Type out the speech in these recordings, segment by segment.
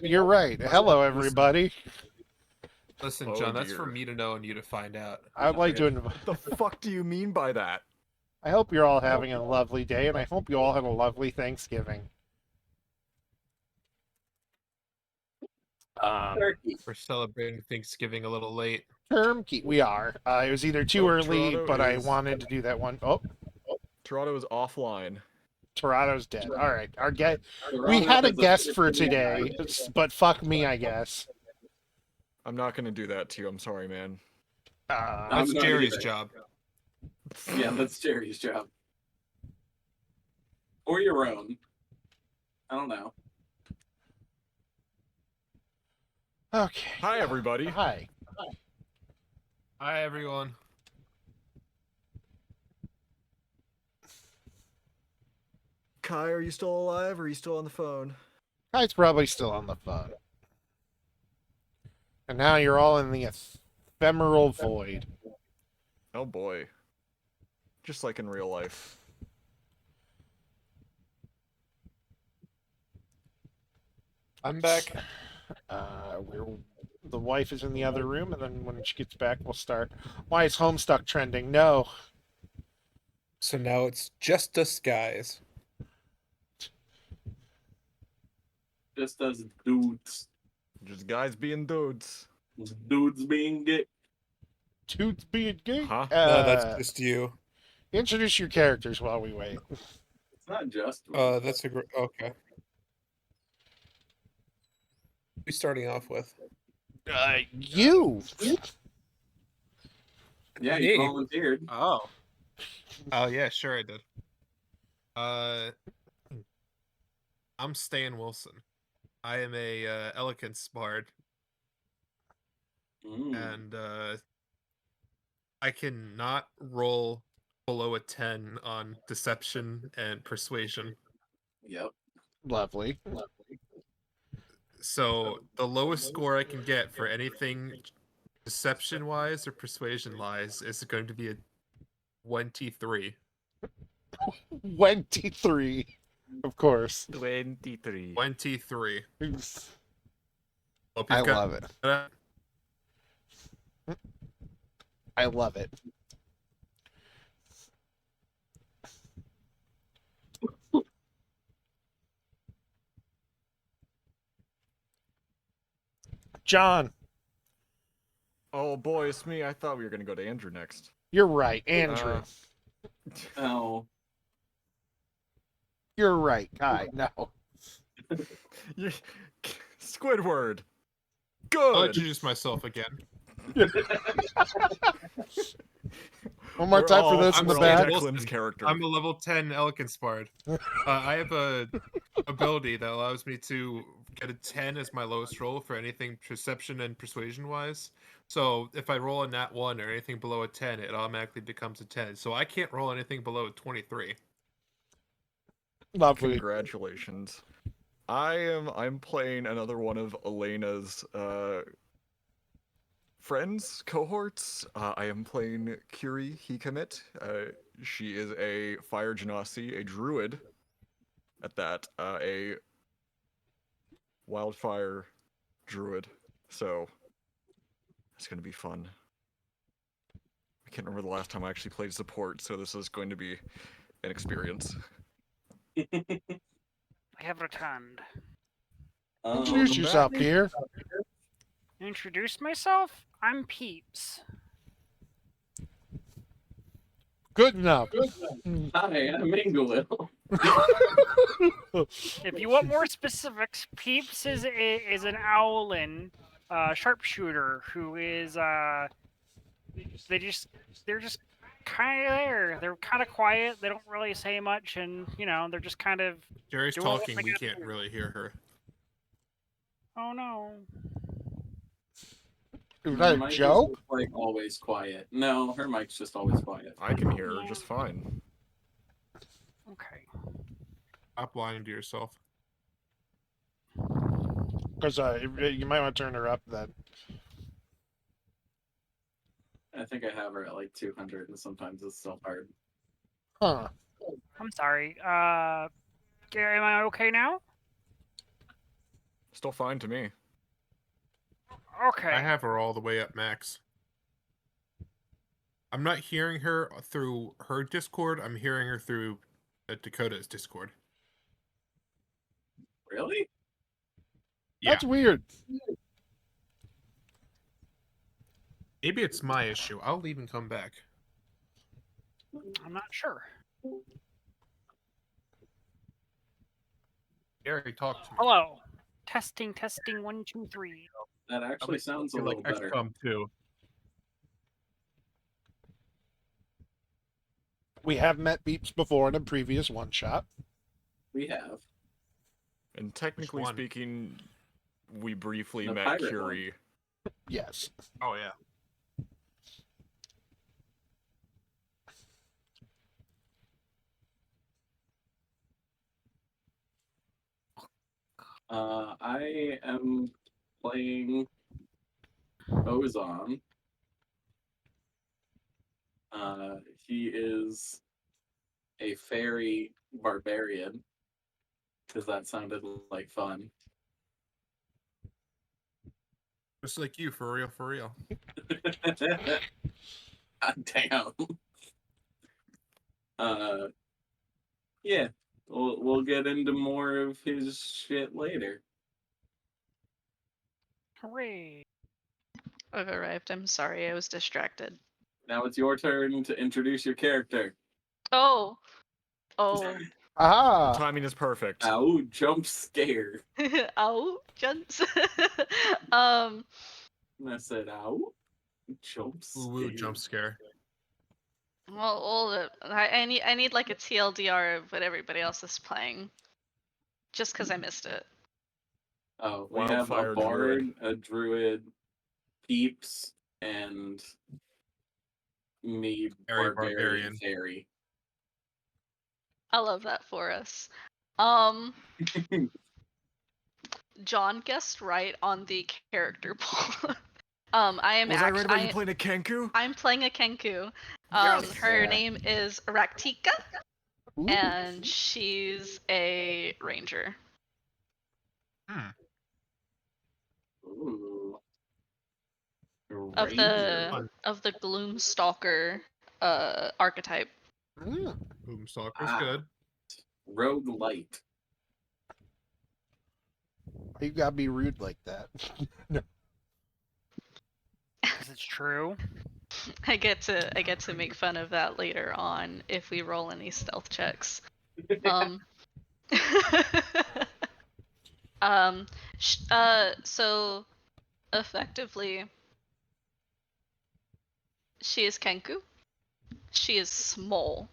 You're right. Hello, everybody. Listen, Oh, John, that's dear. for me to know and you to find out. I'd like to. What the fuck do you mean by that? I hope you're all having a lovely day, and I hope you all have a lovely Thanksgiving. Turkey. We're celebrating Thanksgiving a little late. Term we are. It was either too early, Toronto but I is- wanted to do that one. Oh, Toronto is offline. Toronto's dead. All right, our guest. We Toronto had a is guest for officially today, but fuck me, I guess. I'm not gonna do that to you. I'm sorry, man. That's not Jerry's either. job. Yeah, that's Jerry's job. Or your own. I don't know. Okay. Hi, everybody. Hi. Hi, everyone. Kai, are you still alive or are you still on the phone? Guy's probably still on the phone. And now you're all in the ephemeral void. Oh boy. Just like in real life. I'm back. The wife is in the other room, and then when she gets back, we'll start. Why is Homestuck trending? No. So now it's just us guys. Just as dudes. Just guys being dudes. Dudes being gay. Toots being gay. Huh? No, that's just you. Introduce your characters while we wait. It's not just. That's a great. Okay. Who are we starting off with? You. Yeah, Me. you volunteered. Oh. Oh yeah, sure I did. I'm Stan Wilson. I am a elegance bard, and I can not roll below a 10 on deception and persuasion. Yep. Lovely. So the lowest score I can get for anything deception wise or persuasion wise is going to be a 23. 23. Of course. 23. 23. Hope I you've got love it. that. I love it. John, Oh boy, it's me. I thought we were gonna go to Andrew next. you're right. Andrew, Oh. you're right. Guy, no. You- Squidward. I'll Good. introduce myself again. One more We're time for all- those in the I'm back. Wilson. Declan's character. I'm a level 10 Elegance Bard. I have a ability that allows me to get a 10 as my lowest roll for anything perception and persuasion wise. So if I roll a nat 1 or anything below a 10, it automatically becomes a 10. So I can't roll anything below a 23. Lovely. Congratulations. I'm playing another one of Elena's friends, cohorts. I am playing Kiri Hikamet. She is a fire genasi, a druid at that, a wildfire druid. So it's gonna be fun. I can't remember the last time I actually played support, so this is going to be an experience. I have returned. Introduce Welcome yourself, back. dear. Introduce myself? I'm Peeps. Good enough. Hi, I'm Ingolil. If you want more specifics, Peeps is an owlin sharpshooter who is they're just kind of there. They're kind of quiet. They don't really say much, and they're just kind of. Jerry's Doing what talking, they we gotta can't do. really hear her. Oh no. Is that a Mike joke? Is, like always quiet. No, her mic's just always quiet. I can hear her just fine. Okay. Stop lying to yourself. Because you might want to turn her up then. I think I have her at like 200, and sometimes it's still hard. Huh. I'm sorry. Gary, am I okay now? Still fine to me. Okay. I have her all the way up max. I'm not hearing her through her Discord. I'm hearing her through Dakota's Discord. Really? Yeah. That's weird. Maybe it's my issue. I'll leave and come back. I'm not sure. Gary, talk to me. Hello. Testing, testing, 1, 2, 3. That actually sounds a You're little like better. XCOM 2. We have met Beeps before in a previous one shot. We have. And technically one? speaking, we briefly The met pirate Curie. Yes. Oh yeah. I am playing Ozon. He is a fairy barbarian, because that sounded like fun. Just like you, for real, for real. God damn. Yeah, we'll get into more of his shit later. Hooray. I've arrived. I'm sorry, I was distracted. Now it's your turn to introduce your character. Oh. The Aha! timing is perfect. Ow, jump scare. Ow, Jens. And I said, ow, jump scare. Ooh, ooh, jump scare. well, I need like a TLDR of what everybody else is playing. Just because I missed it. Oh, we have a Wildfire bard, druid. a druid, peeps, and me, Fairy barbarian barbarian. fairy. I love that for us. John guessed right on the character poll. I am Was I right about you playing a Kenku? I'm playing a Kenku. Yes! Her Yeah. name is Raktika, Ooh. and she's a ranger. Ooh. Of Ranger. the Gloomstalker archetype. Mm. Boomstalker's Ah. good. Rogue light. You gotta be rude like that. Because it's true. I get to make fun of that later on if we roll any stealth checks. Um. So effectively, she is Kenku. She is small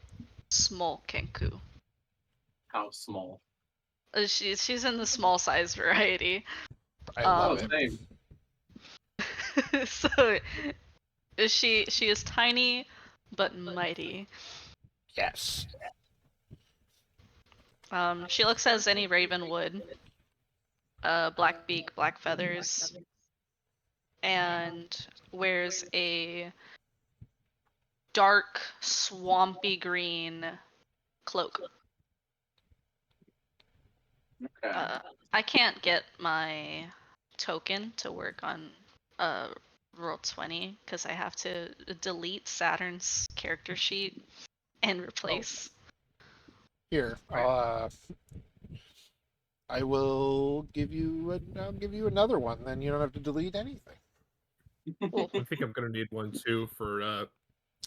Kenku. How small? She's in the small size variety. I Oh, love it. same. So she is tiny but mighty. Yes. She looks as any raven would. Black beak, black feathers, and wears a dark swampy green cloak. Okay. I can't get my token to work on Roll20 because I have to delete Saturn's character sheet and replace. Here. I will give you. I'll give you another one. Then you don't have to delete anything. Cool. I think I'm gonna need one too for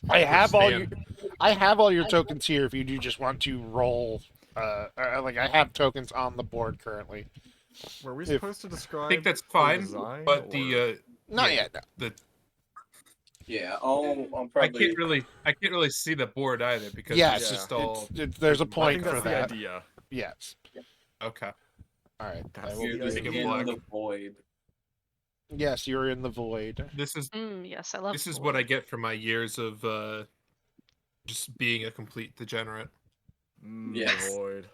I have all Stan. I have all your tokens here. If you do just want to roll, like I have tokens on the board currently. Were we If- supposed to describe I think that's the fine, design, but or- the Not yeah, yet. No. the Yeah, I'll I probably. can't really see the board either because Yes, it's just all there's a I point think for that's the that. idea. Yes. okay. All right. That's I will You're the just Make idea. it in black. the void. Yes, you're in the void. This is Yes, I love. this is what I get for my years of just being a complete degenerate. Yes. Void.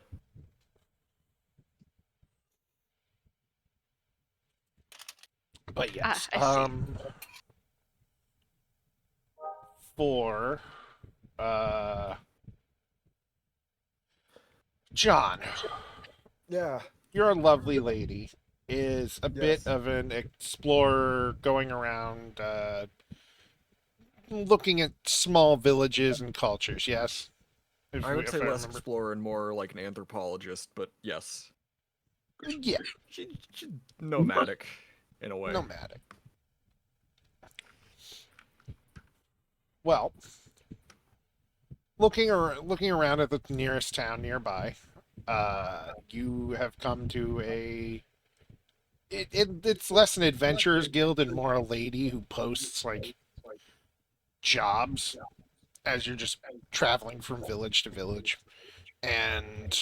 But yes. I see. For John, Yeah. you're a lovely lady, is a bit Yes. of an explorer going around, looking at small villages and cultures. Yes, I would say if I less remember. explorer and more like an anthropologist, but yes. Yeah, She nomadic in a way. nomadic. Well, looking around at the nearest town nearby, you have come to it's less an adventurers guild and more a lady who posts like jobs as you're just traveling from village to village, and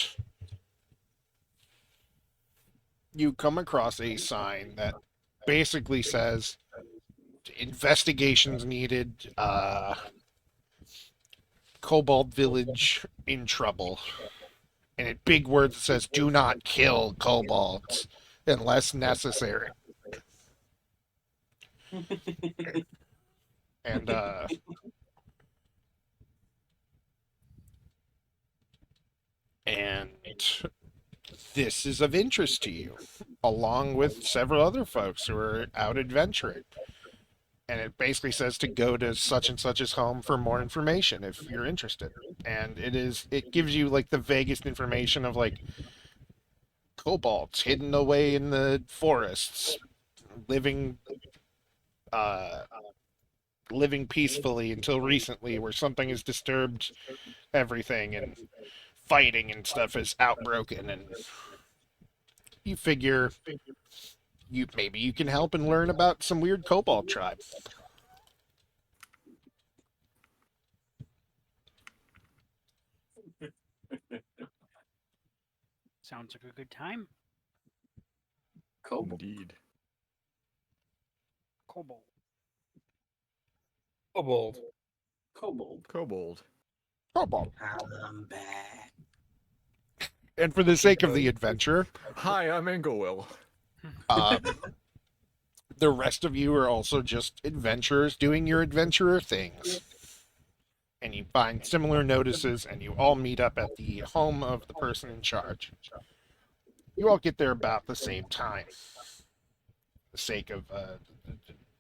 you come across a sign that basically says investigations needed, Cobalt Village in trouble, and in big words it says do not kill kobolds unless necessary. And and this is of interest to you, along with several other folks who are out adventuring. And it basically says to go to such and such's home for more information if you're interested. And it gives you like the vaguest information of like kobolds hidden away in the forests, living uh living peacefully until recently, where something has disturbed everything and fighting and stuff has outbroken, and you figure maybe you can help and learn about some weird kobold tribe. Sounds like a good time. Kobold. Indeed. Kobold. Kobold. Kobold. Kobold. Kobold. I'm back. And for the sake of the adventure, Hi, I'm Inglewill. um, the rest of you are also just adventurers doing your adventurer things. And you find similar notices, and you all meet up at the home of the person in charge. You all get there about the same time, for the sake of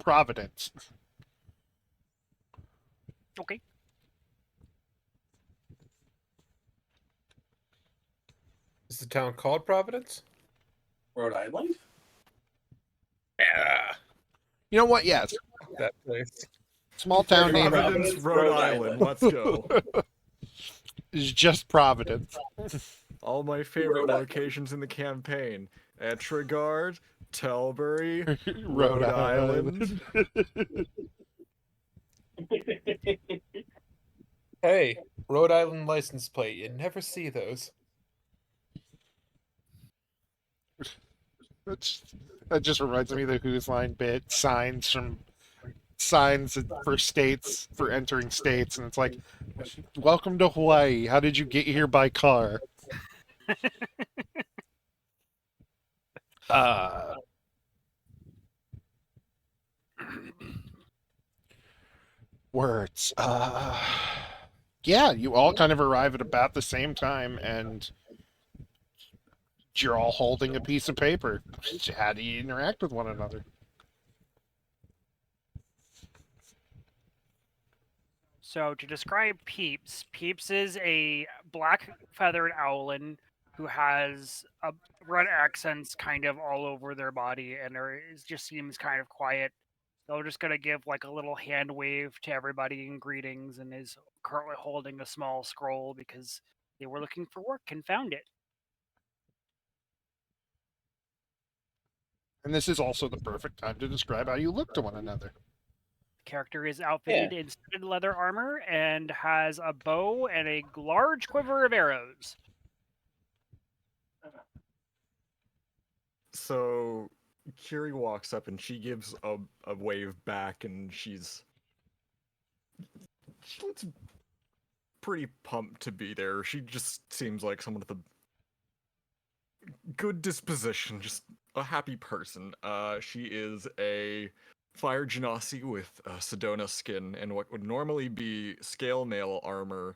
Providence. Okay. Is the town called Providence? Rhode Island? Yeah. You know what? Yes. That place. Small town name Providence, Rhode Island. Let's go. is just Providence. All my favorite Rhode Island. locations in the campaign: Etrigard, Telbury, Rhode Rhode Island. Hey, Rhode Island license plate. You never see those. That just reminds me of the Who's Line bit, signs for states, for entering states, and it's like, welcome to Hawaii. How did you get here by car? uh Words. Yeah, you all kind of arrive at about the same time, and you're all holding a piece of paper. How do you interact with one another? So to describe Peeps, Peeps is a black feathered owlin who has a red accents kind of all over their body, and just seems kind of quiet. They're just gonna give like a little hand wave to everybody in greetings, and is currently holding a small scroll because they were looking for work and found it. And this is also the perfect time to describe how you look to one another. The character is outfitted in studded leather armor and has a bow and a large quiver of arrows. So Kiri walks up and she gives a wave back, and she looks pretty pumped to be there. She just seems like someone with a good disposition, just a happy person. She is a fire genasi with Sedona skin and what would normally be scale mail armor,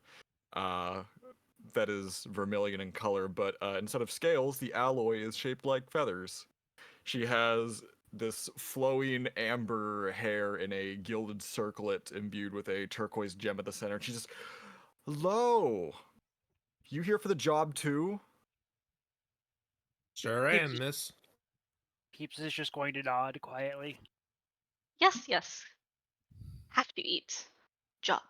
that is vermilion in color, but instead of scales, the alloy is shaped like feathers. She has this flowing amber hair in a gilded circlet imbued with a turquoise gem at the center. She's just, hello. You here for the job too? Sure am, miss. Peeps is just going to nod quietly. Yes, yes. Have to eat. Job.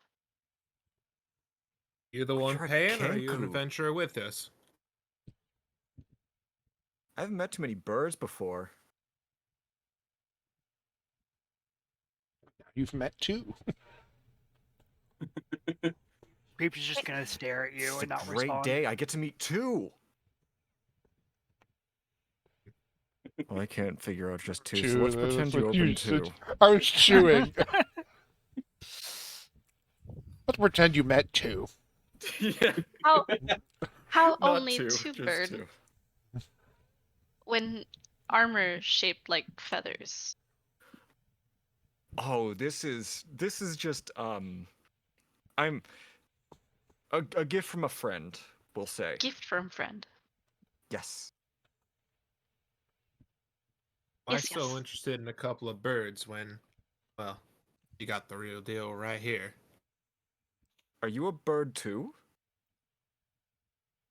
You the But one you're a paying, or are you an kenku. adventurer with us? I haven't met too many birds before. You've met two. Peeps is just gonna stare at you It's a and not great respond. day. I get to meet two. Well, I can't figure out just two, so let's pretend you open two. I was chewing. Let's pretend you met two. Yeah, How not only two, two just bird two. when armor shaped like feathers? Oh, this is just I'm a gift from a friend, we'll say. Gift from friend. Yes. Why Yes, so yes. interested in a couple of birds when, well, you got the real deal right here? Are you a bird too?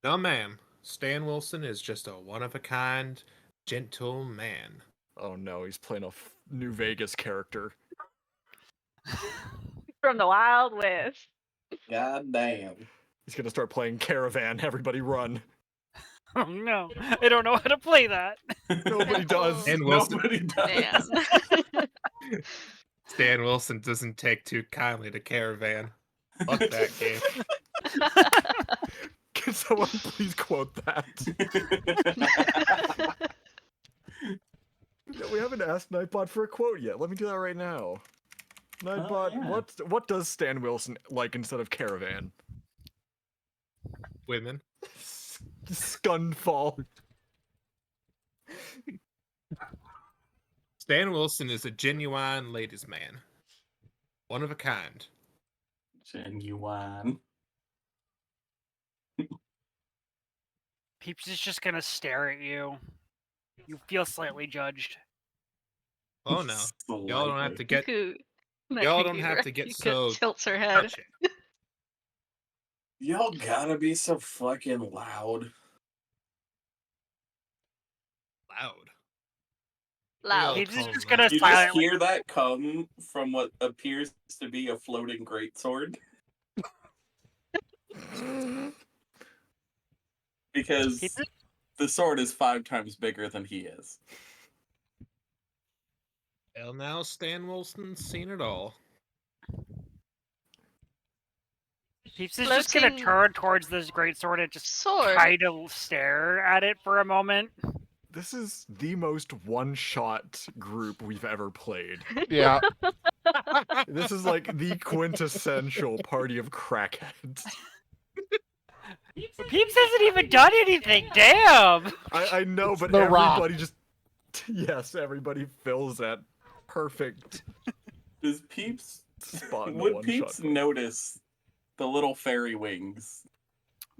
No, ma'am. Stan Wilson is just a one-of-a-kind, gentle man. Oh no, he's playing a New Vegas character. From the Wild West. God damn. He's gonna start playing Caravan. Everybody run. Oh no, I don't know how to play that. Nobody does. And Wilson, Nobody does. Man. Stan Wilson doesn't take too kindly to Caravan. Fuck that game. Can someone please quote that? No, we haven't asked Nightbot for a quote yet. Let me do that right now. Nightbot, yeah. what does Stan Wilson like instead of Caravan? Women. Scunfall. Stan Wilson is a genuine ladies' man. One of a kind. Genuine. Peeps is just gonna stare at you. You feel slightly judged. Oh no. Y'all don't have to get Miku, y'all don't have to get Miku so tilts her head. touchy. Y'all gotta be so fucking loud. Loud. Loud. Peeps is calm just down. gonna You just silently. hear that come from what appears to be a floating greatsword. Because Peeps is- the sword is 5 times bigger than he is. Well, now Stan Wilson's seen it all. Peeps is just gonna Floating turn towards this greatsword and just sword. kind of stare at it for a moment. This is the most one-shot group we've ever played. Yeah. This is like the quintessential party of crackheads. Peeps hasn't even done anything. Damn. I know, It's but The Rock. everybody just yes, everybody fills that perfect Does Peeps spot in a would one-shot. Peeps notice the little fairy wings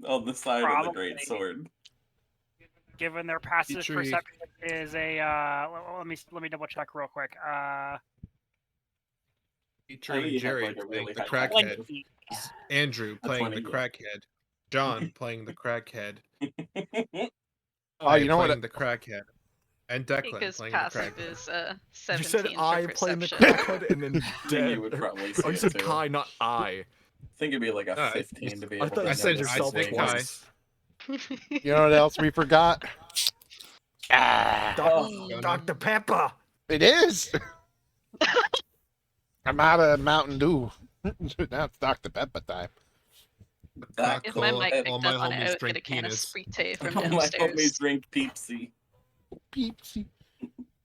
on the side of the Probably. great sword? Given their passive Petrie. perception is a let me double check real quick. Featuring you have, Jerry like, a playing really the high crackhead. 20. Andrew playing the 20, yeah. crackhead. John playing the crackhead. Oh, you know what? playing the crackhead. And Declan Because playing the passive crackhead. is You 17 said for I playing the perception. crackhead and then Then dead. you would probably see Oh, you it said too. Kai, not I. I think it'd be like a No, 15 to be I able thought to you said notice yourself the wings. twice. You know what else we forgot? Oh, Dr. Pepper. It is. I'm out of Mountain Dew. Now it's Dr. Pepper time. that If my Cola, mic all picked my up on it, I homies would get drink a can of penis. Sprite from all my homies downstairs. drink Peepsy. Peepsy.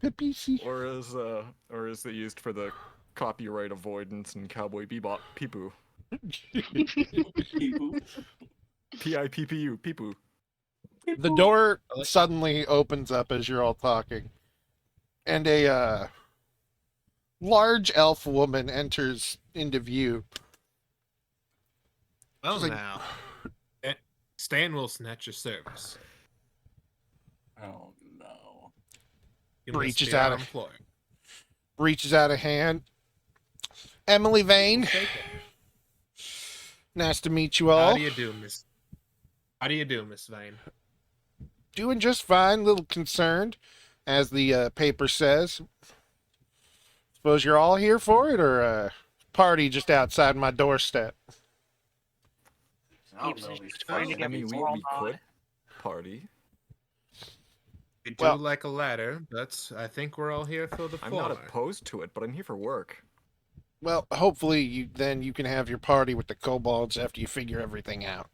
Peepsy. Or is it used for the copyright avoidance in Cowboy Bebop? Peepoo. Peepoo. P-I-P-P-U. Peepoo. The door suddenly opens up as you're all talking, and a large elf woman enters into view. Well She's like- now. Stan Wilson at your service. Oh no. You must reaches be out our of employer. reaches out a hand. Emily Vane, Shake it. nice to meet you How all. do you do, Miss? How do you do, Miss Vane? Doing just fine. A little concerned, as the paper says. Suppose you're all here for it, or a party just outside my doorstep? I don't Peeps know is these just trying to fucking get I mean, people we, all we on. could party. We do Well- like a ladder, but I think we're all here for the I'm former. not opposed to it, but I'm here for work. Well, hopefully you can have your party with the kobolds after you figure everything out.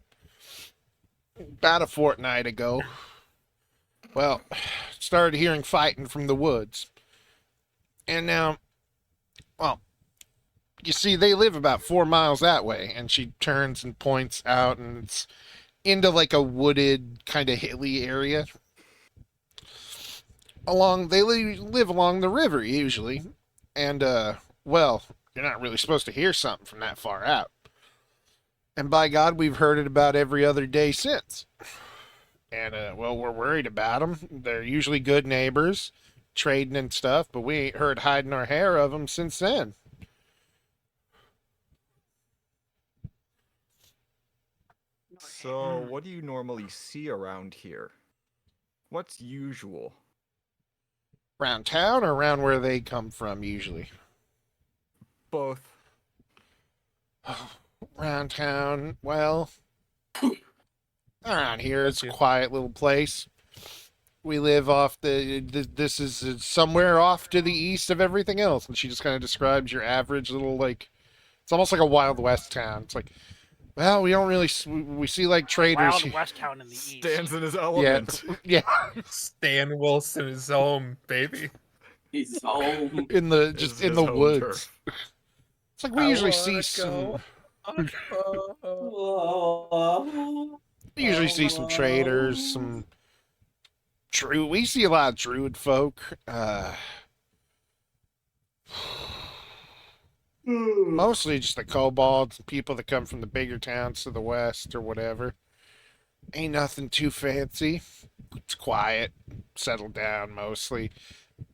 About a fortnight ago, well, started hearing fighting from the woods. And now, well, you see, they live about 4 miles that way. And she turns and points out, and it's into like a wooded, kind of hilly area. They live along the river usually. And, well, you're not really supposed to hear something from that far out. And by God, we've heard it about every other day since. And, well, we're worried about them. They're usually good neighbors, trading and stuff, but we ain't heard hiding our hair of them since then. So, what do you normally see around here? What's usual? Around town or around where they come from, usually? Both. Around town, well, around here it's a Thank you. quiet little place. We live off this is somewhere off to the east of everything else. And she just kind of describes your average little, like, it's almost like a Wild West town. It's like, well, we don't really, we see like traders. Wild West Town in the east. Stands in his Yeah, element. yeah, Stan Wilson is home, baby. He's home. in the, His- just in his the home woods. turf. It's like we usually see some. We usually see some traders, some we see a lot of druid folk. Mostly just the kobolds, people that come from the bigger towns to the west or whatever. Ain't nothing too fancy. It's quiet, settled down mostly.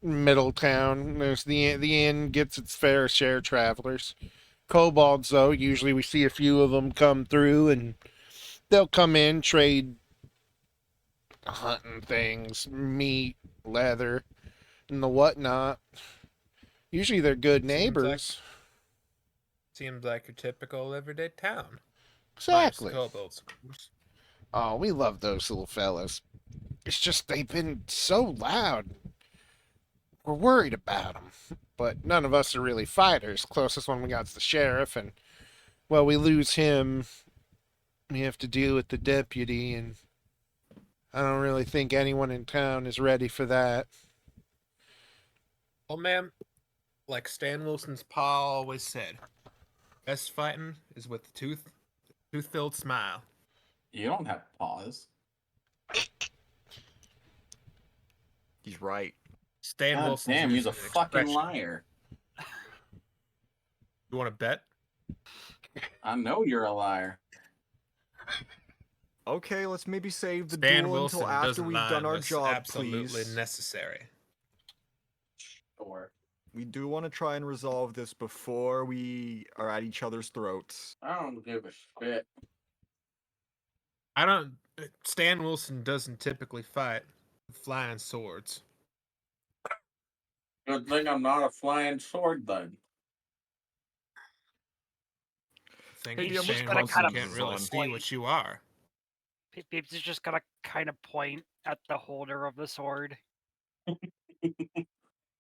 Middle town, there's the inn gets its fair share of travelers. Kobolds, though, usually we see a few of them come through, and they'll come in, trade hunting things, meat, leather, and the whatnot. Usually they're good Seems like- neighbors. Seems like your typical everyday town. Exactly. Minus the kobolds, of course. Oh, we love those little fellas. It's just they've been so loud. We're worried about them. But none of us are really fighters. Closest one we got's the sheriff, and, well, we lose him. We have to deal with the deputy, and I don't really think anyone in town is ready for that. Well, ma'am, like Stan Wilson's pa always said, best fighting is with the tooth-filled smile. You don't have pause. He's right. Stan God Wilson. damn, he's a fucking liar. You want to bet? I know you're a liar. Okay, let's maybe save the Stan duel Wilson until after doesn't we've lie done our unless job, absolutely please. necessary. Sure. We do want to try and resolve this before we are at each other's throats. I don't give a shit. I don't. Stan Wilson doesn't typically fight with flying swords. Good thing I'm not a flying sword then. Thing Maybe is, I'm Stan just Wilson gonna can't cut really on. see what you are. Peeps is just gonna kind of point at the holder of the sword,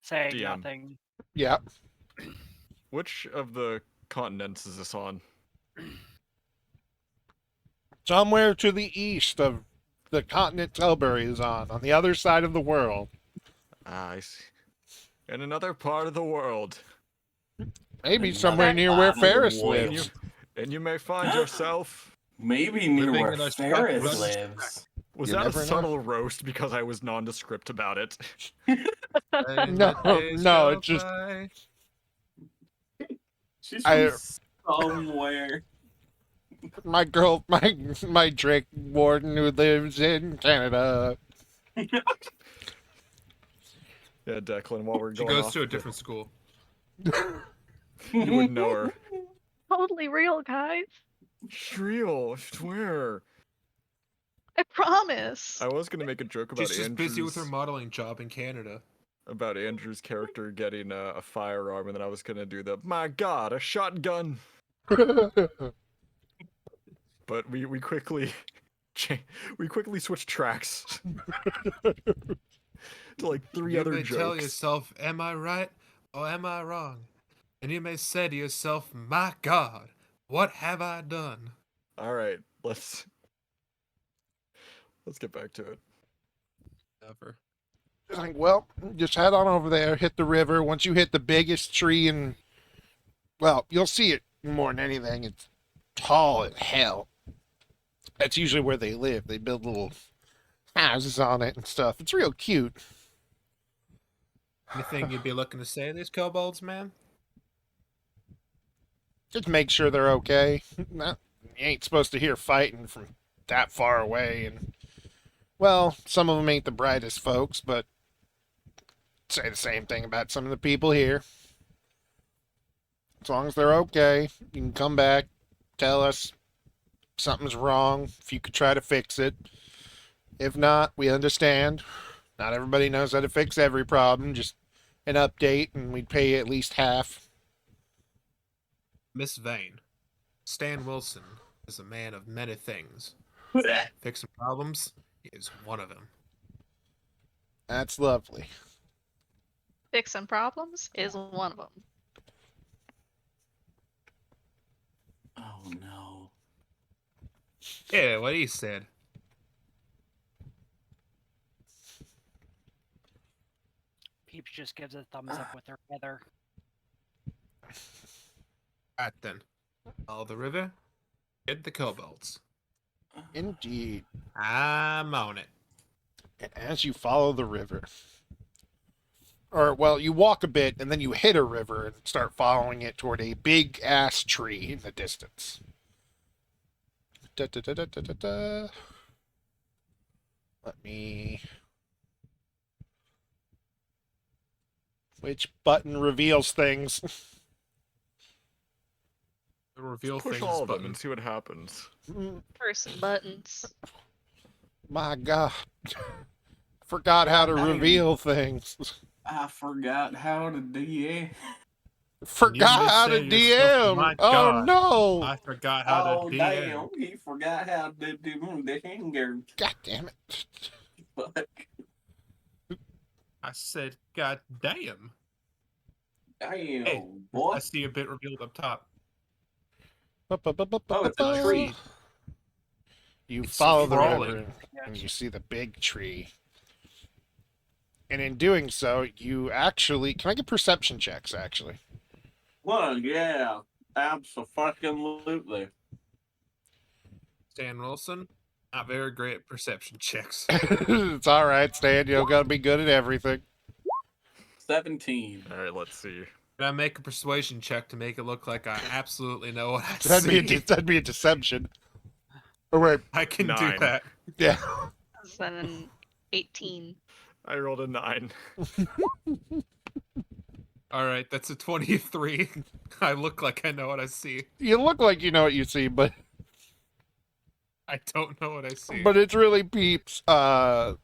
saying DM. nothing. Yeah. Which of the continents is this on? Somewhere to the east of the continent Tilbury is on the other side of the world. Ah, I see. In another part of the world. Maybe Another somewhere near where part of the Ferris world. lives. And you may find yourself... Maybe near Living where in a Ferris shotgun. lives. Was You that a never know. subtle roast because I was nondescript about it? No, no, it's just- She's I- from somewhere. My girl, my Drake warden who lives in Canada. Yeah, Yeah, Declan, while we're She going goes off to a the- different school. You would know her. Totally real, guys. Shriel, swear. I promise. I was gonna make a joke about She's just busy with her Andrew's modeling job in Canada. character getting a firearm, and then I was gonna do the my God, a shotgun. But we quickly we quickly switched tracks to like three You other may tell jokes. yourself, am I right or am I wrong? And you may say to yourself, my God, what have I done? All right, let's get back to it. Ever. Like, well, just head on over there, hit the river. Once you hit the biggest tree, and well, you'll see it more than anything. It's tall as hell. That's usually where they live. They build little houses on it and stuff. It's real cute. Anything you'd be looking to say to these kobolds, man? Just make sure they're okay. You ain't supposed to hear fighting from that far away, and well, some of them ain't the brightest folks, but say the same thing about some of the people here. As long as they're okay, you can come back, tell us something's wrong, if you could try to fix it. If not, we understand. Not everybody knows how to fix every problem, just an update, and we'd pay you at least half. Miss Vane, Stan Wilson is a man of many things. Fixing problems is one of them. That's lovely. Fixing problems is one of them. Oh no. Yeah, what he said. Peeps just gives a thumbs up with her feather. Alright then. Follow the river, hit the kobolds. Indeed. I'm on it. And as you follow the river, or well, you walk a bit and then you hit a river and start following it toward a big ass tree in the distance. Da, da, da, da, da, da, da. Let me. Which button reveals things? The reveal Push things all of them button. and see what happens. Person buttons. My God. Forgot how to reveal things. I forgot how to DM. Forgot may how say to to yourself, DM. "My Oh God, no. I forgot how Oh to DM. damn, he forgot how to do the finger. God damn it. Fuck. I said, God damn. Damn, Hey, boy. I see a bit revealed up top. Oh, it's a tree. You It's follow the crawling. river and you see the big tree. And in doing so, you actually... Can I get perception checks, actually? Well, yeah. Absolutely. Stan Wilson, not very great at perception checks. It's alright, Stan. You don't gotta be good at everything. 17. All right, let's see. Can I make a persuasion check to make it look like I absolutely know what I That'd see? that'd be a deception. Oh, wait. I can do 9. that. Yeah. Then 18. I rolled a 9. All right, that's a 23. I look like I know what I see. You look like you know what you see, but I don't know what I see. it's really Peeps. I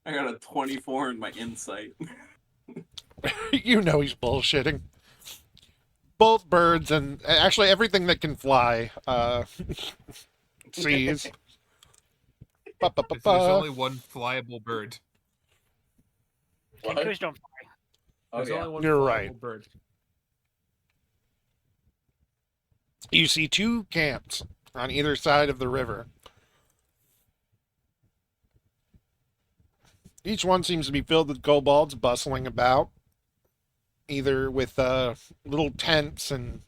got a 24 in my insight. You know he's bullshitting. Both birds and actually everything that can fly sees. There's only one flyable bird. What? Kenkus don't fly. Oh, There's yeah. only one You're flyable right. bird. You see two camps on either side of the river. Each one seems to be filled with kobolds bustling about, either with little tents and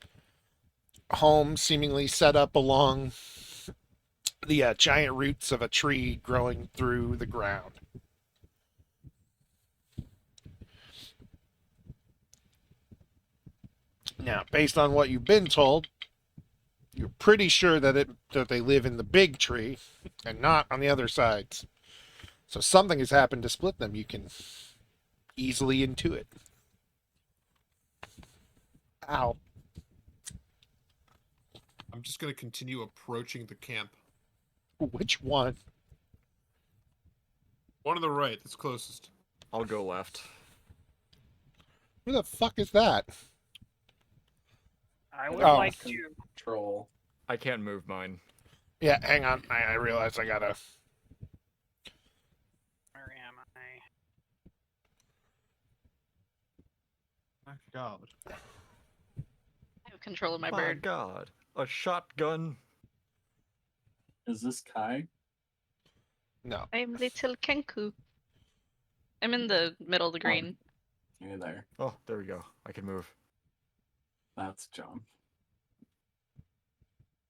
homes seemingly set up along the giant roots of a tree growing through the ground. Now, based on what you've been told, you're pretty sure that they live in the big tree and not on the other sides. So something has happened to split them. You can easily intuit. Ow. I'm just gonna continue approaching the camp. Which one? One on the right, that's closest. I'll go left. Who the fuck is that? I would Oh. like to. Troll. I can't move mine. Yeah, hang on. I realize I gotta. Where am I? My God. I have control of my My bird. God, a shotgun. Is this Kai? No. I'm little Kenku. I'm in the middle of the green. You're there. Oh, there we go. I can move. That's John.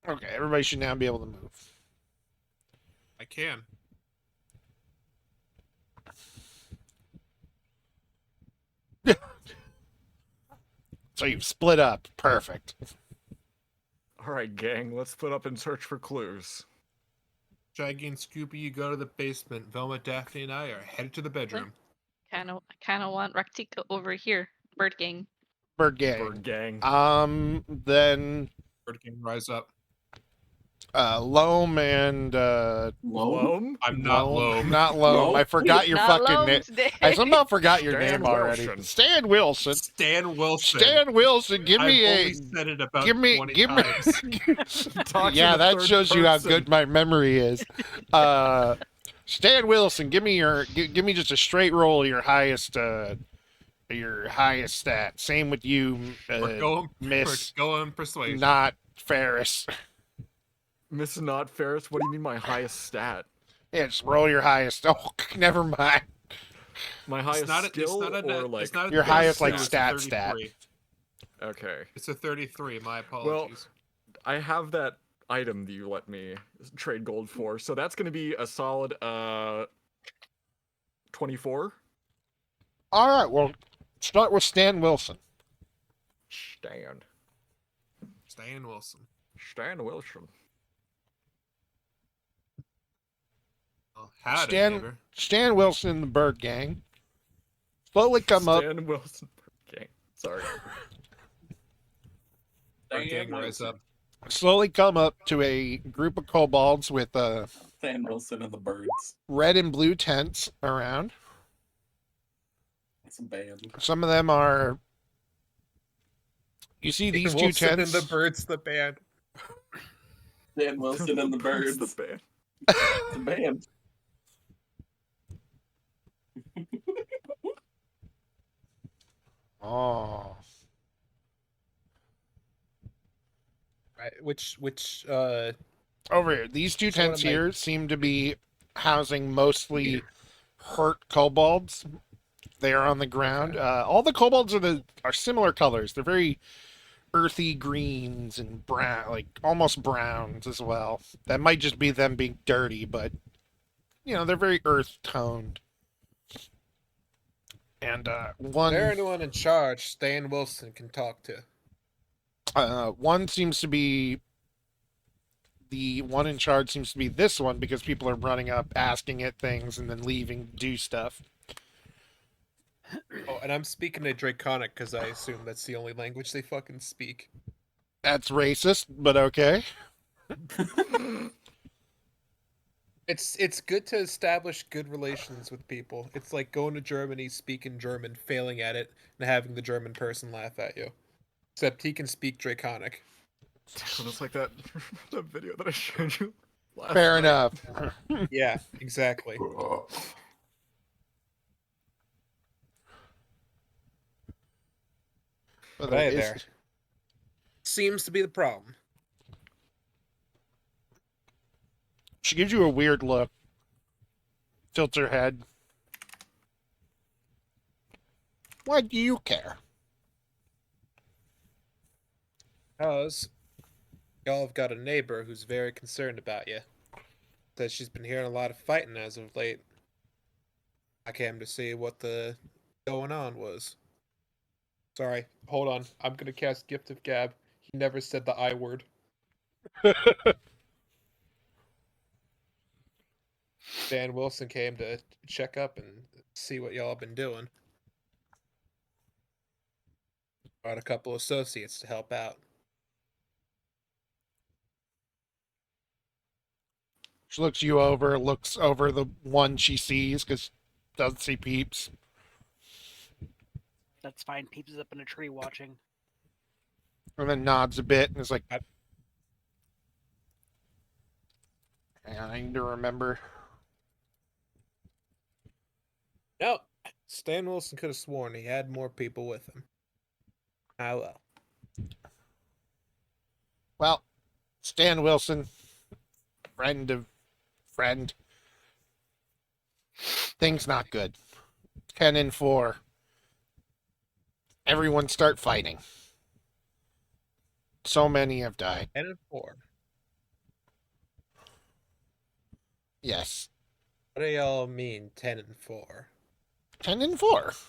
Okay, everybody should now be able to move. I can. So you've split up. Perfect. All right, gang, let's split up and search for clues. Shaggy and Scoopy, you go to the basement. Velma, Daphne, and I are headed to the bedroom. I kind of want Raktika over here. Bird gang. Bird gang. Bird gang. Then Bird Gang, rise up. Loam and Loam? Loam? I'm not Loam. low. Not Loam. Loam? I forgot your Not fucking Loam name. today. I somehow forgot your Stan name already. Wilson. Stan Wilson. Stan Wilson. Stan Wilson. Give I've me only a. said it about Give me. 20 Give me. times. Talks Yeah, in the that third shows you how person. good my memory is. Stan Wilson, give me give me just a straight roll of your highest stat. Same with you, We're going Miss persuasion. Not Ferris. Miss Not Ferris, what do you mean my highest stat? Yeah, just roll your highest. Oh, never mind. My highest skill or like it's not a your highest, 32, like, it's a stat 33. Okay. It's a 33. My apologies. I have that item that you let me trade gold for, so that's going to be a solid 24. All right, well, start with Stan Wilson. Stan Wilson. Wilson. Oh, howdy, Stan neighbor. Stan Wilson, the Bird Gang. Slowly come up. Stan Wilson. Okay, sorry. Bird Gang, rise up. Slowly come up to a group of kobolds with Stan Wilson and the Birds. red and blue tents around. It's a band. Some of them are. You see these two Wilson tents. and the Birds, the band. Stan Wilson and the Birds. The band. It's a band. Oh. Right. Which Over here, these two Which one tents am I- here seem to be housing mostly hurt kobolds. They are on the ground. All the kobolds are similar colors. They're very earthy greens and brown, like almost browns as well. That might just be them being dirty, but they're very earth toned. And one there anyone in charge Stan Wilson can talk to? one seems to be the one in charge seems to be this one because people are running up, asking it things, and then leaving to do stuff. Oh, and I'm speaking to Draconic because I assume that's the only language they fucking speak. That's racist, but okay. It's good to establish good relations with people. It's like going to Germany, speaking German, failing at it, and having the German person laugh at you. Except he can speak Draconic. It's like that video that I showed you last Fair night. enough. Yeah, exactly. But Hey is- there. Seems to be the problem. She gives you a weird look. Tilts her head. Why do you care? Because y'all have got a neighbor who's very concerned about you. Says she's been hearing a lot of fighting as of late. I came to see what the going on was. Sorry, hold on. I'm gonna cast Gift of Gab. He never said the I word. Dan Wilson came to check up and see what y'all have been doing. Brought a couple associates to help out. She looks you over, looks over the one she sees because doesn't see Peeps, That's fine. Peeps is up in a tree watching. and then nods a bit and is like, I- "Hang on, I need to remember." No, Stan Wilson could have sworn he had more people with him. Ah, well. Well, Stan Wilson, friend of friend. Things not good. 10-4. Everyone start fighting. So many have died. 10-4. Yes. What do y'all mean 10-4? 10-4.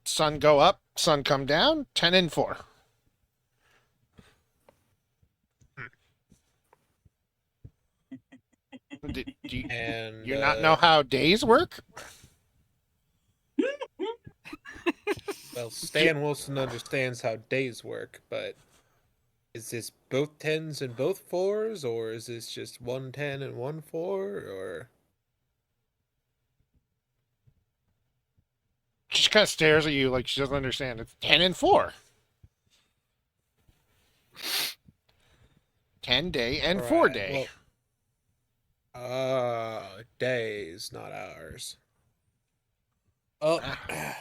Sun go up, sun come down. 10-4. Do And you not know how days work? well, Stan Wilson understands how days work, but is this both 10s and both 4s, or is this just 1 10 and 1 4, or She just kind of stares at you like she doesn't understand. It's 10-4. 10-day and Alright, 4-day. days, not hours. Oh, Ah.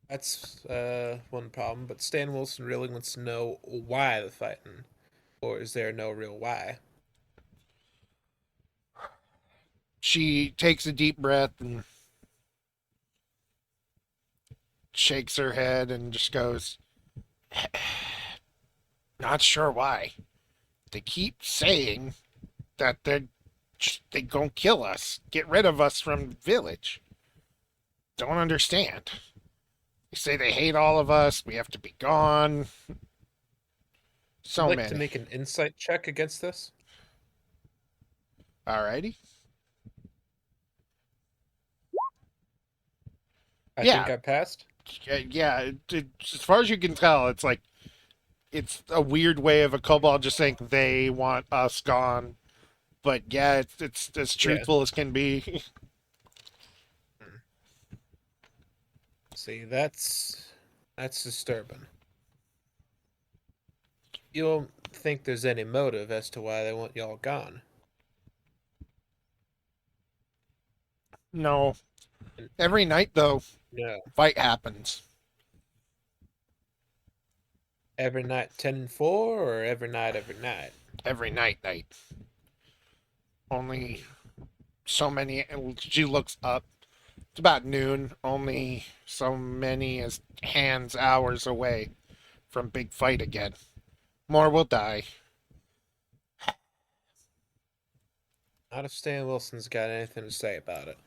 that's one problem, but Stan Wilson really wants to know why the fighting, or is there no real why? She takes a deep breath and shakes her head and just goes, "Not sure why. They keep saying that they gonna kill us, get rid of us from the village. Don't understand. They say they hate all of us. We have to be gone. So I'd like many. to make an insight check against this. Alrighty. I Yeah. think I passed. Yeah. As far as you can tell, it's like it's a weird way of a kobold just saying they want us gone. But yeah, it's as truthful as can be. See, that's disturbing. You don't think there's any motive as to why they want y'all gone? No. Every night though, No. fight happens. Every night 10-4, or every night, every night? Every night. Only so many. She looks up. It's about noon. Only so many as hands hours away from big fight again. More will die. Not if Stan Wilson's got anything to say about it.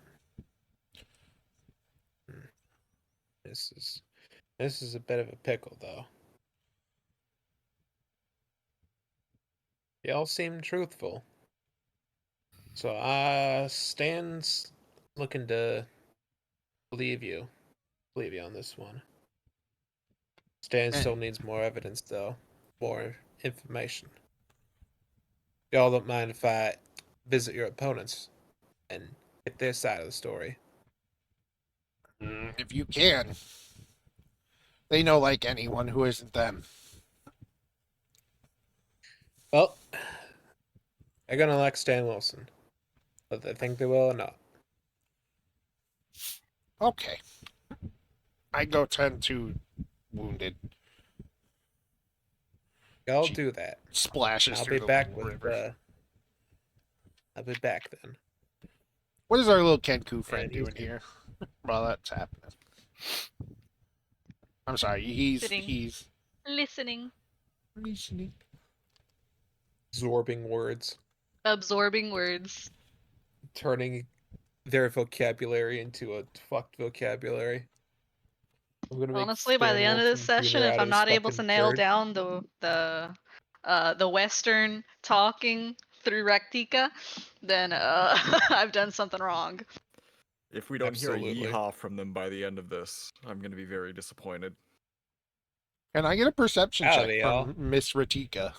This is a bit of a pickle, though. Y'all seem truthful. So, Stan's looking to believe you. Believe you on this one. Stan still needs more evidence, though. More information. Y'all don't mind if I visit your opponents and get their side of the story? If you can. They know like anyone who isn't them. Well, they're gonna elect Stan Wilson. Whether they think they will or not. Okay. I go tend to wounded. Y'all She do that. splashes I'll through be the back little with river. I'll be back then. What is our little Kenku friend And he's doing here while that's happening? I'm sorry, Sitting. he's Listening. listening. Absorbing words. Absorbing words. Turning their vocabulary into a fucked vocabulary. I'm gonna make Honestly, by Stan the end of this Wilson session, Jr. if out I'm of his not able to fucking nail turd. down the Western talking through Rectica, then I've done something wrong. If we don't hear Absolutely. a yeehaw from them by the end of this, I'm going to be very disappointed. Can I get a perception check Howdy, y'all. from Miss Ratika?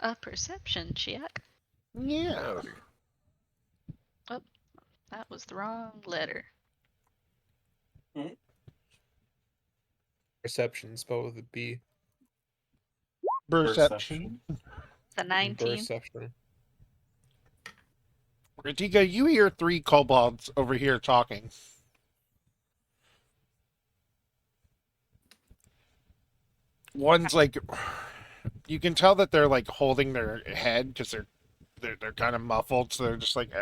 A perception check. Yeah. Howdy. That was the wrong letter. Perception spelled with a B. Perception. The 19. Perception. Ratika, you hear 3 kobolds over here talking. One's like, you can tell that they're like holding their head because they're kind of muffled, so they're just like,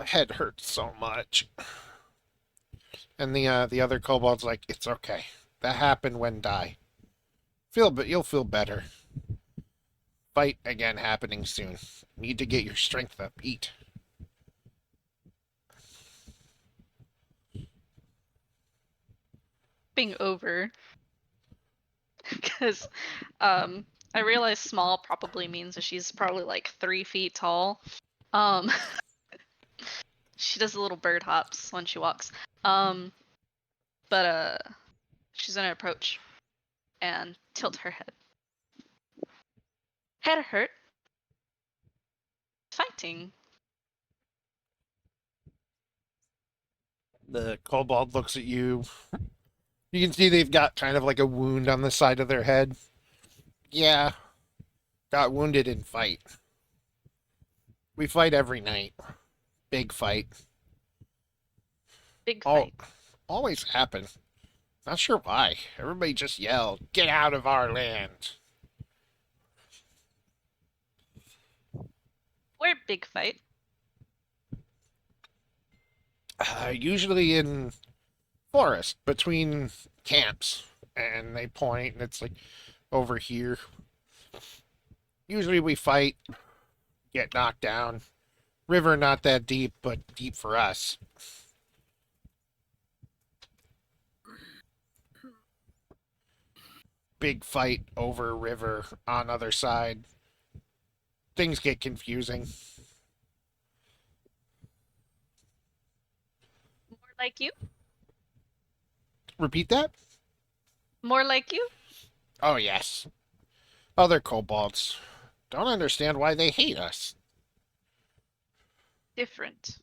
head hurts so much. And the other kobold's like, it's okay. That happened when die. You'll feel better. Fight again happening soon. Need to get your strength up. Eat. Being over. Because I realize small probably means that she's probably like 3 feet tall. She does little bird hops when she walks. But she's gonna approach and tilt her head. Head hurt. Fighting. The kobold looks at you. You can see they've got kind of like a wound on the side of their head. Yeah. Got wounded in fight. We fight every night. Big fight. Big Oh, fight. always happen. Not sure why. Everybody just yelled, "Get out of our land!" Where big fight? Usually in forest between camps, and they point, and it's like over here. Usually we fight, get knocked down. River not that deep, but deep for us. Big fight over river on other side. Things get confusing. More like you? Repeat that? More like you? Oh, yes. Other kobolds. Don't understand why they hate us. Different.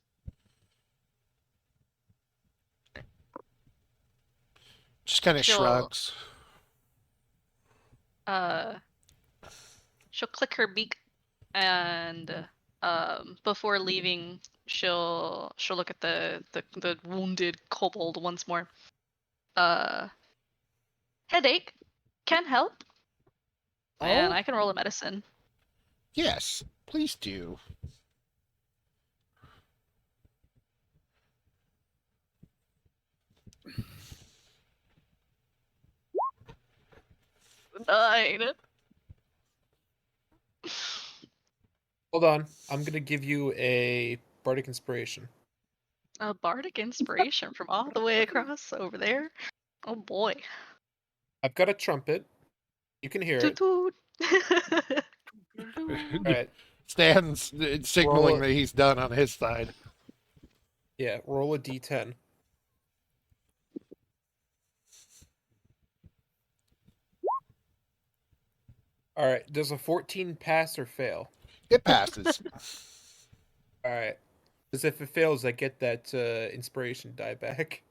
Just kind of She'll- shrugs. She'll click her beak, and before leaving, she'll look at the wounded kobold once more. Headache can help, and Oh? I can roll a medicine. Yes, please do. Nine. Hold on. I'm gonna give you a bardic inspiration. A bardic inspiration from all the way across over there. Oh boy. I've got a trumpet. You can hear Toot it. toot. All right. Stan's signaling Roll it. that he's done on his side. Yeah. Roll a d10. All right. Does a 14 pass or fail? It passes. All right. Because if it fails, I get that inspiration die back.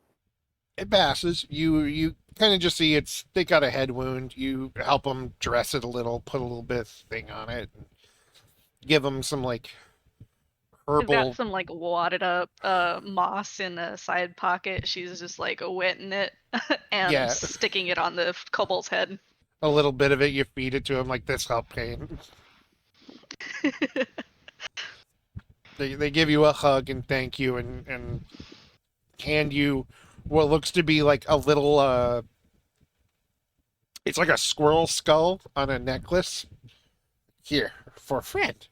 It passes. You kind of just see they got a head wound. You help them dress it a little, put a little bit of thing on it, and give them some like I've got herbal. some like wadded up moss in a side pocket. She's just like wetting it and Yeah. sticking it on the kobold's head. A little bit of it. You feed it to him like this help pain. They give you a hug and thank you and hand you what looks to be like a little it's like a squirrel skull on a necklace. Here, for a friend.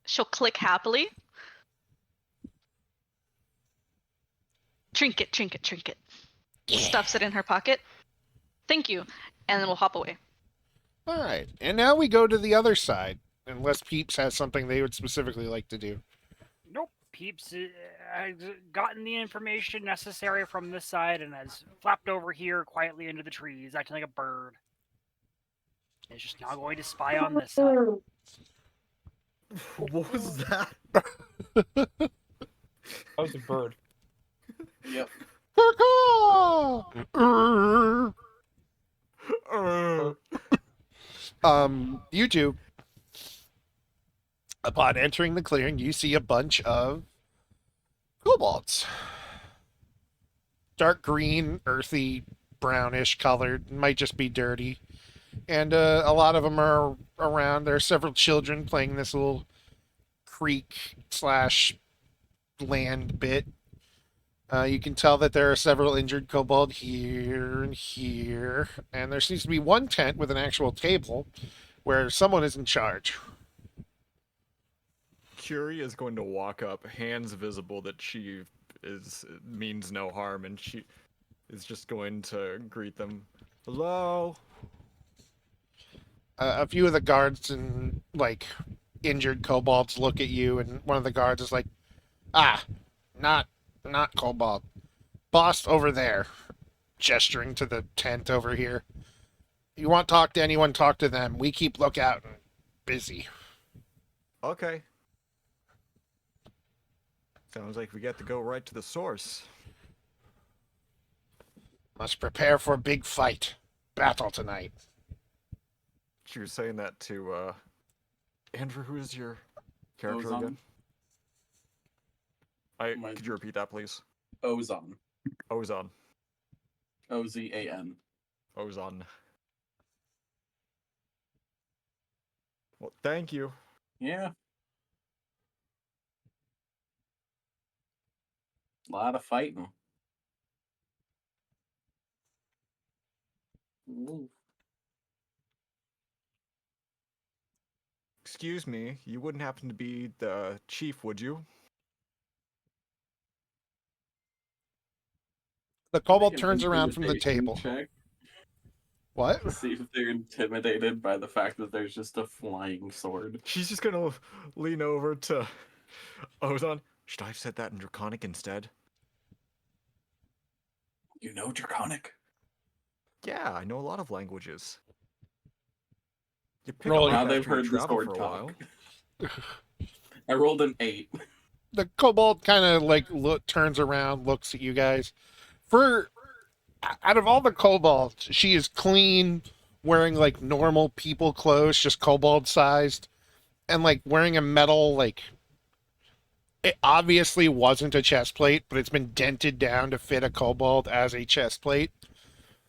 She'll click happily. Trinket, trinket, trinket. Yeah. Stuffs it in her pocket. Thank you. And then we'll hop away. All right. And now we go to the other side. unless Peeps has something they would specifically like to do. Nope. Peeps has gotten the information necessary from this side and has flapped over here quietly into the trees, acting like a bird. It's just now going to spy on this side. What was that? That was a bird. Yep. You two, upon entering the clearing, you see a bunch of kobolds. Dark green, earthy, brownish colored. Might just be dirty. And a lot of them are around. There are several children playing this little creek slash land bit. You can tell that there are several injured kobold here and here. And there seems to be one tent with an actual table where someone is in charge. Curie is going to walk up, hands visible that she means no harm, and she is just going to greet them. Hello. A few of the guards and like injured kobolds look at you, and one of the guards is like, "Ah, not kobold, boss over there," gesturing to the tent over here. You want to talk to anyone? Talk to them. We keep lookout and busy. Okay. Sounds like we get to go right to the source. Must prepare for a big fight, battle tonight. She was saying that to Andrew. Who is your character Ozan. again? Could you repeat that, please? Ozan. Ozan. Ozan. Ozan. Well, thank you. Yeah. A lot of fighting. Ooh. Excuse me, you wouldn't happen to be the chief, would you? The kobold Make an turns around from the intimidation table. check What? to see if they're intimidated by the fact that there's just a flying sword. She's just gonna lean over to Ozan. Should I have said that in Draconic instead? You know Draconic? Yeah, I know a lot of languages. You pick Roll them it. up Now they've after you heard the travel sword for a while. talk. I rolled an 8. The kobold kind of like turns around, looks at you guys. For out of all the kobolds, she is clean, wearing like normal people clothes, just kobold sized, and like wearing a metal like. It obviously wasn't a chest plate, but it's been dented down to fit a kobold as a chest plate.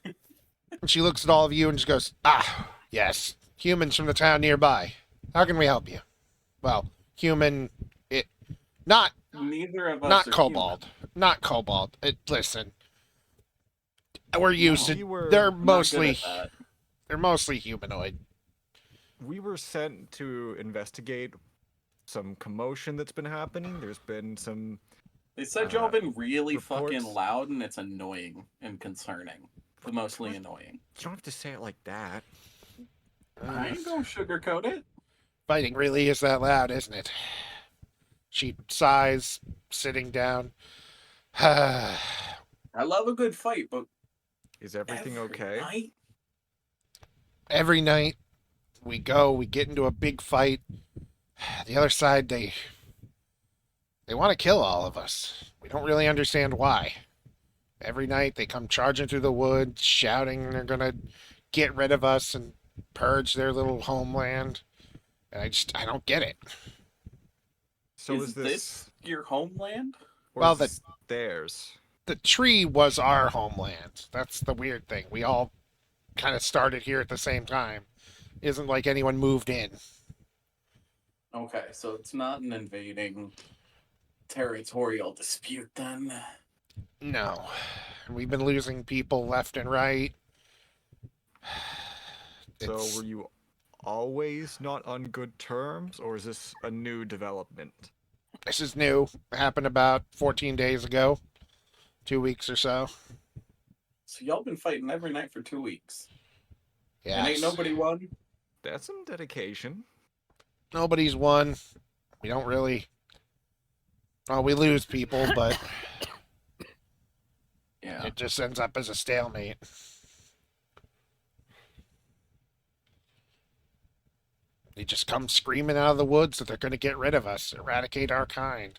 And she looks at all of you and just goes, "Ah, yes, humans from the town nearby. How can we help you?" Well, human, it, not Neither of us not are kobold, human. not kobold. Listen, we're used No, We to. were They're I'm not good mostly at that. they're mostly humanoid. we were sent to investigate some commotion that's been happening. There's been some They said y'all been really fucking reports. loud and it's annoying and concerning. But mostly annoying. You don't have to say it like that. I ain't gonna sugarcoat it. Fighting really is that loud, isn't it? She sighs, sitting down. I love a good fight, but Is everything every okay? night? Every night we get into a big fight. The other side, they want to kill all of us. We don't really understand why. Every night they come charging through the woods, shouting they're gonna get rid of us and purge their little homeland. And I don't get it. So is this your homeland? or Well, is this theirs? The tree was our homeland. That's the weird thing. We all kind of started here at the same time. Isn't like anyone moved in. Okay, so it's not an invading territorial dispute then. No. We've been losing people left and right. So It's- were you always not on good terms, or is this a new development? This is new. It happened about 14 days ago. 2 weeks or so. So y'all been fighting every night for 2 weeks. Yeah. And ain't nobody won? That's some dedication. Nobody's won. We don't really. Well, we lose people, but Yeah. it just ends up as a stalemate. They just come screaming out of the woods that they're going to get rid of us, eradicate our kind.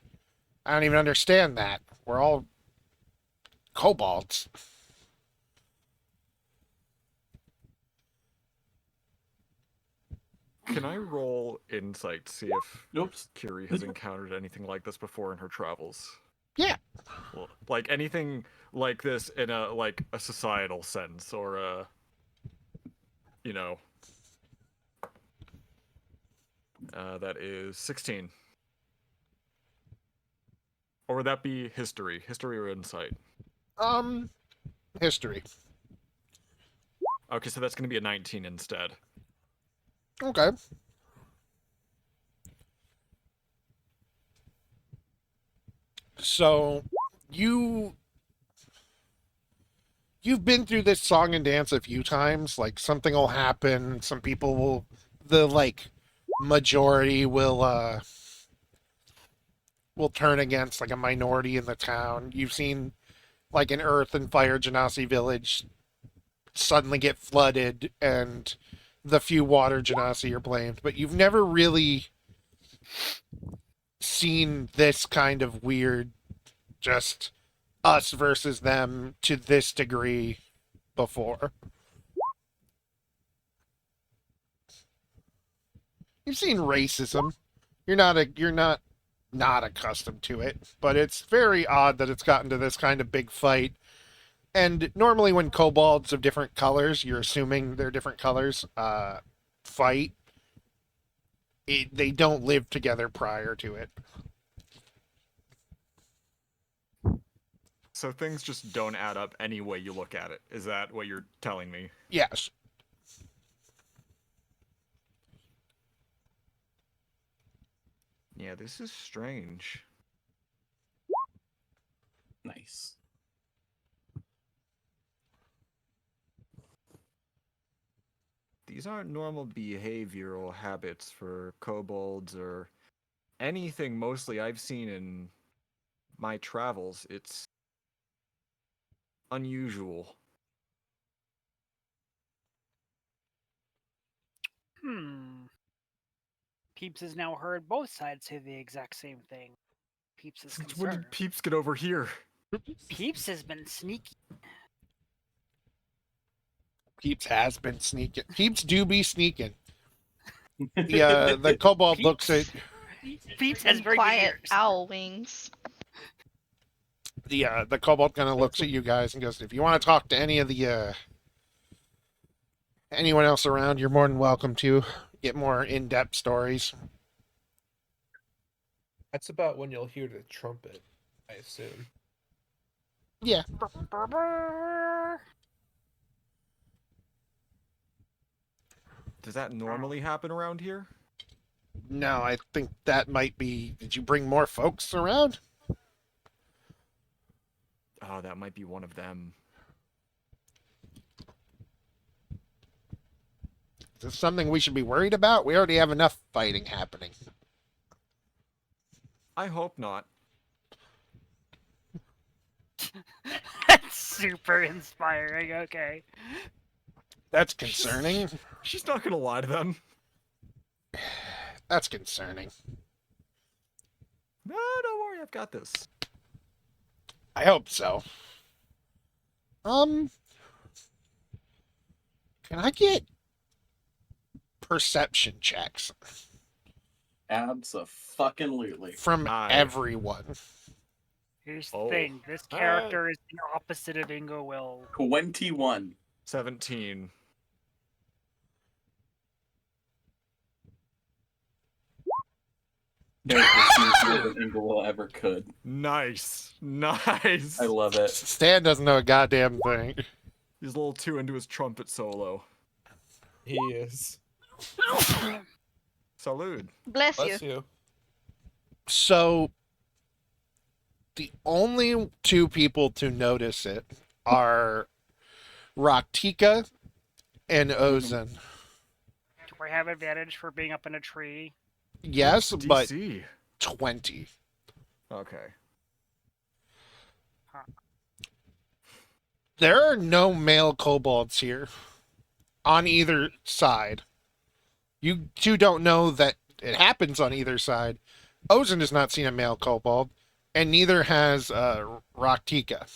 I don't even understand that. We're all kobolds. Can I roll insight to see if Oops. Kiri has encountered anything like this before in her travels? Yeah. Well, like anything like this in a societal sense, or you know, that is 16. Or would that be history? History or insight? History. Okay, so that's going to be a 19 instead. Okay. So, you've been through this song and dance a few times. Like something will happen. Some people will, the like majority will turn against like a minority in the town. You've seen like an Earth and Fire Genasi village suddenly get flooded, and the few water Genasi are blamed. But you've never really seen this kind of weird, just us versus them to this degree before. You've seen racism. You're not accustomed to it, but it's very odd that it's gotten to this kind of big fight. And normally when kobolds of different colors, you're assuming they're different colors, fight, they don't live together prior to it. So things just don't add up any way you look at it. Is that what you're telling me? Yes. Yeah, this is strange. Nice. These aren't normal behavioral habits for kobolds or anything mostly I've seen in my travels. It's unusual. Peeps has now heard both sides say the exact same thing. Peeps is When concerned. did Peeps get over here? Peeps has been sneaky. Peeps has been sneaking. Peeps do be sneaking. The kobold looks at Peeps has Been very good quiet ears. owl wings. the kobold kind of looks at you guys and goes, "If you want to talk to any of the anyone else around, you're more than welcome to get more in-depth stories." That's about when you'll hear the trumpet, I assume. Yeah. Does that normally happen around here? No, I think that might be. Did you bring more folks around? Oh, that might be one of them. Is this something we should be worried about? We already have enough fighting happening. I hope not. That's super inspiring. Okay. That's concerning. She's not gonna lie to them. That's concerning. No, don't worry, I've got this. I hope so. Can I get perception checks Abso-fucking-lutely. from Aye. everyone? Here's the Oh. thing. This character is the opposite of Ingo Will. 21. 17. Character seems more than Ingle ever could. Nice. Nice. I love it. Stan doesn't know a goddamn thing. He's a little too into his trumpet solo. He is. Salud. Bless you. Bless you. So, the only two people to notice it are Raktika and Ozen. Do I have advantage for being up in a tree? Yes, What's but DC? 20. Okay. There are no male kobolds here on either side. You two don't know that it happens on either side. Ozen has not seen a male kobold, and neither has Raktika.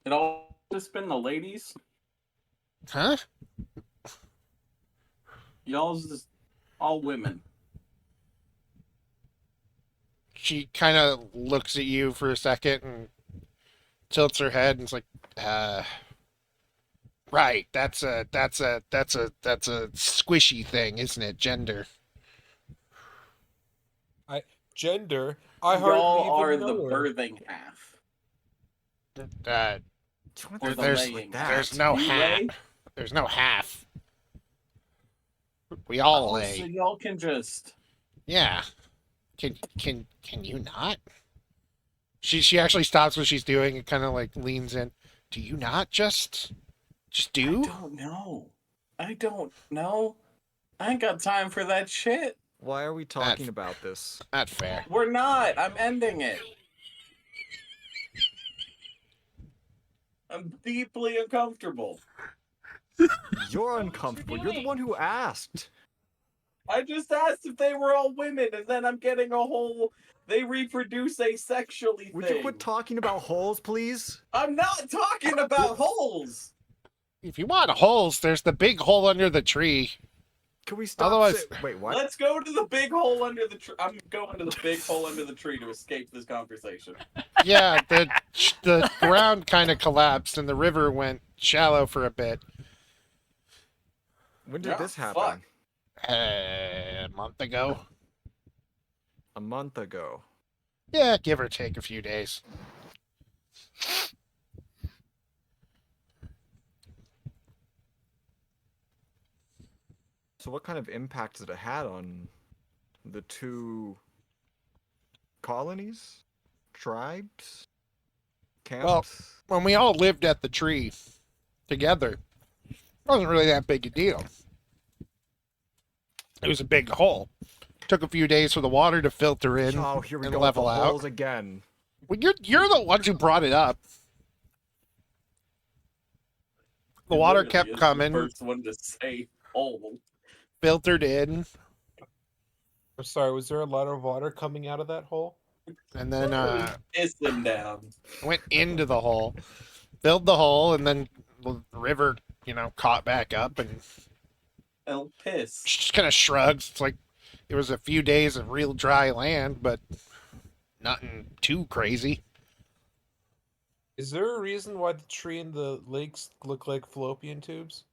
It all just been the ladies. Huh? Y'all's just all women. She kind of looks at you for a second and tilts her head and is like, right, that's a squishy thing, isn't it? Gender. Gender. I hardly Y'all are even the know her. birthing half. Uh, Or the there's laying there's half. no You half. lay? There's no half. We all Oh, lay. so y'all can just. Yeah. Can you not? She actually stops what she's doing and kind of like leans in. Do you not just do? I don't know. I don't know. I ain't got time for that shit. Why are we talking about this? Not fair. We're not. I'm ending it. I'm deeply uncomfortable. You're uncomfortable. You're the one who asked. I just asked if they were all women, and then I'm getting a whole they reproduce asexually Would thing. you quit talking about holes, please? I'm not talking about holes. If you want holes, there's the big hole under the tree. Can we stop? Otherwise- Wait, what? Let's go to the big hole under the tree. I'm going to the big hole under the tree to escape this conversation. Yeah, the ground kind of collapsed and the river went shallow for a bit. When did Yeah, this happen? fuck. A month ago. A month ago. Yeah, give or take a few days. So what kind of impact has it had on the two colonies? Tribes? Camps? Well, when we all lived at the tree together, it wasn't really that big a deal. It was a big hole. Took a few days for the water to filter in oh, here we and go. level with the out. holes again. Well, you're the ones who brought it up. The water Literally kept is the coming, first one to say hole. filtered in, I'm sorry, was there a lot of water coming out of that hole? and then Pissing down. went into the hole, filled the hole, and then the river, caught back up and El piss. just kind of shrugs. It's like it was a few days of real dry land, but nothing too crazy. Is there a reason why the tree and the lakes look like fallopian tubes?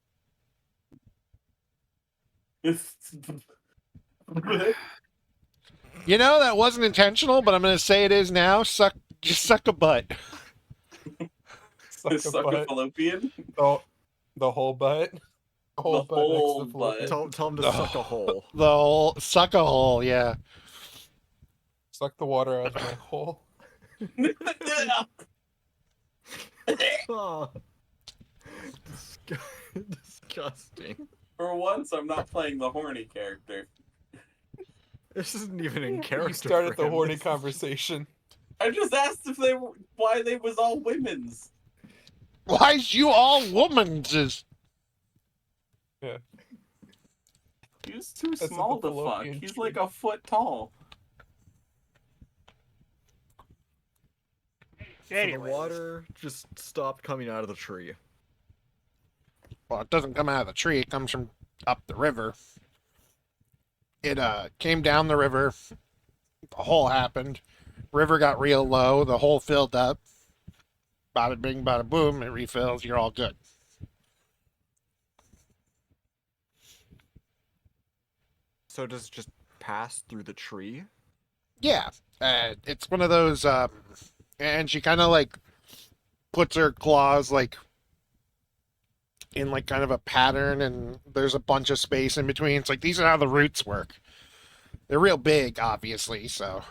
That wasn't intentional, but I'm going to say it is now. Just suck a butt. Suck a Suck a butt. fallopian? The whole butt? The whole The butt next to whole the fallopian. Tell him to suck a hole. The whole suck a hole, yeah. Suck the water out of my hole. Oh. Disgusting. For once, I'm not playing the horny character. This isn't even in character. You started for the him. horny This is- conversation. I just asked if they were why they was all women's. Why's you all women's? He's too That's small what the to fuck. fallopian He's tree- like a foot tall. So the Anyways. water just stopped coming out of the tree. Well, it doesn't come out of the tree. It comes from up the river. It came down the river. The hole happened. River got real low. The hole filled up. Bada bing, bada boom. It refills. You're all good. So does it just pass through the tree? Yeah. It's one of those. And she kind of like puts her claws like in like kind of a pattern, and there's a bunch of space in between. It's like these are how the roots work. They're real big, obviously. So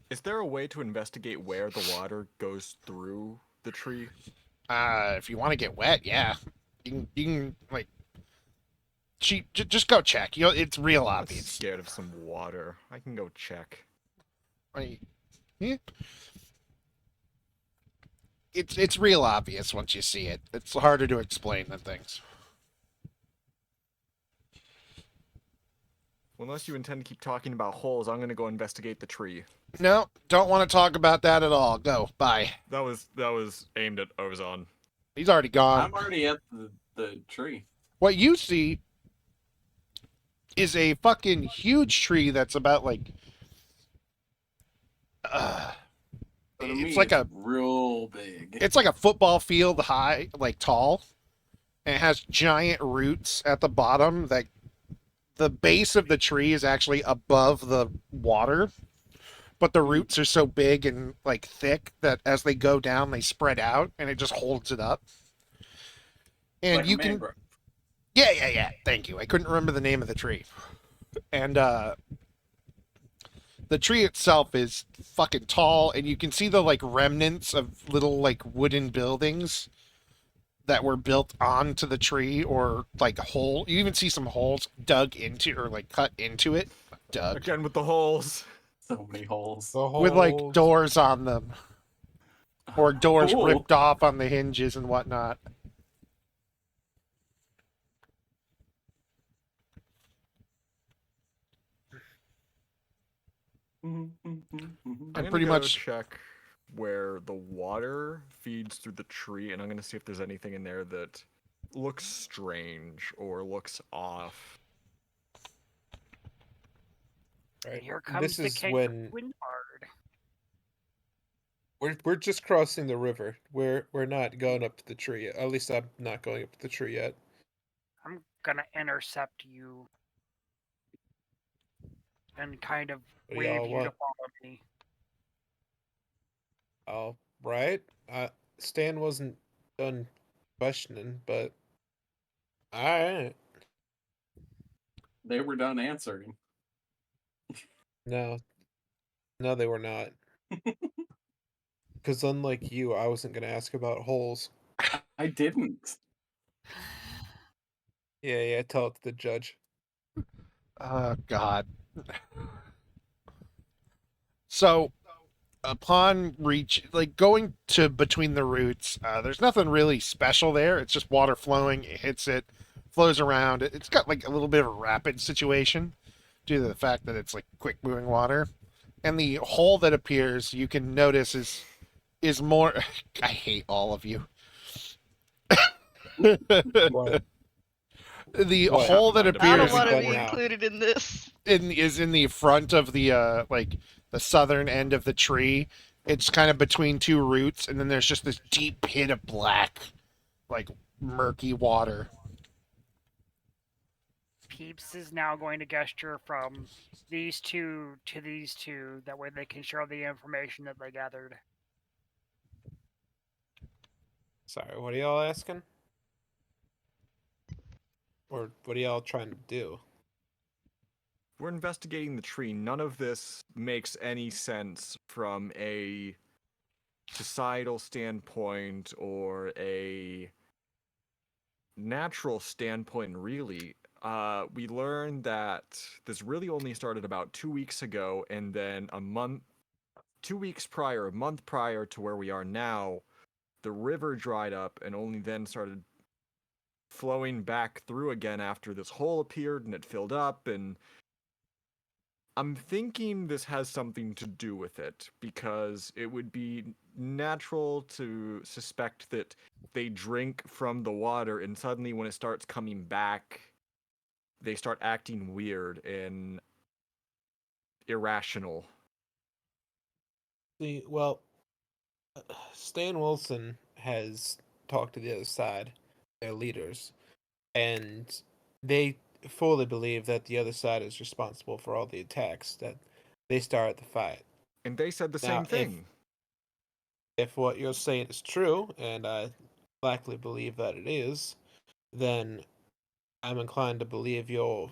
Is there a way to investigate where the water goes through the tree? If you want to get wet, yeah, you can like just go check. It's real I'm obvious. scared of some water. I can go check. Like, yeah. It's real obvious once you see it. It's harder to explain than things. Well, unless you intend to keep talking about holes, I'm gonna go investigate the tree. No, don't want to talk about that at all. Go, bye. That was aimed at Ozon. He's already gone. I'm already at the tree. What you see is a fucking huge tree that's about like So to it's me, like it's real big. it's like a football field high, like tall. And it has giant roots at the bottom that the base of the tree is actually above the water, but the roots are so big and like thick that as they go down they spread out and it just holds it up. And like you a can mangrove. yeah, thank you. I couldn't remember the name of the tree. And the tree itself is fucking tall, and you can see the like remnants of little like wooden buildings that were built onto the tree, or like a hole. You even see some holes dug into or like cut into it. Dug. Again with the holes. So many holes. The With like holes. doors on them. Or doors Cool. ripped off on the hinges and whatnot. Mhm. I'm gonna pretty go much check where the water feeds through the tree, and I'm gonna see if there's anything in there that looks strange or looks off. Right. Here comes This the is king when Windbard. we're just crossing the river. We're not going up to the tree yet. At least I'm not going up to the tree yet. I'm gonna intercept you and kind of What do wave y'all you to want? follow me. All right. Stan wasn't done questioning, but all right. They were done answering. No, no, they were not. Because unlike you, I wasn't gonna ask about holes. I didn't. Yeah. Tell it to the judge. oh god. So upon reach like going to between the roots, there's nothing really special there. It's just water flowing, it hits it, flows around. It's got like a little bit of a rapid situation due to the fact that it's like quick moving water. And the hole that appears, you can notice is more I hate all of you. What? The What? hole that I don't appears want to What be now? included in this. is in the front of the like the southern end of the tree. It's kind of between two roots, and then there's just this deep pit of black, like murky water. Peeps is now going to gesture from these two to these two. That way they can share the information that they gathered. Sorry, what are y'all asking? Or what are y'all trying to do? We're investigating the tree. None of this makes any sense from a societal standpoint or a natural standpoint, really. We learned that this really only started about 2 weeks ago, and then 2 weeks prior, a month prior to where we are now, the river dried up and only then started flowing back through again after this hole appeared and it filled up. And I'm thinking this has something to do with it, because it would be natural to suspect that they drink from the water and suddenly when it starts coming back, they start acting weird and irrational. See, well, Stan Wilson has talked to the other side, their leaders, and they fully believe that the other side is responsible for all the attacks, that they started the fight. And they said the Now, same thing. If what you're saying is true, and I likely believe that it is, then I'm inclined to believe your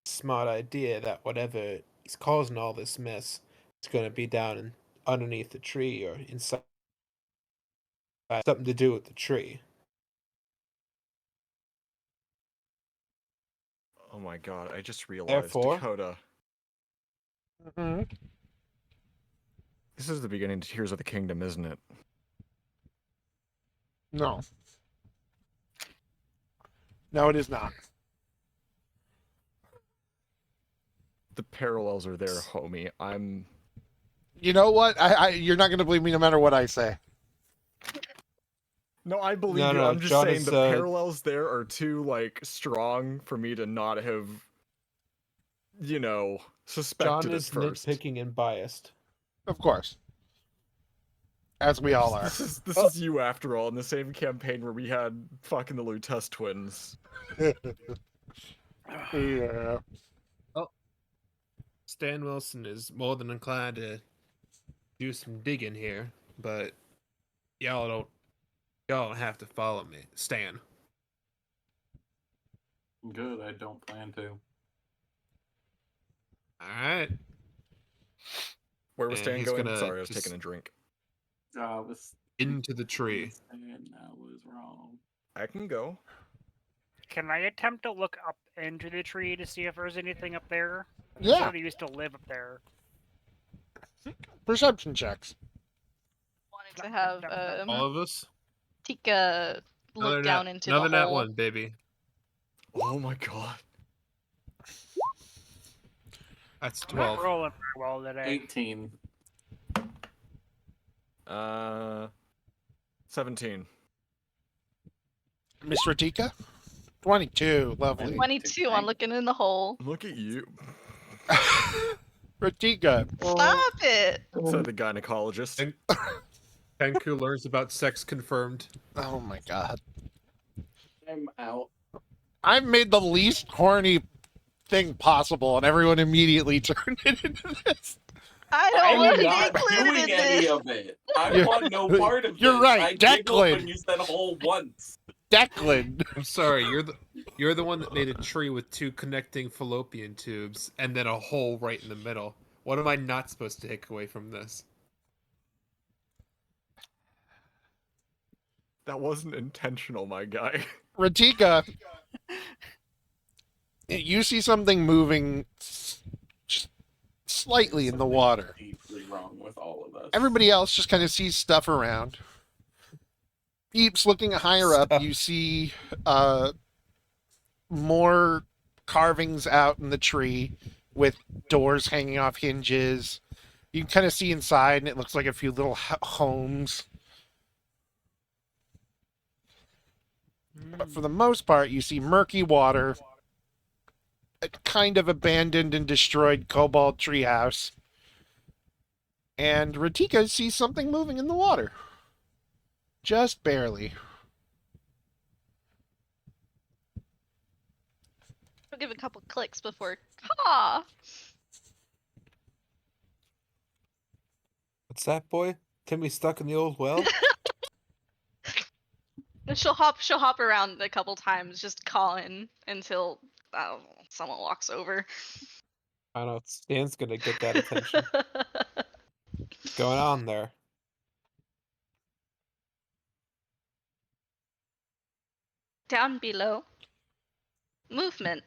smart idea that whatever is causing all this mess It's gonna be underneath the tree or inside. Something to do with the tree. Oh my god, I just realized, Therefore- Dakota. Hmm. This is the beginning to Tears of the Kingdom, isn't it? No. No, it is not. The parallels are there, homie. You know what? You're not going to believe me no matter what I say. No, I believe No, you. no, I'm just John saying is, the parallels there are too, like, strong for me to not have, you know, John suspected is at first. nitpicking and biased. Of course. As we all are. This is you after all in the same campaign where we had fucking the Lutess twins. Yeah. Stan Wilson is more than inclined to do some digging here, but y'all don't have to follow me. Stan. Good, I don't plan to. Alright. Where was And Stan he's going? gonna Sorry, I was just- taking a drink. I was Into the tree. and I was wrong. I can go. Can I attempt to look up into the tree to see if there's anything up there? Yeah. Somebody used to live up there. Perception checks. Wanted to have All of us? Tika look down into another the nat hole. one, baby. Oh my god. That's I'm not 12. rolling very well today. 18. 17. Miss Ratika? 22. Lovely. 22 on looking in the hole. Look at you, Ratika. Stop it! said the gynecologist. Kenku learns about sex confirmed. Oh my god. I'm out. I've made the least horny thing possible, and everyone immediately turned it into this. I don't want I'm to be not included doing in any this. of it. I You're- want no part of you're this. right, I giggled Declan. when you said whole once. Declan. I'm sorry, you're the one that made a tree with two connecting fallopian tubes and then a hole right in the middle. What am I not supposed to take away from this? That wasn't intentional, my guy. Ratika. You see something moving just slightly in the water. Deeply wrong with all of us. Everybody else just kind of sees stuff around. Keeps looking higher up. Stuff. You see more carvings out in the tree with doors hanging off hinges. You can kind of see inside, and it looks like a few little homes. But for the most part, you see murky water, a kind of abandoned and destroyed cobalt treehouse, and Ratika sees something moving in the water. Just barely. I'll give a couple clicks before. Ha! What's that, boy? Timmy stuck in the old well? And she'll hop around a couple times, just calling until someone walks over. I don't know. Stan's gonna get that attention. What's going on there? Down below. Movement.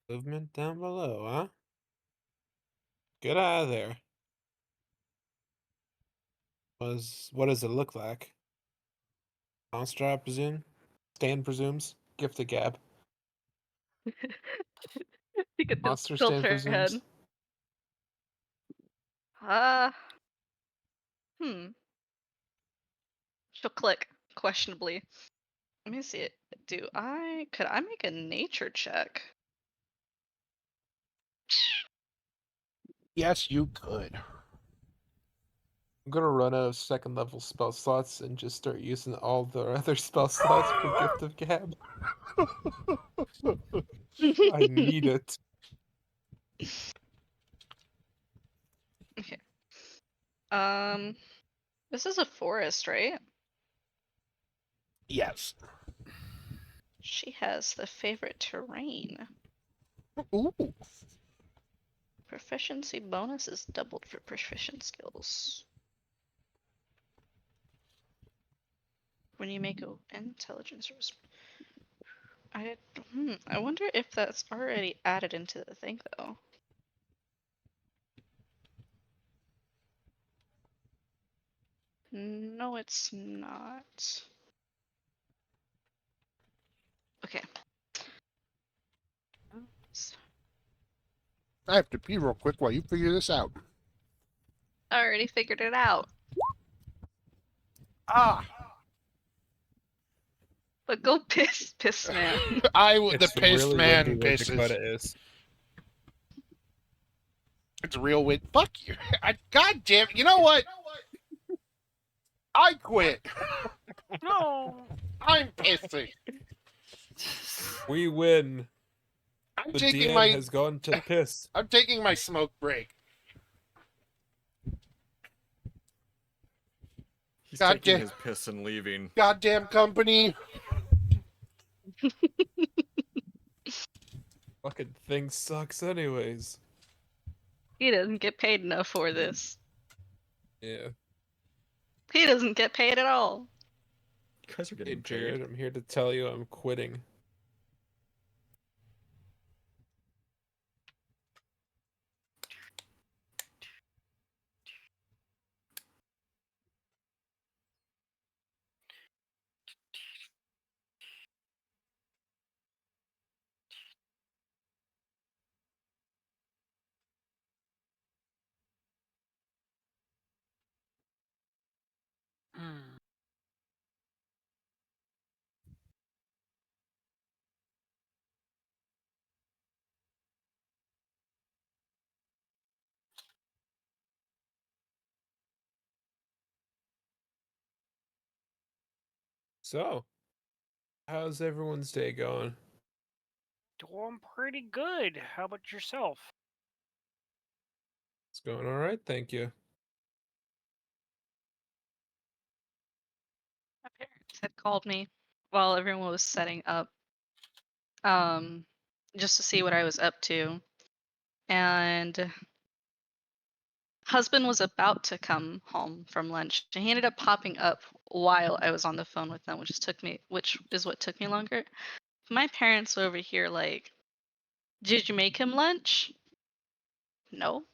Movement down below, huh? Get out of there. What does it look like? Monster, I presume? Stan presumes? Gift of gab. You could Monster tilt Stan her presumes? head. She'll click questionably. Let me see it. Could I make a nature check? Yes, you could. I'm gonna run out of second level spell slots and just start using all the other spell slots for Gift of Gab. I need it. Okay. This is a forest, right? Yes. She has the favorite terrain. Ooh. For proficiency bonus is doubled for proficient skills. When you make an intelligence or I wonder if that's already added into the thing though. No, it's not. Okay. I have to pee real quick while you figure this out. I already figured it out. Ah, But go piss, man. the It's pissed really man windy where pisses. Dakota is. It's a real win. Fuck you. God damn it. You know what? I quit. No. I'm pissing. We win. I'm The taking DM my has gone to piss. I'm taking my smoke break. He's God taking damn- his piss and leaving. Goddamn company. Fucking thing sucks anyways. He doesn't get paid enough for this. Yeah. He doesn't get paid at all. You guys are Hey getting Jared, paid. I'm here to tell you I'm quitting. Hmm. So, how's everyone's day going? Doing pretty good. How about yourself? It's going alright, thank you. My parents had called me while everyone was setting up, just to see what I was up to. And husband was about to come home from lunch, and he ended up popping up while I was on the phone with them, which is what took me longer. My parents were over here like, "Did you make him lunch?" No.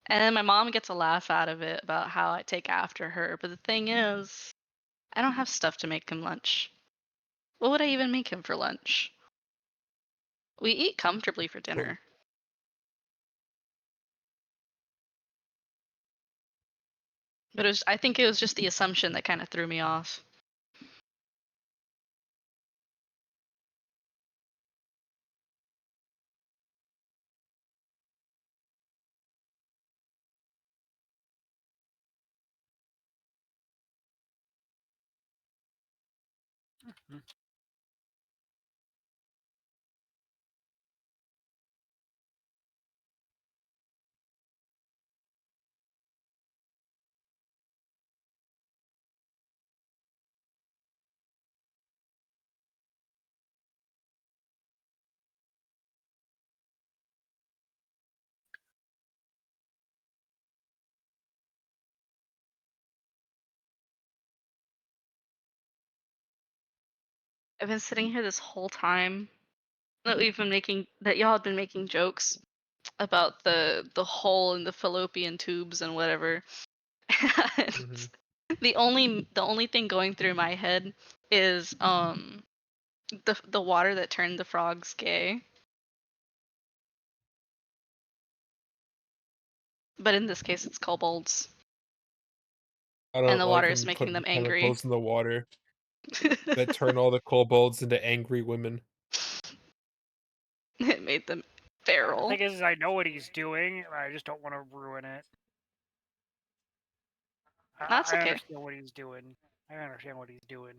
And then my mom gets a laugh out of it about how I take after her. But the thing is, I don't have stuff to make him lunch. What would I even make him for lunch? We eat comfortably for dinner. But I think it was just the assumption that kind of threw me off. I've been sitting here this whole time that y'all have been making jokes about the hole in the fallopian tubes and whatever. And Mhm. the only thing going through my head is the water that turned the frogs gay. But in this case it's kobolds. I And don't the like water is him making putting them angry. chemicals in the water that turn all the kobolds into angry women. It made them The feral. thing is, I know what he's doing. I just don't want to ruin it. That's I okay. understand what he's doing. I understand what he's doing.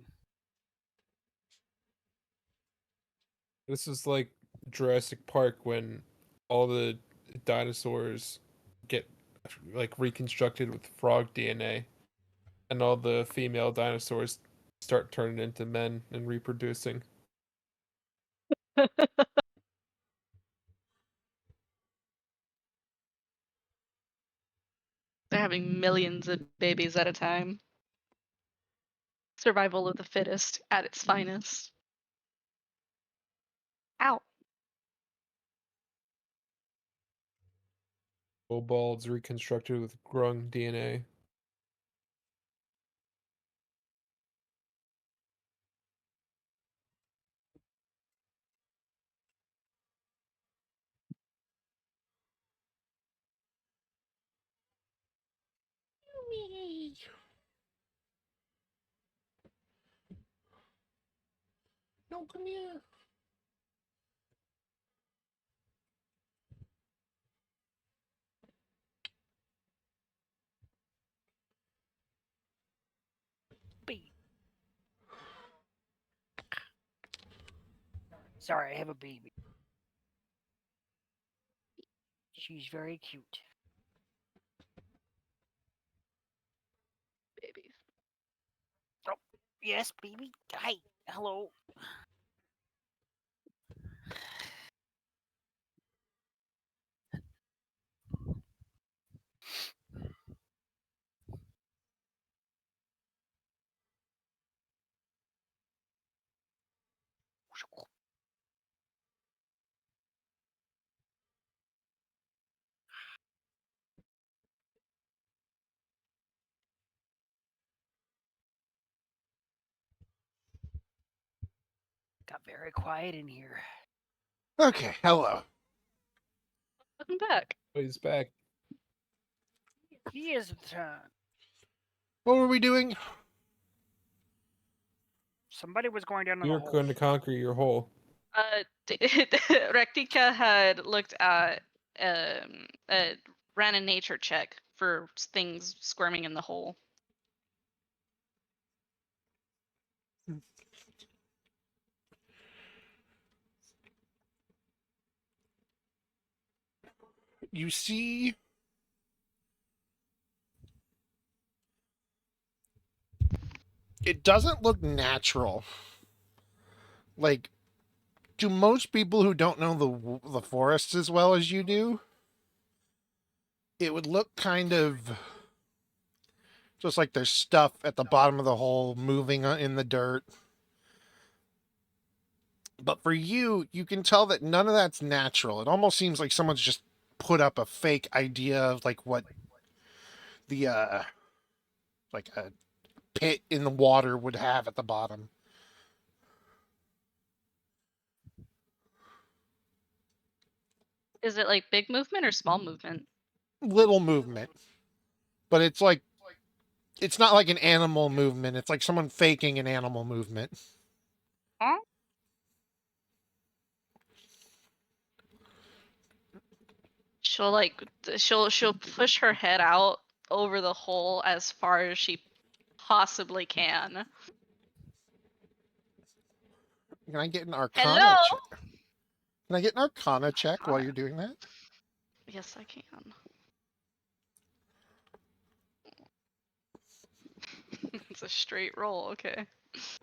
This is like Jurassic Park when all the dinosaurs get like reconstructed with frog DNA and all the female dinosaurs start turning into men and reproducing. having millions of babies at a time. Survival of the fittest at its finest. Ow. Kobolds reconstructed with grung DNA. No, come here. Baby. Sorry, I have a baby. She's very cute. Babies. Oh, yes, baby. Hi. Hello. Got very quiet in here. Okay, hello. Welcome back. Oh, he's back. He is. What were we doing? Somebody was going down in You're the hole. going to conquer your hole. Rectica had looked at, ran a nature check for things squirming in the hole. You see, it doesn't look natural. Like, do most people who don't know the forests as well as you do, it would look kind of just like there's stuff at the bottom of the hole moving in the dirt. But for you, you can tell that none of that's natural. It almost seems like someone's just put up a fake idea of like what the like a pit in the water would have at the bottom. Is it like big movement or small movement? Little movement. But it's like it's not like an animal movement. It's like someone faking an animal movement. Huh? She'll like she'll push her head out over the hole as far as she possibly can. Can I get an arcana Hello? check? Can I get an arcana check while Arcana. you're doing that? Yes, I can. It's a straight roll, okay. It's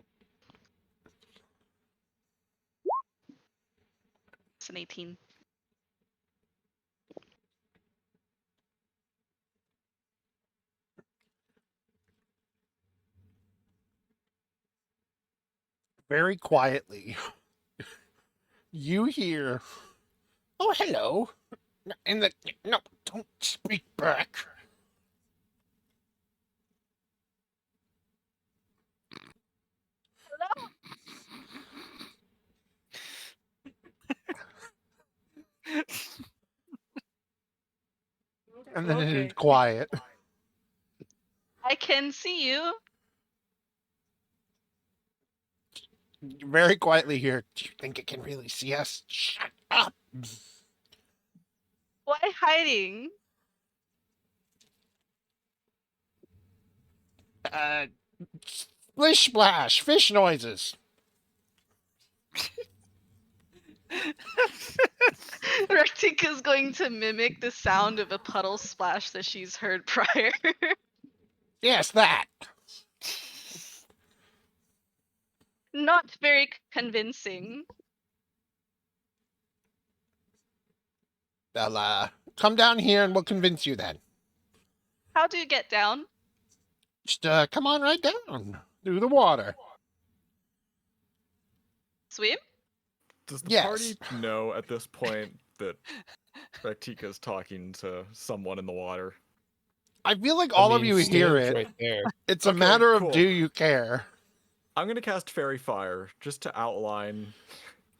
an 18. Very quietly, you hear, "Oh, hello." And the no, don't speak back. And then it is quiet. I can see you. Very quietly here. Do you think it can really see us? Shut up. Why hiding? Splish splash, fish noises. Rectica's going to mimic the sound of a puddle splash that she's heard prior. Yes, that. Not very convincing. Well, come down here and we'll convince you then. How do you get down? Just come on right down through the water. Swim? Does the Yes. party know at this point that Rectika's talking to someone in the water? I feel like I all of mean, you hear Stan's it. right there. It's a Okay, matter of cool. do you care? I'm gonna cast Fairy Fire just to outline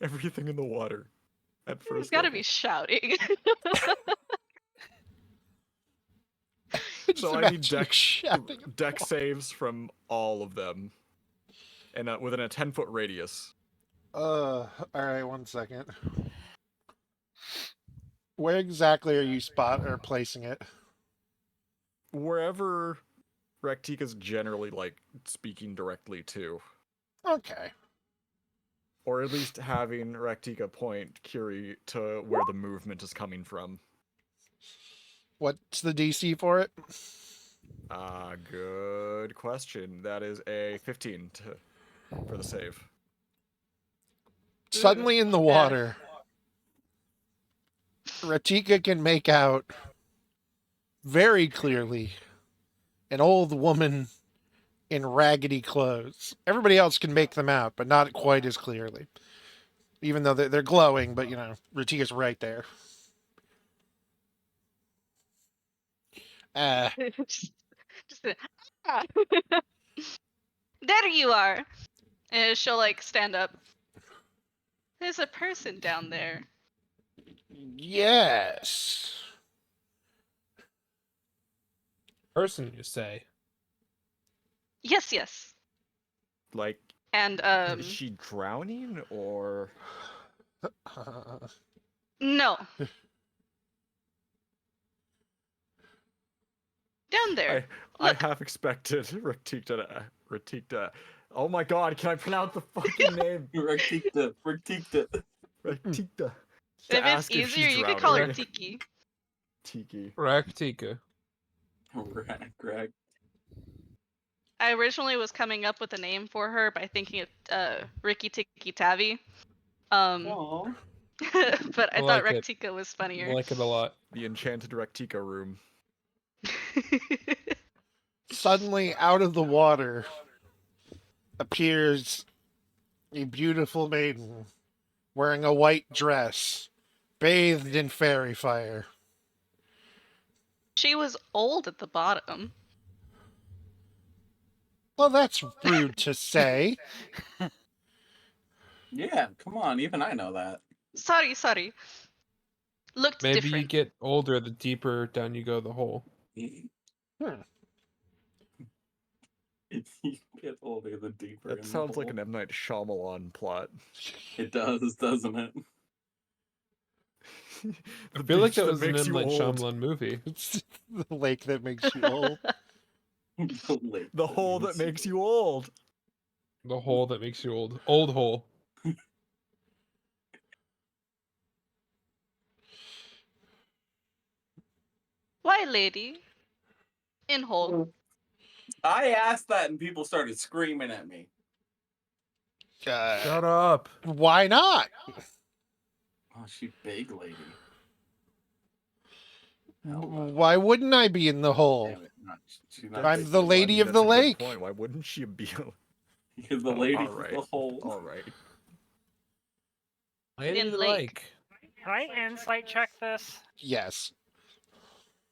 everything in the water at He's first. gotta level. be shouting. Just So I need imagine dex shouting. dex saves from all of them, and within a 10-foot radius. All right, 1 second. Where exactly are you placing it? Wherever Rectika's generally like speaking directly to, Okay. or at least having Rectika point Curie to where the movement is coming from. What's the DC for it? Good question. That is a 15 for the save. Suddenly in the Yeah. water, Ratika can make out very clearly an old woman in raggedy clothes. Everybody else can make them out, but not quite as clearly. Even though they're glowing, but you know, Ratika's right there. just, ah. There you are. And she'll like stand up. There's a person down there. Yes. Person, you say? Yes, yes. Like, And is she drowning or? no. Down there. I Look. half expected Rectikta. Oh my god, can I pronounce the fucking name? Rectikta. Rectikta. If it's easier, you could call her Tiki. Tiki. Raktika. Greg. I originally was coming up with a name for her by thinking of Ricky Tiki Tavi. Aww. But I I thought like it. Rectika was I funnier. like it a lot. The enchanted Rectika room. Suddenly, out of the water, appears a beautiful maiden wearing a white dress, bathed in fairy fire. She was old at the bottom. Well, that's rude to say. Yeah, come on, even I know that. Sorry. Looked Maybe different. you get older the deeper down you go the hole. Hmm. You get older the deeper. That sounds like an M. Night Shyamalan plot. It does, doesn't it? I feel like that was an makes M. you Night old. Shyamalan movie. It's the lake that makes you old. The hole that makes you old. The hole that makes you old. Old hole. Why, lady? In hole. I asked that and people started screaming at me. Shut up. Why not? Oh, she big lady. Hello. Why wouldn't I be in the hole? Damn it, she's not I'm big the lady. lady of that's the a good lake. point. Why wouldn't she be? Because the lady all of right. the hole. All right. Lady In of the lake. lake. Can I insight check this? Yes.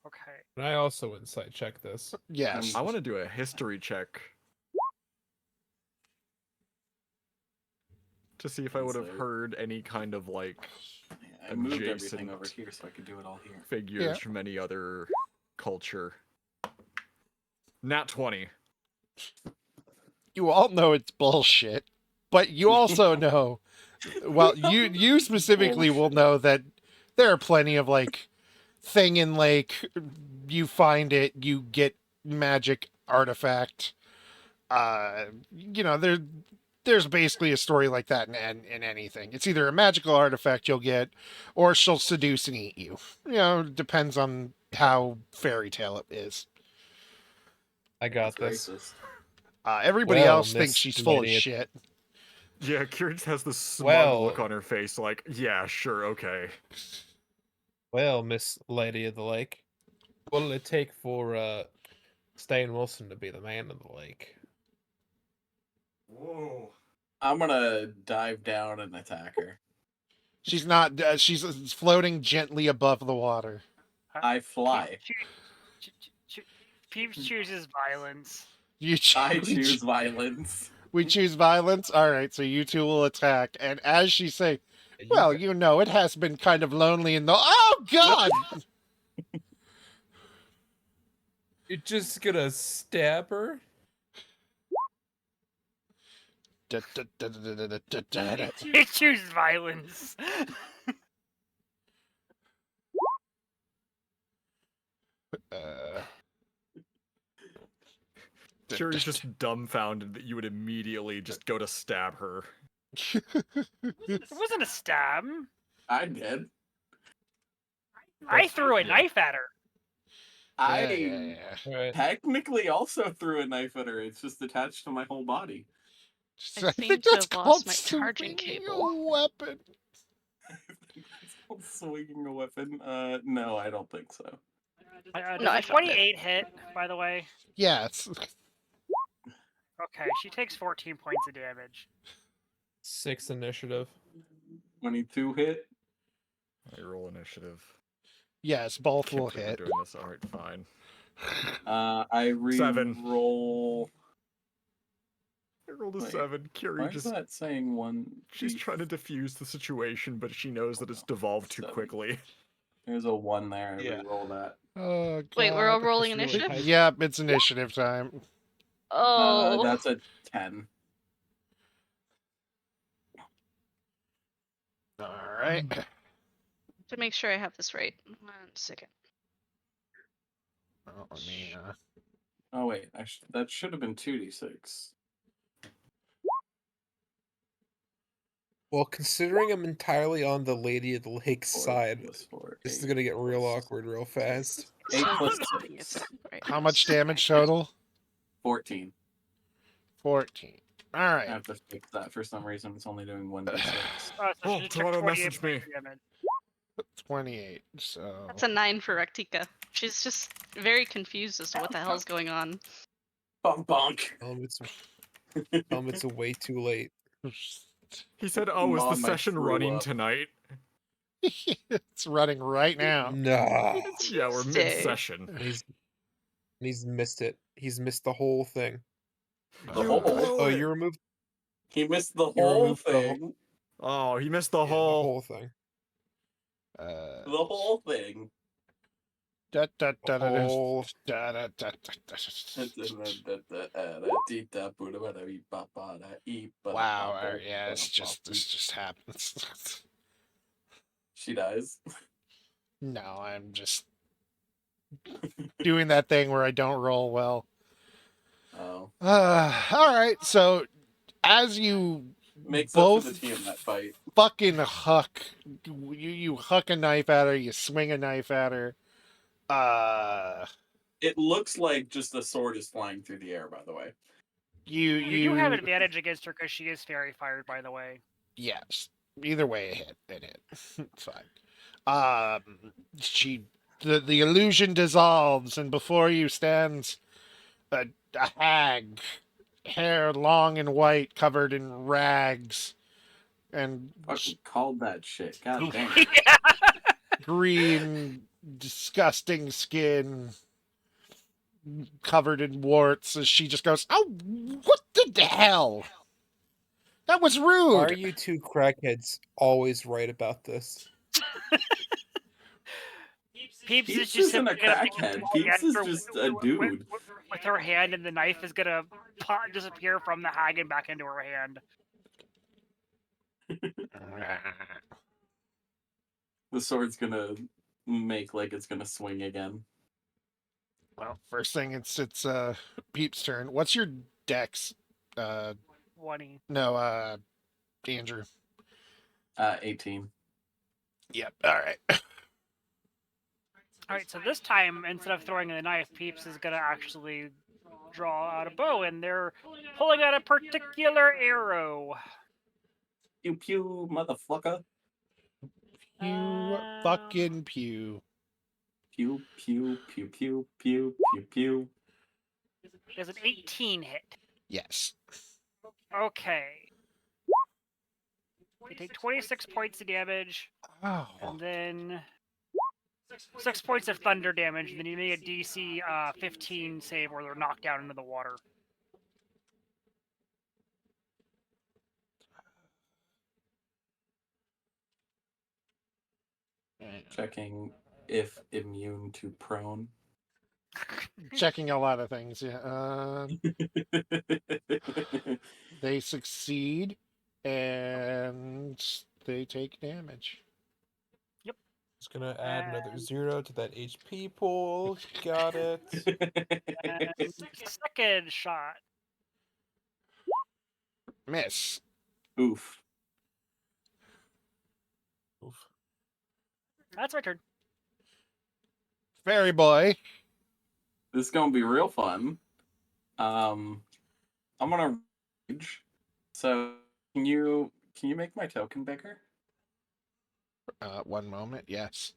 Okay. And I also insight check this. Yes. I want to do a history check to see if I would have Insight. heard any kind of like Yeah, I moved everything adjacent over here so I could do it all here. figures Yeah. from any other culture. Nat 20. You all know it's bullshit, but you also know, well, you specifically will know that there are plenty of like thing in lake. You find it, you get magic artifact. You know, there's basically a story like that in anything. It's either a magical artifact you'll get, or she'll seduce and eat you. You know, depends on how fairy tale it is. I got That's this. racist. Everybody Well, else thinks Miss she's full of Lady- shit. Yeah, Kieran has this smug Well- look on her face, like, yeah, sure, okay. Well, Miss Lady of the Lake. What'll it take for Stan Wilson to be the man of the lake? Whoa. I'm gonna dive down and attack her. She's not. She's floating gently above the water. I fly. Peeps chooses violence. You I we choose violence. We choose violence. All right, so you two will attack. And as she say, You well, got- you know, it has been kind of lonely in the. Oh God! You're just gonna stab her? He chooses violence. Uh, Kiri's just dumbfounded that you would immediately just go to stab her. It wasn't a stab. I did. I threw a Yeah. knife at her. I yeah. Alright. technically also threw a knife at her. It's just attached to my whole body. I I seem think to that's have called lost my charging swinging cable. a weapon. It's called swinging a weapon. No, I don't think so. Does No, I a found it. 28 hit, by the way? Yes. Okay, she takes 14 points of damage. 6 initiative. 22 hit. I roll initiative. Yes, both Can't will believe hit. we're doing this. All right, fine. I Seven. re-roll. I rolled a Wait, 7. Why Kiri is just that saying one? she's trying to diffuse the situation, but she knows that it's devolved too 7. quickly. There's a 1 there. I Yeah. re-roll that. Oh God. Wait, we're all rolling That's really initiative? high. Yep, it's initiative time. Oh, That's a 10. All right. to make sure I have this right. 1 second. Oh, let me, Oh wait, that should have been 2d6. Well, considering I'm entirely on the Lady of the Lake 4 side, plus 4, this is 8 gonna get real plus- awkward real fast. 8 plus I think it's 6. right. how much damage total? 14. 14. All I right. have to fix that for some reason. It's only doing 1d6. So Oh, she took Toronto 28 messaged points me. of damage. 28. So That's a 9 for Rectica. She's just very confused as to what the hell's going on. Bonk bonk. It's way too late. He said, "Oh, is the Mom, I session threw running up. tonight?" it's running right now. No. It's Yeah, we're Tuesday. mid-session. He's missed it. He's missed the whole thing. The You whole- blew Oh, it. you removed He missed the You whole removed the whole- thing. Oh, he missed the the whole. whole thing. The whole thing. Da, da, da, da, da, whole- da, da, da, wow. Yeah, it's just this just happens. She dies. No, I'm just doing that thing where I don't roll well. Oh. All right. So as you Makes both up for the Tiamat fight. fucking huck, you huck a knife at her, you swing a knife at her. It looks like just the sword is flying through the air, by the way. You do have an advantage against her because she is fairy fired, by the way. Yes. Either way, it hit. It hit. It's fine. The illusion dissolves, and before you stands a hag, hair long and white, covered in rags, and Fucking called that shit. God damn. green, disgusting skin, covered in warts. As she just goes, "Oh, what the hell? That was rude." Why are you two crackheads always right about this? Peeps is Peeps just isn't a simply gonna crackhead. walk Peeps is after- just a dude. with her hand, and the knife is gonna disappear from the hag and back into her hand. The sword's gonna make like it's gonna swing again. Well, first thing, it's Peep's turn. What's your dex? 20. No, Andrew. 18. Yep. All right. Alright, so this time, instead of throwing the knife, Peeps is gonna actually draw out a bow, and they're pulling out a particular arrow. Pew pew, motherfucker. You fucking pew. Pew pew pew pew pew pew pew. Does an 18 hit? Yes. Okay. You take 26 points of damage, Oh. and then 6 points of thunder damage, and then you make a DC 15 save where they're knocked down into the water. Checking if immune to prone. Checking a lot of things. Yeah. They succeed, and they take damage. Just gonna add another And- 0 to that HP pool. Got it. And second shot. Miss. Oof. Oof. That's my turn. Fairy boy. This is gonna be real fun. I'm gonna rage. So can you make my token bigger? 1 moment. Yes.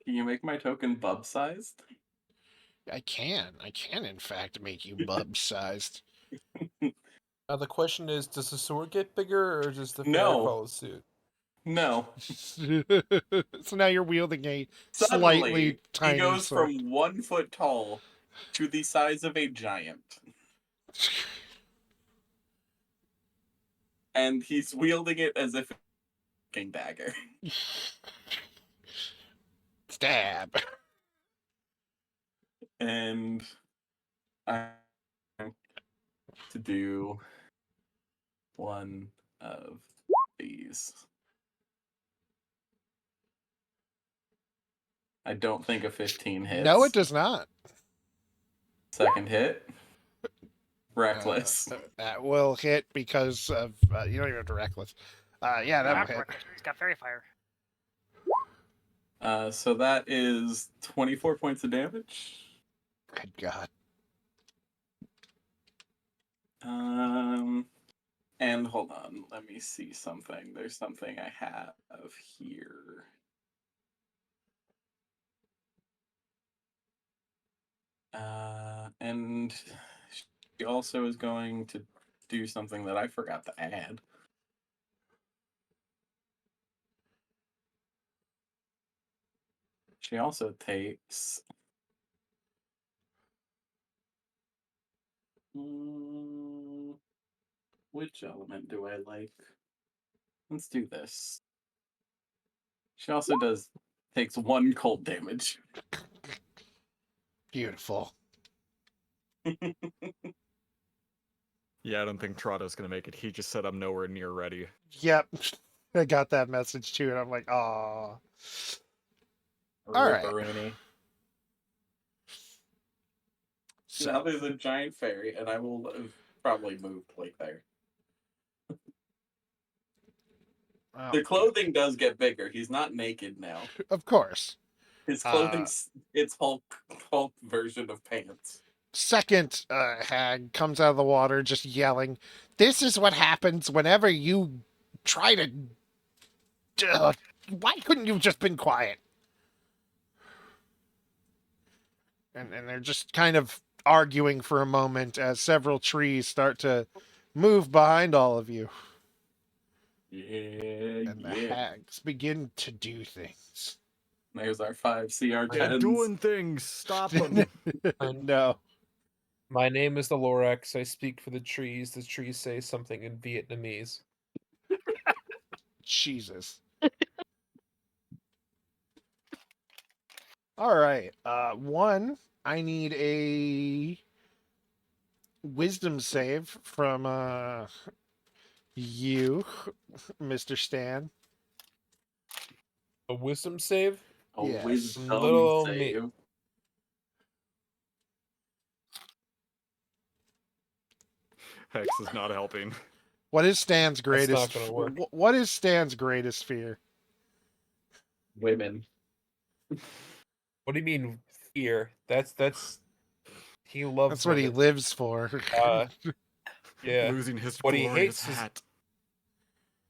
Can you make my token bub sized? I can. I can, in fact, make you bub sized. Now the question is, does the sword get bigger, or does the fairy No. follow suit? No. So now you're wielding a Suddenly, slightly he tiny goes sword. from 1 foot tall to the size of a giant. And he's wielding it as if it's a fucking dagger. Stab. And I to do one of these. I don't think a 15 hits. No, it does not. Second hit. Reckless. That will hit because of you don't even have to reckless. Yeah, that'll hit. He's got fairy fire. So that is 24 points of damage. Good God. And hold on, let me see something. There's something I have here. And she also is going to do something that I forgot to add. She also takes which element do I like? Let's do this. She also takes 1 cold damage. Beautiful. Yeah, I don't think Trotta's gonna make it. He just said I'm nowhere near ready. Yep. I got that message too, and I'm like, aw. All right. Ripperoonie. So, Now there's a giant fairy, and I will have probably moved like there. well, The clothing does get bigger. He's not naked now. of course. His clothing's its Hulk version of pants. Second hag comes out of the water just yelling, "This is what happens whenever you try to. Why couldn't you have just been quiet?" And they're just kind of arguing for a moment as several trees start to move behind all of you. Yeah, And the hags begin to do things. There's our 5 They're CR10s. doing things. Stop them. No. My name is the Lorax. I speak for the trees. The trees say something in Vietnamese. Jesus. All right. One, I need a wisdom save from you, Mr. Stan. A wisdom save? A Yes. wisdom Little save. Hex is not helping. What is Stan's greatest? not gonna work. What is Stan's greatest fear? Women. What do you mean fear? That's he loves That's what he women. lives for. Yeah. Losing his What he glorious hates is- hat.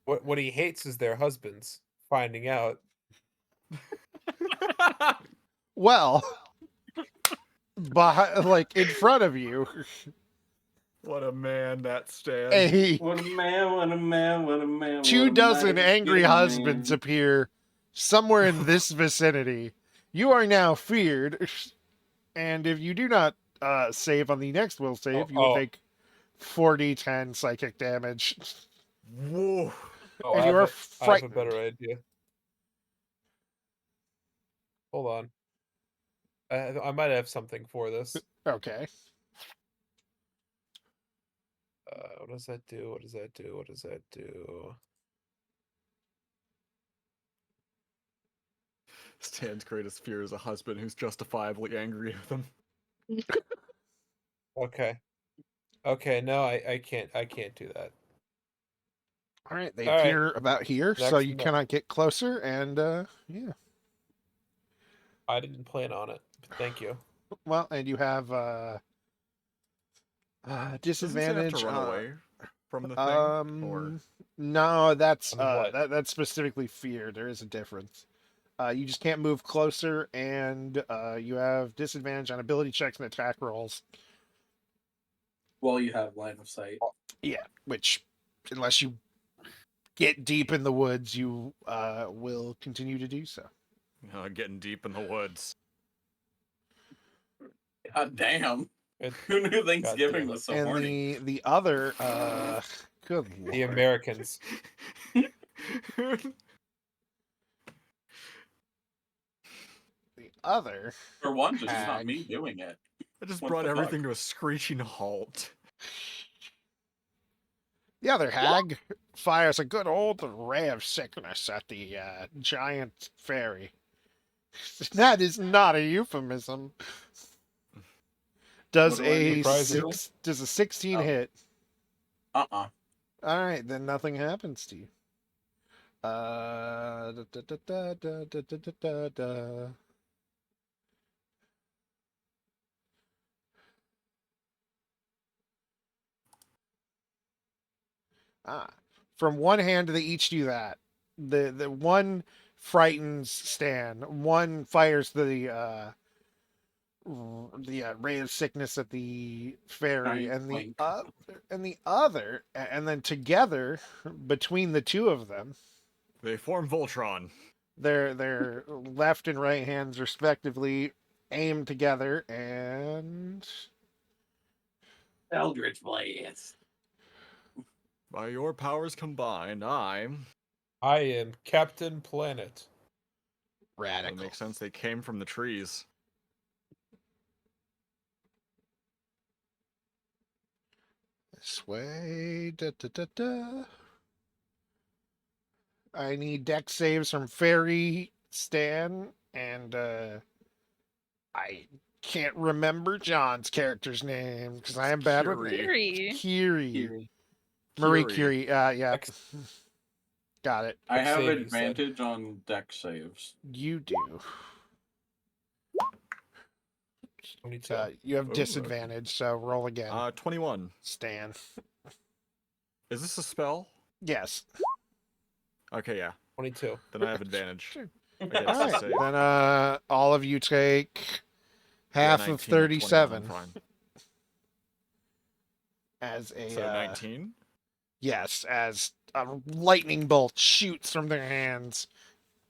What he hates is their husbands finding out. Well, like in front of you, What a man that stands. a What a man, what a man, what a man. two what a dozen mighty angry good husbands man. appear somewhere in this vicinity. You are now feared, and if you do not save on the next will save, you will take 4d10 psychic damage, Whoa. Oh, and I you are have a frightened. better idea. Hold on. I might have something for this. Okay. What does that do? What does that do? What does that do? Stan's greatest fear is a husband who's justifiably angry with him. Okay. Okay, no, I can't do that. All right, they All right. appear about here, so Next you one. cannot get closer, and yeah. I didn't plan on it. But thank you. Well, and you have Doesn't he have disadvantage. to run away from the thing? Or No, that's On what? that's specifically fear. There is a difference. You just can't move closer, and you have disadvantage on ability checks and attack rolls. While you have line of sight. Yeah, which, unless you get deep in the woods, you will continue to do so. getting deep in the woods. God damn. It, Who knew Thanksgiving damn it. was so And horny? the other good lord. the Americans. The other For one, just not hag. me doing it. I just What brought the everything fuck? to a screeching halt. The other hag fires a good old ray of sickness at the giant fairy. That is not a euphemism. Does What do I a need to Surprising. do? does a 16 Oh. hit? Uh-uh. All right, then nothing happens to you. Da, da, da, da, da, da, da, da, da. Ah, from one hand, they each do that. The one frightens Stan. One fires the ray of sickness at the fairy, Giant twink. and the other, and then together between the two of them, They form Voltron. their left and right hands respectively aim together, and Eldritch Blast. By your powers combined, I am Captain Planet. It radical. makes sense they came from the trees. This way. Da, da, da, da. I need deck saves from Fairy, Stan, and I can't remember John's character's name because I am bad with Curie. Theory. Curie. Here. Marie Curie. Curie. Yeah. Dex- Got it. I Dex have save, you said. advantage on deck saves. You do. 22. You have Ooh, disadvantage, so roll again. 21. Stan. Is this a spell? Yes. Okay, yeah. 22. Then I have advantage. Sure. I get All right. to save. Then all of you take Yeah, half 19 of and 21, 37 I'm fine. as a So 19? yes, as a lightning bolt shoots from their hands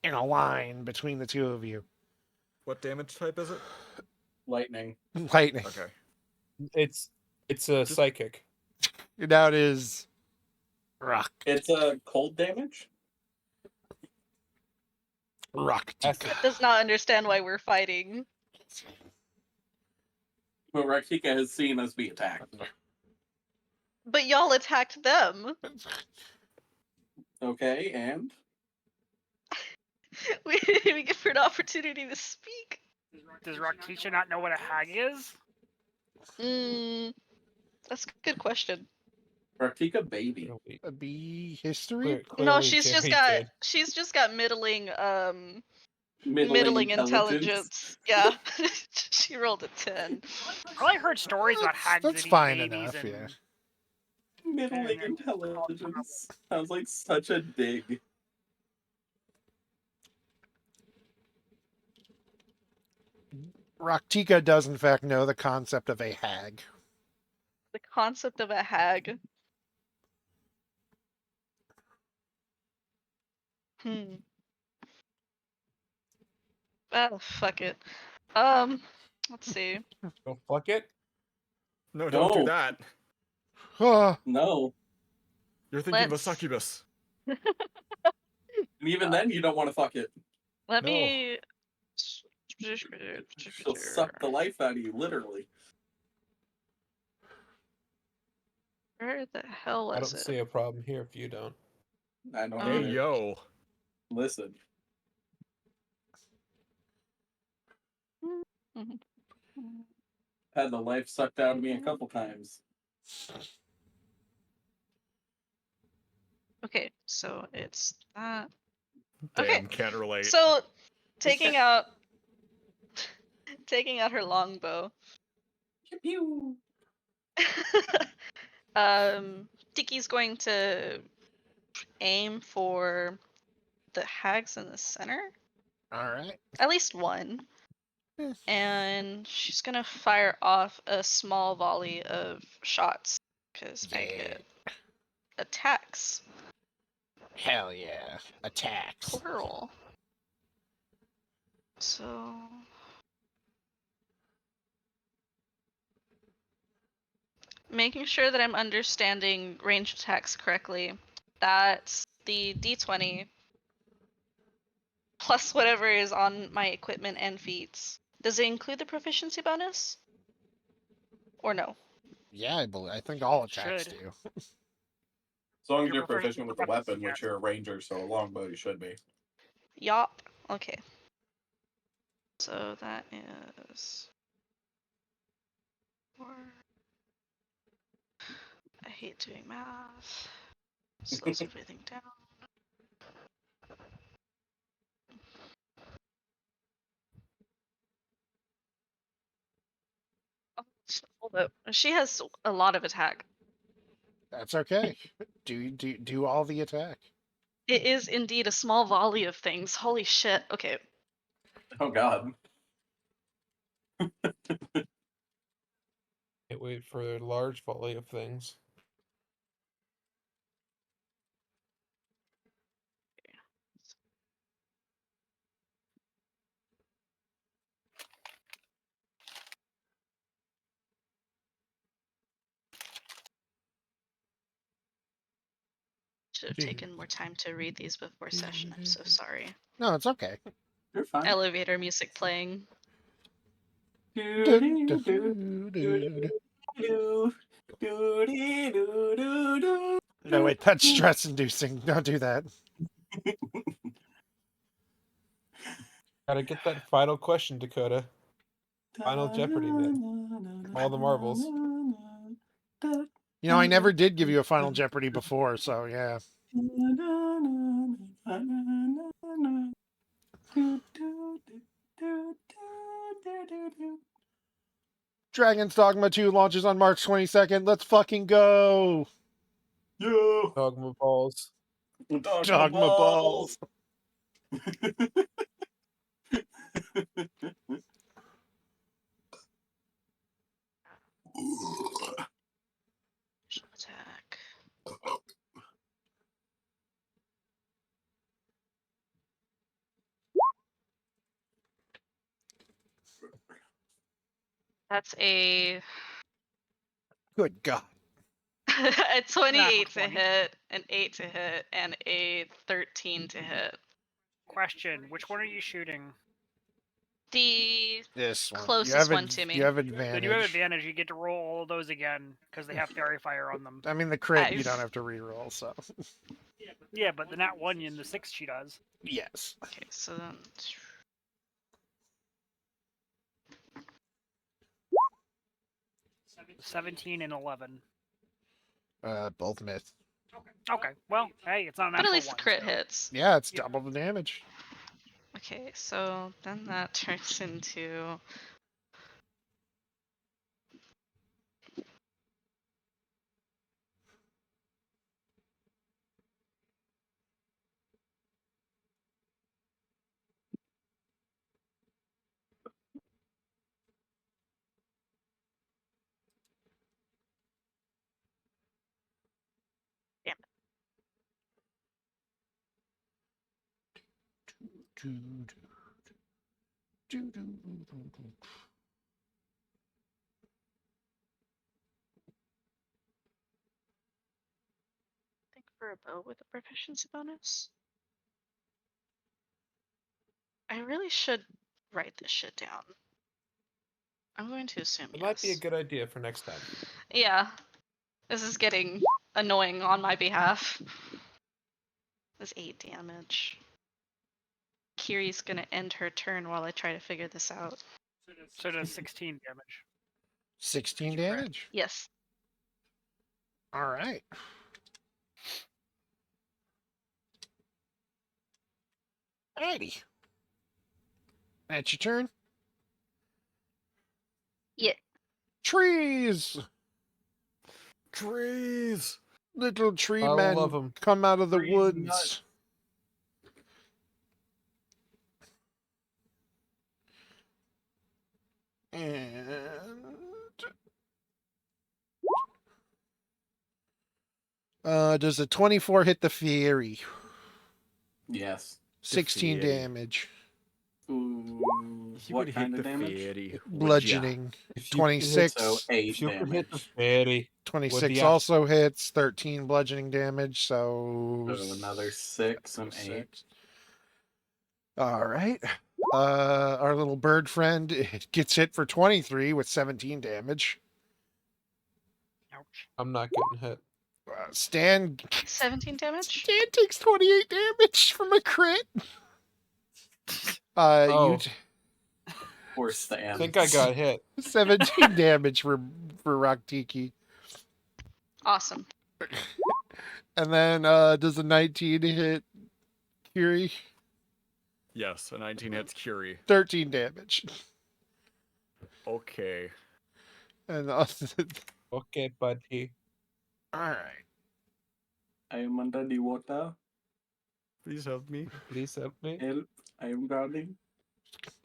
in a line between the two of you. What damage type is it? Lightning. Lightning. Okay. It's a psychic. Now it is rock. It's a cold damage? Rock. Acid. Does not understand why we're fighting. But Rakika has seen us be attacked. But y'all attacked them. Okay, and? We give her an opportunity to speak. Does Rakisha not know what a hag is? That's a good question. Rakika baby. Be history. No, Clearly she's Jerry just got middling Middling intelligence. Yeah. She rolled a 10. I only heard stories about hags That's that eat fine babies enough, and yeah. Middling Yeah. intelligence. Sounds like such a dig. Raktika does in fact know the concept of a hag. The concept of a hag. Hmm. Oh, fuck it. Let's see. Go fuck it. No, don't do No. that. Ah, No. You're thinking of a Let's succubus. And even then, you don't want to fuck it. let No. me. She'll suck the life out of you, literally. Where the hell I was don't it? see a problem here if you don't. I don't Hey, either. yo. Listen. Had the life sucked out of me a couple times. Okay, so it's that. Damn, Okay, can't relate. so taking out taking out her longbow. Pew. Tiki's going to aim for the hags in the center. all right. At least one. Eh. And she's gonna fire off a small volley of shots because Yeah. Maggot attacks. Hell yeah. Attacks. Plural. So making sure that I'm understanding range attacks correctly. That's the d20 plus whatever is on my equipment and feats. Does it include the proficiency bonus? Or no? Yeah, I think all attacks Should. do. As long as You're you're proficient proficient with with the weapons, weapon, yes. which you're a ranger, so a longbow you should be. Yup. Okay. So that is 4. I hate doing math. Slows everything down. Oh, hold up. She has a lot of attack. That's okay. Do all the attack. It is indeed a small volley of things. Holy shit. Okay. Oh god. Can't wait for a large volley of things. Should have Gee. taken more time to read these before session. I'm so sorry. No, it's okay. You're fine. Elevator music playing. Dun, dun, dun. No, wait, that's stress inducing. Don't do that. Gotta get that final question, Dakota. Final Jeopardy, man. All the marbles. You know, I never did give you a Final Jeopardy before, so yeah. Dragon's Dogma 2 launches on March 22nd. Let's fucking go. Yo, Dogma balls. Dogma Dogma balls. Attack. That's a Good God. a 28 to 20. hit, an 8 to hit, and a 13 to hit. Question: which one are you shooting? The This one. closest one to me. You have Then you have advantage. advantage. You get to roll all of those again because they have fairy fire on them. I mean, the crit you I've- don't have to reroll, so. Yeah, but the nat 1 in the 6 she does. Yes. Okay, so then 17 and 11. Both miss. Okay, well, hey, it's not a but natural at least one. the crit so- hits. Yeah, it's Yeah. double the damage. Okay, so then that turns into I think for a bow with a proficiency bonus. I really should write this shit down. I'm going to assume It yes. might be a good idea for next time. Yeah. This is getting annoying on my behalf. That's 8 damage. Kiri's gonna end her turn while I try to figure this out. So it does 16 damage. 16 Correct. damage. Yes. All right. Alrighty. That's your turn. Yeah. Trees. Trees. Little tree I men love 'em. come out of the Trees woods. nuts. And does a 24 hit the fairy? Yes. 16 fairy. damage. Ooh, He what would kind hit of the damage? fairy. would ya? Bludgeoning. If you could hit- 26. So 8 If you could hit the damage. fairy, 26 the also hits. 13 bludgeoning damage. So So another 6 and 8. 6. All right. Our little bird friend gets hit for 23 with 17 damage. Ouch. I'm not getting hit. Stan 17 damage? Stan takes 28 damage from a crit. Oh. You Poor I Stan. think I got hit. 17 damage for Rock Tiki. Awesome. And then does a 19 hit Kiri? Yes, a 19 hits Curie. 13 damage. Okay. And Okay, buddy. all right. I am under the water. Please help me. Please help me. Help. I am drowning.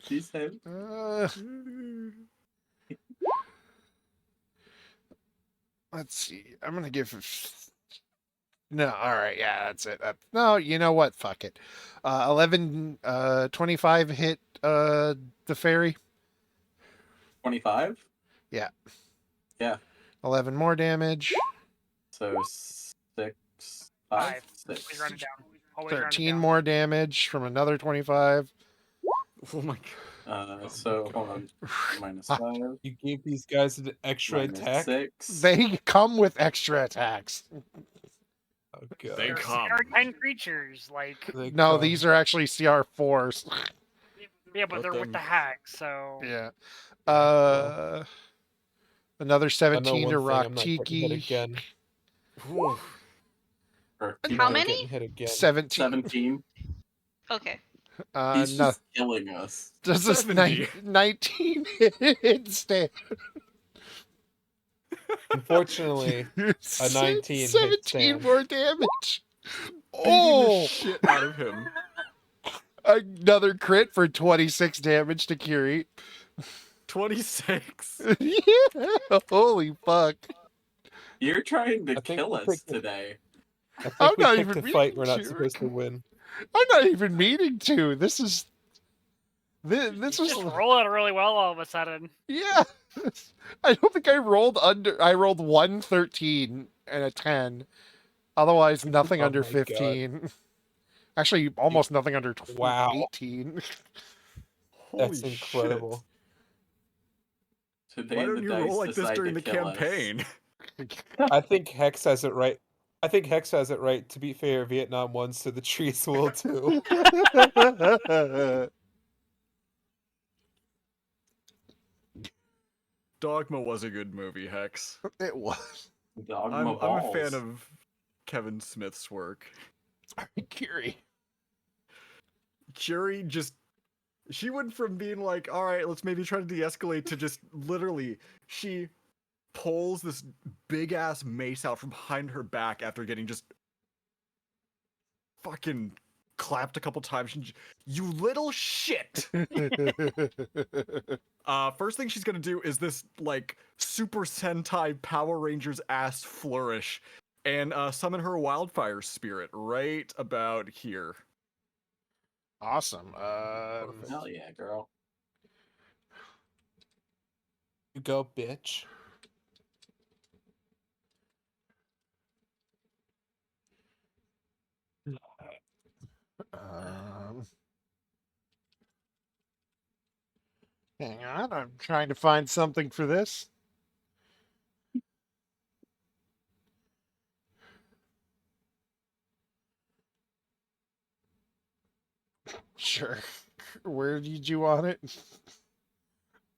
Please help. Let's see. I'm gonna give. No, all right, yeah, that's it. No, you know what? Fuck it. 11, 25 hit the fairy. 25? Yeah. Yeah. 11 more damage. So 6, 5. 6. Always run it down. Always run it 13 down. more damage from another 25. Oh my god. So hold on. Minus 5. You gave these guys an extra Minus attack? 6. They come with extra attacks. Oh, God. They They're come. CR10 creatures, like They No, come. these are actually CR4s. yeah, but Let they're with them- the hags, so Yeah. well. Another I know 17 one to thing, Rock I'm not getting hit Tiki. again. Whew. Or I'm How not many? getting hit again. 17. 17. Okay. He's No, just killing us. does this 70. 19 instead? Unfortunately, a 19 hits 17 Stan. more damage. Beating the Oh, shit out of him. another crit for 26 damage to Kiri. 26. Yeah, holy fuck. You're trying to I think kill we us picked it. today. I think I'm we not picked even a fight meaning we're not to. supposed to win. I'm not even meaning to. This was just roll it really well all of a sudden. yeah. I don't think I rolled 113 and a 10. Otherwise nothing Oh under my God. 15. Actually almost nothing under Wow. 18. Holy That's incredible. Today Why the don't you dice roll like this decide during to the kill us. campaign? I think Hex has it right. I think Hex has it right. To be fair, Vietnam won, so the trees will too. Dogma was a good movie, Hex. It was. Dogma I'm a balls. fan of Kevin Smith's work. Kiri. Curie just she went from being like, all right, let's maybe try to de-escalate to just literally she pulls this big ass mace out from behind her back after getting just fucking clapped a couple times. You little shit. First thing she's gonna do is this like Super Sentai Power Rangers ass flourish and summon her wildfire spirit right about here. Awesome. Perfect. Hell yeah, girl. You go, bitch. um, hang on, I'm trying to find something for this. Sure. Where did you want it?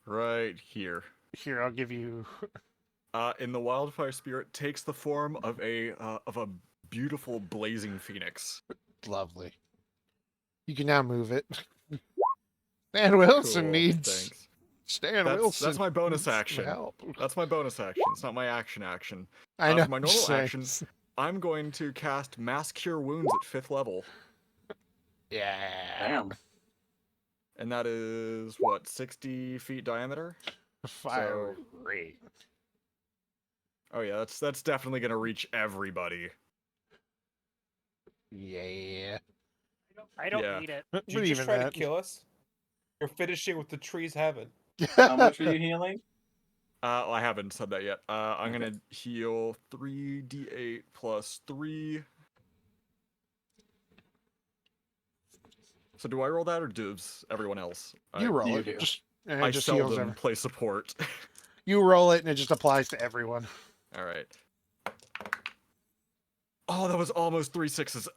Right here. Here, I'll give you. In the wildfire spirit takes the form of a beautiful blazing phoenix. Lovely. You can now move it. Stan Wilson Cool, needs. thanks. Stan That's Wilson. my bonus needs some action. help. That's my bonus action. It's not my action. I know. For my I'm normal saying. action, I'm going to cast Mass Cure Wounds at 5th level. Yeah. Damn. And that is, what, 60 feet diameter? Fire rate. Oh yeah, that's definitely going to reach everybody. Yeah. I don't Yeah. need it. But Did you just even try that. to kill us? You're finishing what the trees haven't. How much are you healing? I haven't said that yet. I'm Okay. going to heal 3d8 plus 3. So do I roll that or does everyone else? You roll You it. do. Just and I it just heals seldom every. play support. You roll it and it just applies to everyone. All right. Oh, that was almost 3 sixes.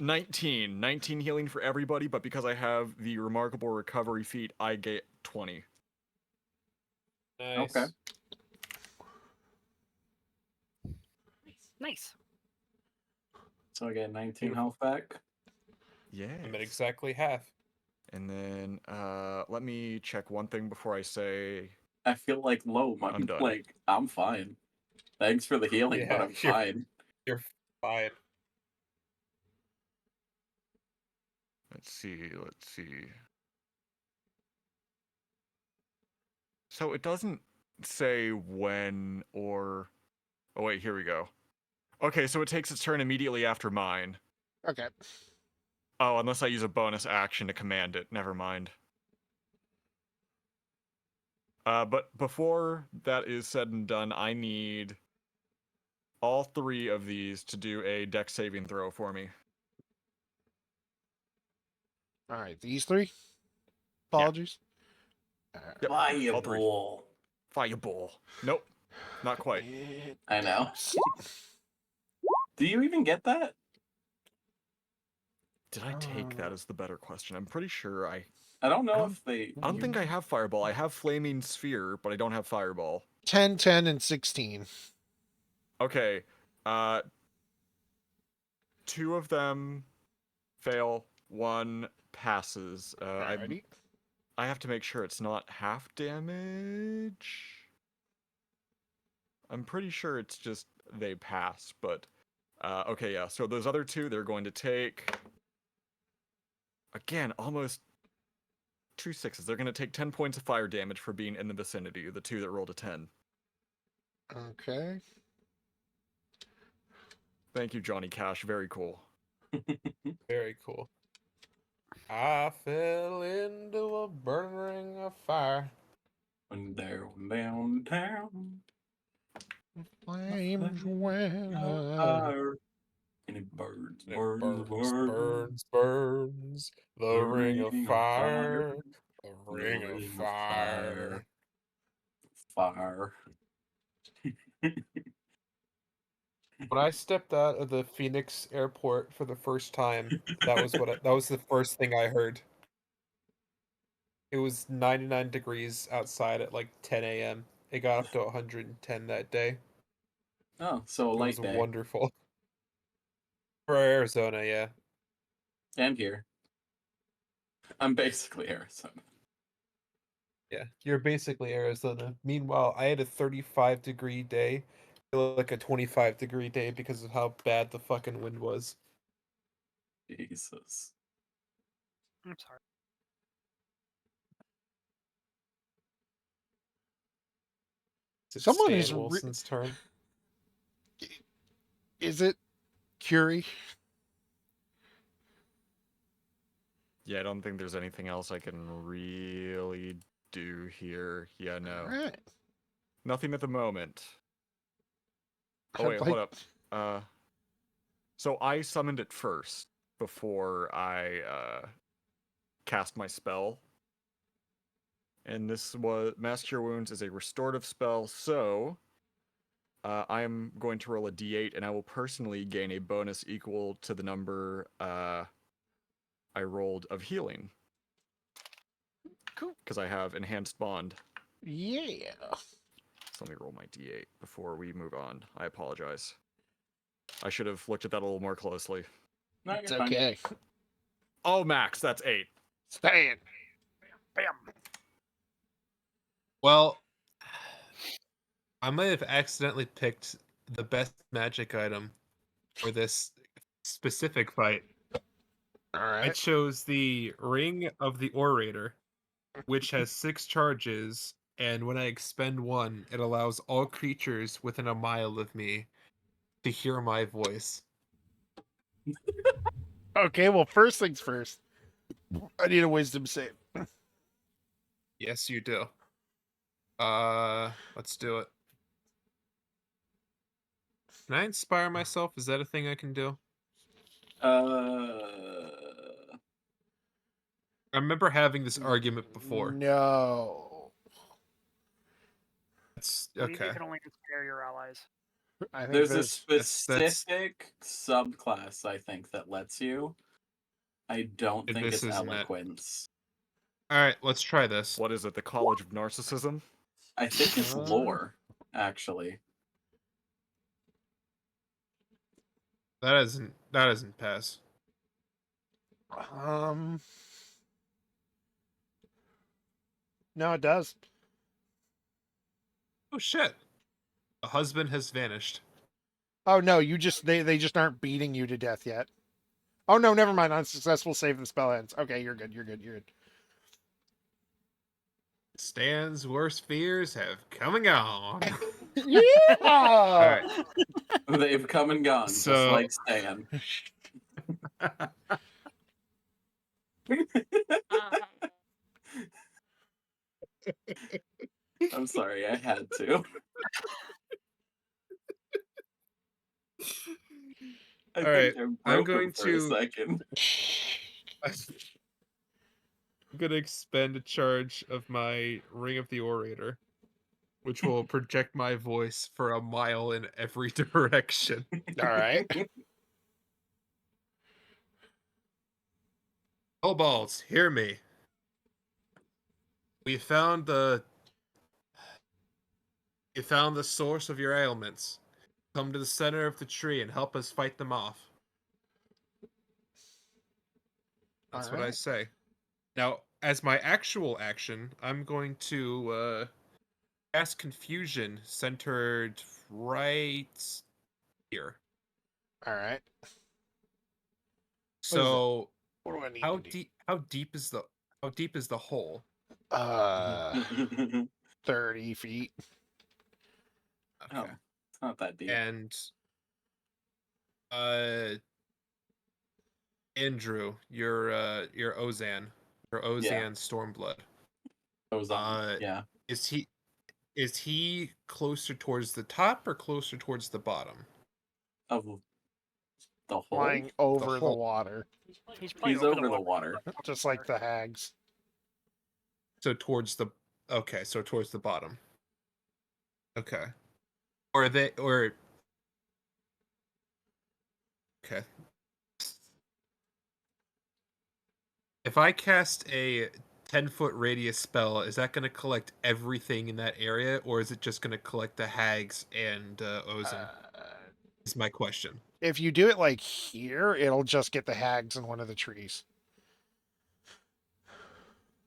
19 healing for everybody, but because I have the remarkable recovery feat, I get 20. Nice. Okay. Nice. So I get 19 Beautiful. health back. Yeah. I'm at exactly half. And then let me check one thing before I say I feel like low. I'm done. Like, I'm fine. Thanks for the healing, but Yeah, I'm fine. You're fine. let's see. So it doesn't say when or oh wait, here we go. Okay, so it takes its turn immediately after mine. Okay. Oh, unless I use a bonus action to command it. Never mind. But before that is said and done, I need all 3 of these to do a dex saving throw for me. All right. These three. Yeah. Apologies. Yep, all 3. Fireball. Fireball. Nope, not quite. I know. Do you even get that? Did I take that as the better question? I'm pretty sure I I don't know don't- if they. I don't think I have Fireball. I have Flaming Sphere, but I don't have Fireball. 10, 10, and 16. Okay, 2 of them fail, 1 passes. Alrighty. I have to make sure it's not half damage. I'm pretty sure it's just they pass, but okay, yeah. So those other 2, they're going to take again almost 2 sixes. They're going to take 10 points of fire damage for being in the vicinity. The 2 that rolled a 10. Okay. Thank you, Johnny Cash. Very cool. Very cool. I fell into a burning ring of fire. When down. Flames went high. Fire. And it burns, And it burns, burns, burns. burns. The ring of fire. The The ring of fire. Fire. When I stepped out of the Phoenix airport for the first time, that was that was the first thing I heard. It was 99 degrees outside at like 10 a.m. It got up to 110 that day. Oh, so a It light was day. wonderful. For Arizona, yeah. And here. I'm basically Arizona. Yeah, you're basically Arizona. Meanwhile, I had a 35-degree day, feel like a 25-degree day because of how bad the fucking wind was. Jesus. I'm sorry. It's Someone Stan is Wilson's turn. Is it Curie? Yeah, I don't think there's anything else I can really do here. Yeah, no. All right. Nothing at the moment. Oh I'd wait, hold up. So I summoned it first before I cast my spell. And this was Mass Cure Wounds is a restorative spell, so I am going to roll a d8, and I will personally gain a bonus equal to the number I rolled of healing. Cool. Because I have Enhanced Bond. Yeah. So let me roll my d8 before we move on. I apologize. I should have looked at that a little more closely. No, It's you're fine. okay. Oh, max, that's 8. Stay in. Bam. Well, I might have accidentally picked the best magic item for this specific fight. All I right. chose the Ring of the Orator, which has 6 charges, and when I expend one, it allows all creatures within a mile of me to hear my voice. Okay. Well, first things first. I need a wisdom save. Yes, you do. Let's do it. Can I inspire myself? Is that a thing I can do? I remember having this argument before. No. It's I believe okay. you can only inspire your allies. I think There's a this. that's- specific subclass, I think, that lets you. I don't And think this it's isn't it. eloquence. All right, let's try this. What is it? The College of Narcissism? I think it's lore, actually. That doesn't pass. No, it does. Oh shit. The husband has vanished. Oh no, they just aren't beating you to death yet. Oh no, never mind. Unsuccessful save and spell ends. Okay, you're good. You're good. You're good. Stan's worst fears have come and gone. Yeah. All right. They've come and gone, just So- like Stan. I'm sorry, I had to. I All think right, I broke I'm him going for to- a second. I'm gonna expend a charge of my Ring of the Orator, which will project my voice for a mile in every direction. All right. Kobolds, hear me. We found the source of your ailments. Come to the center of the tree and help us fight them off. That's what I Alright. say. Now, as my actual action, I'm going to cast Confusion centered right here. All right. So, What do I need how to do? deep is the hole? 30 feet. Oh, Okay. it's not that deep. And Andrew, your Ozan, Stormblood. Ozone. Yeah. Is he closer towards the top or closer towards the bottom? Of the hole? Flying over the hole. water. He's, probably He's over the water. Just like the hags. So towards the bottom. Okay. Okay. If I cast a 10-foot radius spell, is that going to collect everything in that area, or is it just going to collect the hags and Ozan? Is my question. If you do it like here, it'll just get the hags in one of the trees.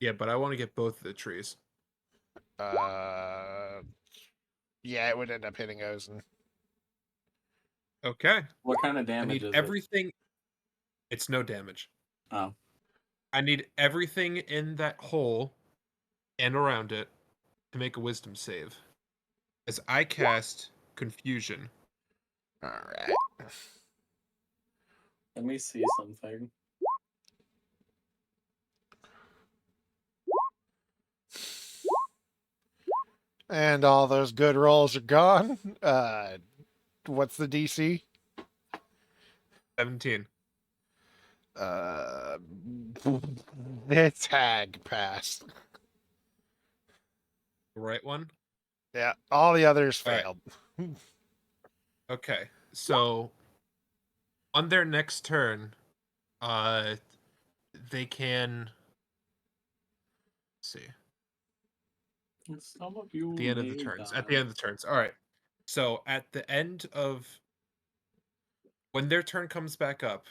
Yeah, but I want to get both of the trees. Yeah, it would end up hitting Ozen. Okay. What kind of I damage need is everything. It's no damage. it? Oh. I need everything in that hole and around it to make a wisdom save. As I cast Confusion. Alright. Let me see something. And all those good rolls are gone. What's the DC? 17. Uh, this hag passed. The right one? Yeah, all the others All right. failed. Okay. So on their next turn, they can let's see. Some of you At the end of the may turns. die. At the end of the turns. All right. So at the end of when their turn comes back up,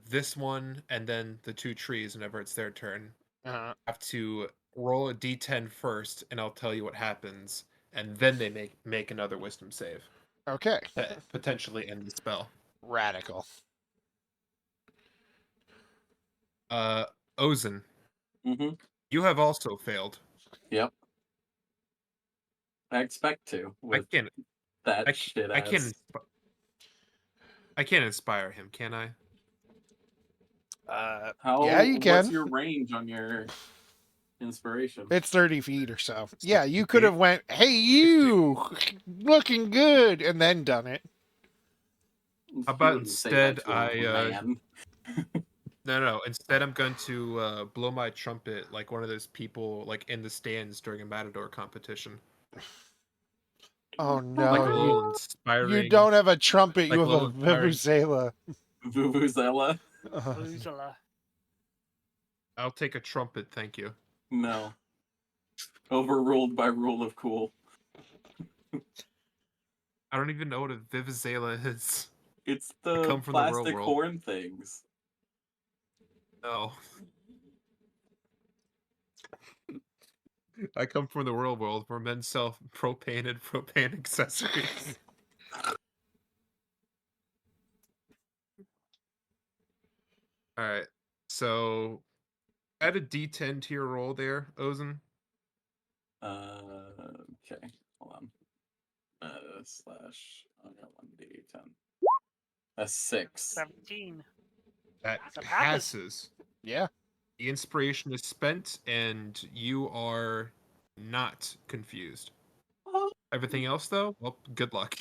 this one and then the two trees, whenever it's their turn, have to roll a d10 first, and I'll tell you what happens, and then they make another wisdom save Okay. to potentially end the spell. Radical. Ozen, Mm-hmm. you have also failed. Yep. I expect to with that shit I ass. can't. I can't inspire him, can I? Yeah, you can. What's your range on your inspiration? It's 30 feet or so. Yeah, you could feet? have went, hey, you, looking good, and then done it. How You about wouldn't say that instead to a man. No. Instead, I'm going to blow my trumpet like one of those people like in the stands during a matador competition. Oh Like a no, little inspiring. you don't have a trumpet, you like have a little inspiring- vuvuzela. Vuvuzela? Vuvuzela. I'll take a trumpet, thank you. No. Overruled by rule of cool. I don't even know what a vuvuzela is. It's I the come from the real plastic world. horn things. No. I come from the real world where men sell propane and propane accessories. Alright, so add a d10 to your roll there, Ozen. Okay. Hold on. Slash 1d10. A 6. 17. That So passes. passes. Yeah. The inspiration is spent, and you are not confused. Everything else, though, well, good luck.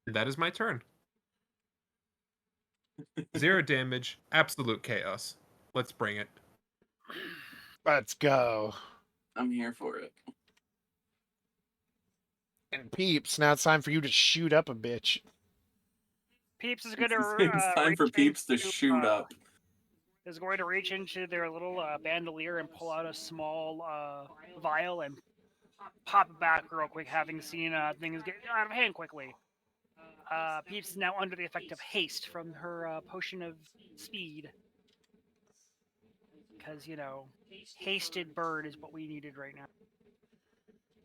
That is my turn. 0 damage, absolute chaos. Let's bring it. Let's go. I'm here for it. And Peeps, now it's time for you to shoot up a bitch. Peeps is going to It's time for Peeps to shoot up. Is going to reach into their little bandolier and pull out a small vial and pop it back real quick, having seen things get out of hand quickly. Peeps is now under the effect of haste from her potion of speed. Because, hasted bird is what we needed right now.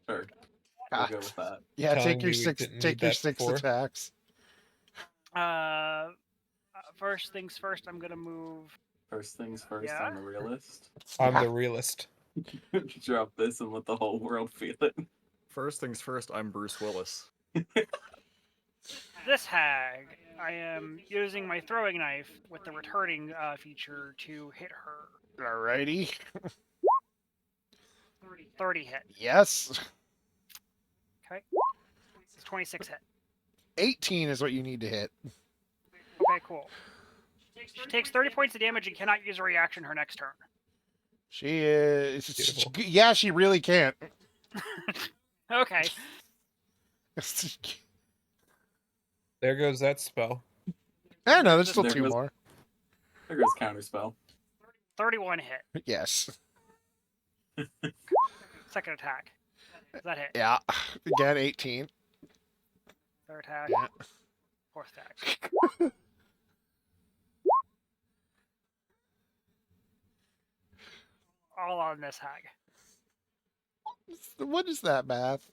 Sure. We'll go with that. Yeah, Telling take your me you six. didn't Take need your that 6 before. attacks. First things first, I'm gonna move. First things first, Yeah? I'm a realist. I'm the realist. Drop this and let the whole world feel it. First things first, I'm Bruce Willis. This hag, I am using my throwing knife with the returning feature to hit her. Alrighty. 30 hit. Yes. Okay. It's 26 hit. 18 is what you need to hit. Okay, cool. She takes 30 points of damage and cannot use a reaction her next turn. She is. Beautiful. Yeah, she really can't. Okay. There goes that spell. I know, there's still There 2 goes- more. There goes counterspell. 31 hit. Yes. Second attack. Does that hit? Yeah. Again, 18. Third attack. Yeah. Fourth attack. All on this hag. What is that math?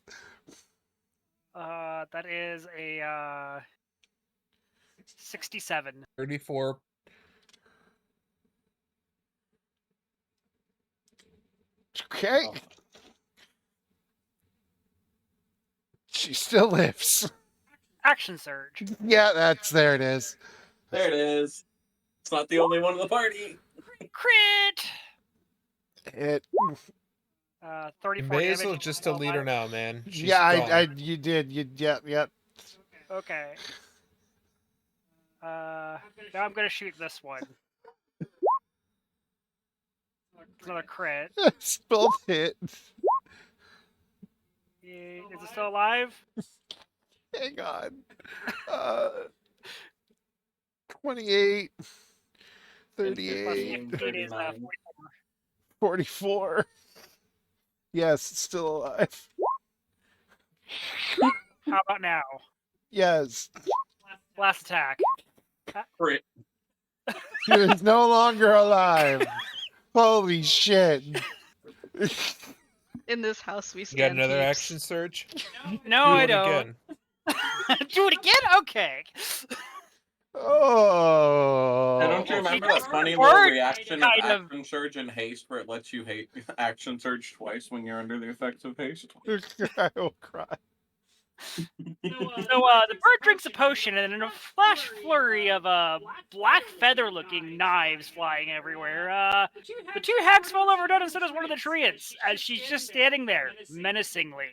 That is a 67. 34. Okay. Oh. She still lives. Action surge. Yeah, there it is. There it is. It's not the only one in the party. Crit. Hit. Uh, You 34 may as damage. well just delete her now, man. She's yeah, gone. you did. Yep. Okay. Now I'm gonna shoot this one. It's another crit. Both hit. Is it still alive? Hang on. 28, And 38, 15, 15 is 39. 44. Yes, it's still alive. How about now? Yes. Last attack. Crit. He's no longer alive. Holy shit. In this house, we You got stand another peeps. action surge? No, Do I it don't. again. Do it again? Okay. Oh. And don't you remember that funny Or little reaction of kind of- action surge and haste where it lets you hate action surge twice when you're under the effects of haste? I will cry. So the bird drinks a potion, and in a flash flurry of black feather-looking knives flying everywhere, the two hags fall over dead, and so does one of the treants, as she's just standing there menacingly.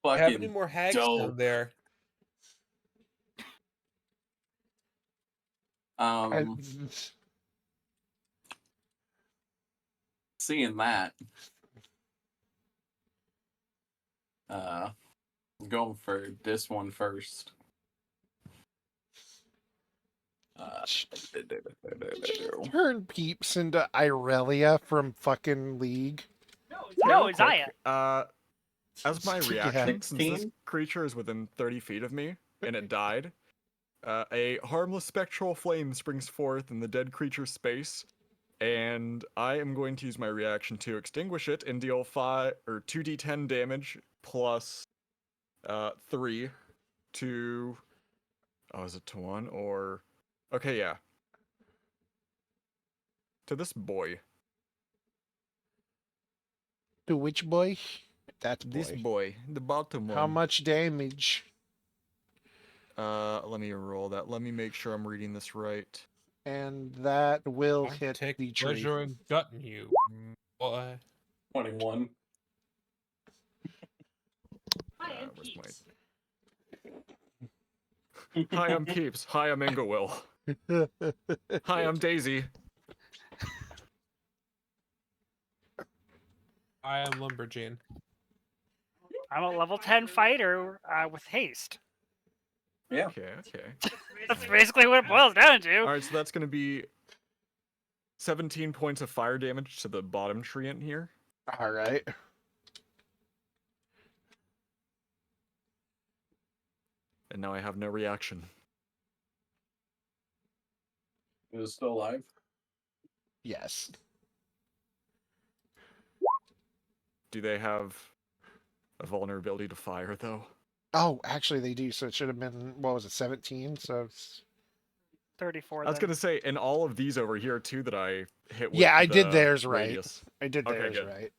Have any Fucking more hags dope. down there? Seeing that. Going for this one first. Turn Peeps into Irelia from fucking League. No, Real it's quick, Aya. As my Yeah. reaction, since this 16? creature is within 30 feet of me and it died, a harmless spectral flame springs forth in the dead creature's space, and I am going to use my reaction to extinguish it and deal 2d10 damage plus 3 to. Oh, is it to 1 or? Okay, yeah. To this boy. To which boy? That boy. This boy, the bottom one. How much damage? Let me roll that. Let me make sure I'm reading this right. And that will I hit take the tree. pleasure in gutting you, boy. 21. Where's my... Hi, I'm Peeps. Hi, I'm Ingewill. Hi, I'm Daisy. I am Lumberjane. I'm a level 10 fighter with haste. Yeah. Okay. That's basically what it boils down to. Alright, so that's gonna be 17 points of fire damage to the bottom treant here. All right. And now I have no reaction. Is it still alive? Yes. Do they have a vulnerability to fire, though? Oh, actually, they do. So it should have been, what was it, 17? So it's... 34. I was then. gonna say, in all of these over here, too, that I hit with Yeah, I did the theirs right. radius. I did Okay, theirs good. right.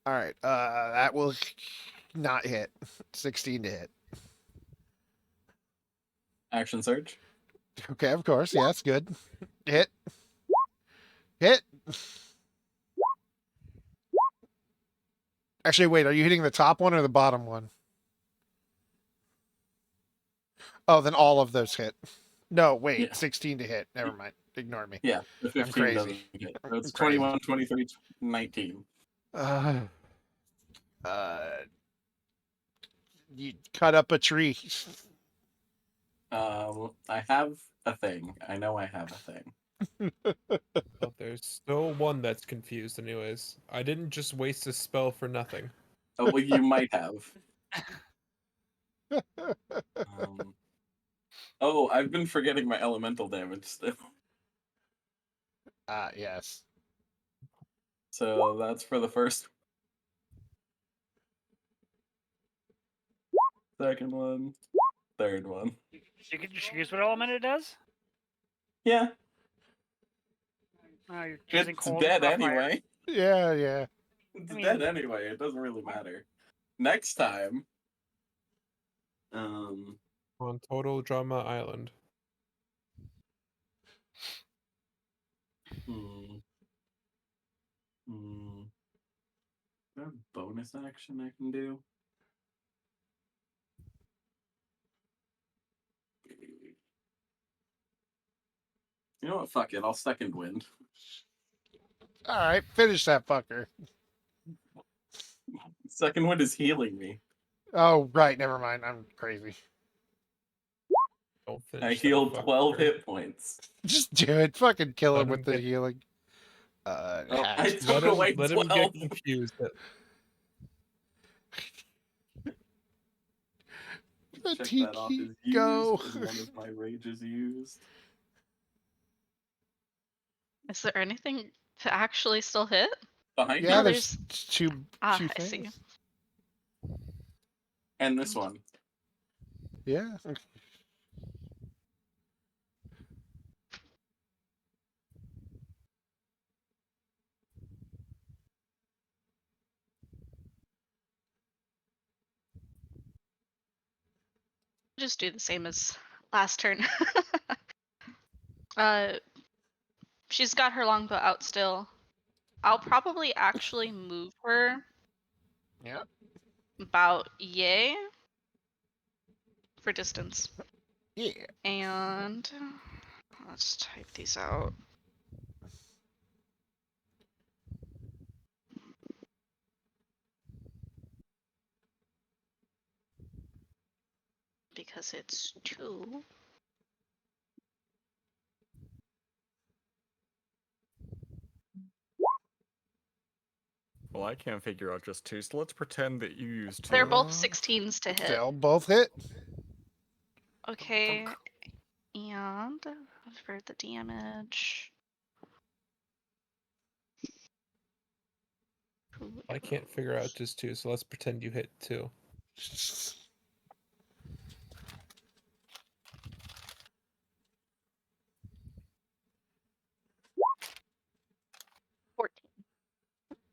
All right. That will not hit. 16 to hit. Action surge? Okay, of course. Yeah, that's good. Hit. Hit. Actually, wait. Are you hitting the top one or the bottom one? Oh, then all of those hit. No, wait. Yeah. 16 to hit. Never mind. Ignore me. Yeah, the 15 crazy. doesn't hit. So it's I'm crazy. 21, 23, 19. You cut up a tree. I have a thing. I know I have a thing. Well, there's still one that's confused, anyways. I didn't just waste a spell for nothing. Oh, well, you might have. Oh, I've been forgetting my elemental damage still. Yes. So that's for the first. Second one. Third one. You can just use what element it does? Yeah, Oh, you're choosing it's cold dead or fire. anyway. Yeah. It's I mean- dead anyway. It doesn't really matter. Next time. On Total Drama Island. Is there a bonus action I can do? You know what? Fuck it. I'll second wind. All right, finish that fucker. Second wind is healing me. Oh, right. Never mind. I'm crazy. Don't I finish that healed 12 fucker. hit points. Just do it. Fucking kill Let him him with the get- healing. Oh, Hack. I took away Let 12. him get confused. Check that off Tiki, as used go. when one of my rages used. Is there anything to actually still hit? Behind Yeah, Oh, you. there's there's two I things. see. And this one. Yeah. Just do the same as last turn. She's got her longbow out still. I'll probably actually move her Yeah. about yay for distance. Yeah. And let's type these out. Because it's 2. Well, I can't figure out just 2, so let's pretend that you used 2. They're both 16s to hit. They'll both hit. Okay. And for the damage. I can't figure out just 2, so let's pretend you hit 2. 14.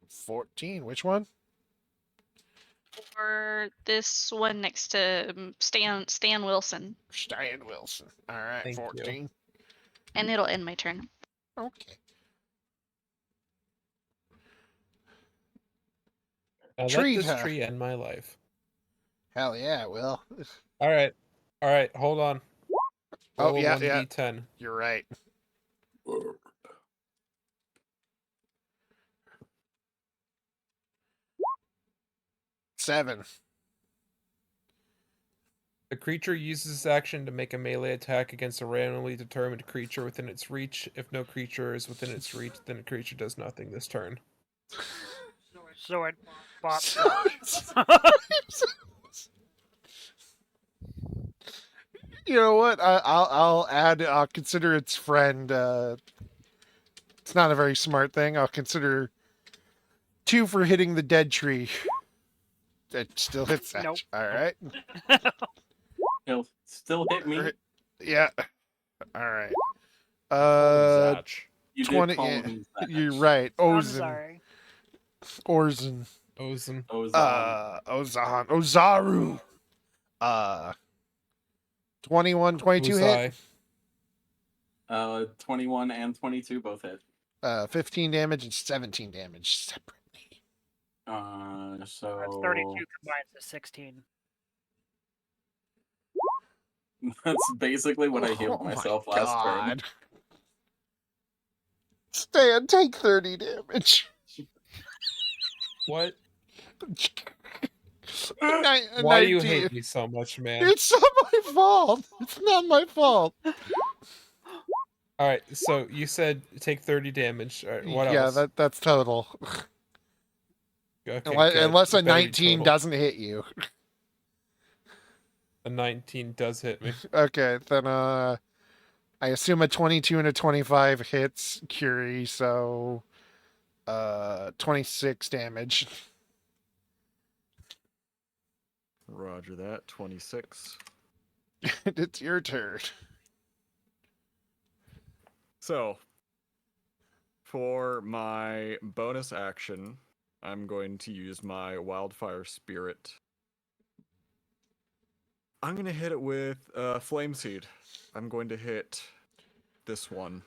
14. Which one? For this one next to Stan Wilson. Stein Wilson. All right, Thank you. 14. And it'll end my turn. Okay. Let Treat this her. tree end my life. Hell yeah, it will. All right, hold on. Oh, Roll a yeah, 1d10. You're right. Seven. The creature uses this action to make a melee attack against a randomly determined creature within its reach. If no creature is within its reach, then the creature does nothing this turn. So it bought So you know what? I'll add. I'll consider its friend. It's not a very smart thing. I'll consider 2 for hitting the dead tree. It still hits that. Nope. All right. He'll still hit me. Yeah. All right. Zach. You 20. did call Yeah, him Zach. you're right. I'm Ozan. sorry. Orzen. Ozen. Ozan. Ozan. Ozaru. 21, 22 hit. Ozai. 21 and 22 both hit. 15 damage and 17 damage separately. So 32 combines to 16. that's basically what I healed myself last turn. Stan, take 30 damage. What? Why Why do you hate me so much, man? It's not my fault. It's not my fault. All right, so you said take 30 damage. All right, what yeah, else? that's total. Okay, Unless good. a Better be 19 total. doesn't hit you. A 19 does hit me. Okay, then I assume a 22 and a 25 hits Curie, so 26 damage. Roger that. 26. It's your turn. So, for my bonus action, I'm going to use my Wildfire Spirit. I'm going to hit it with Flame Seed. I'm going to hit this one.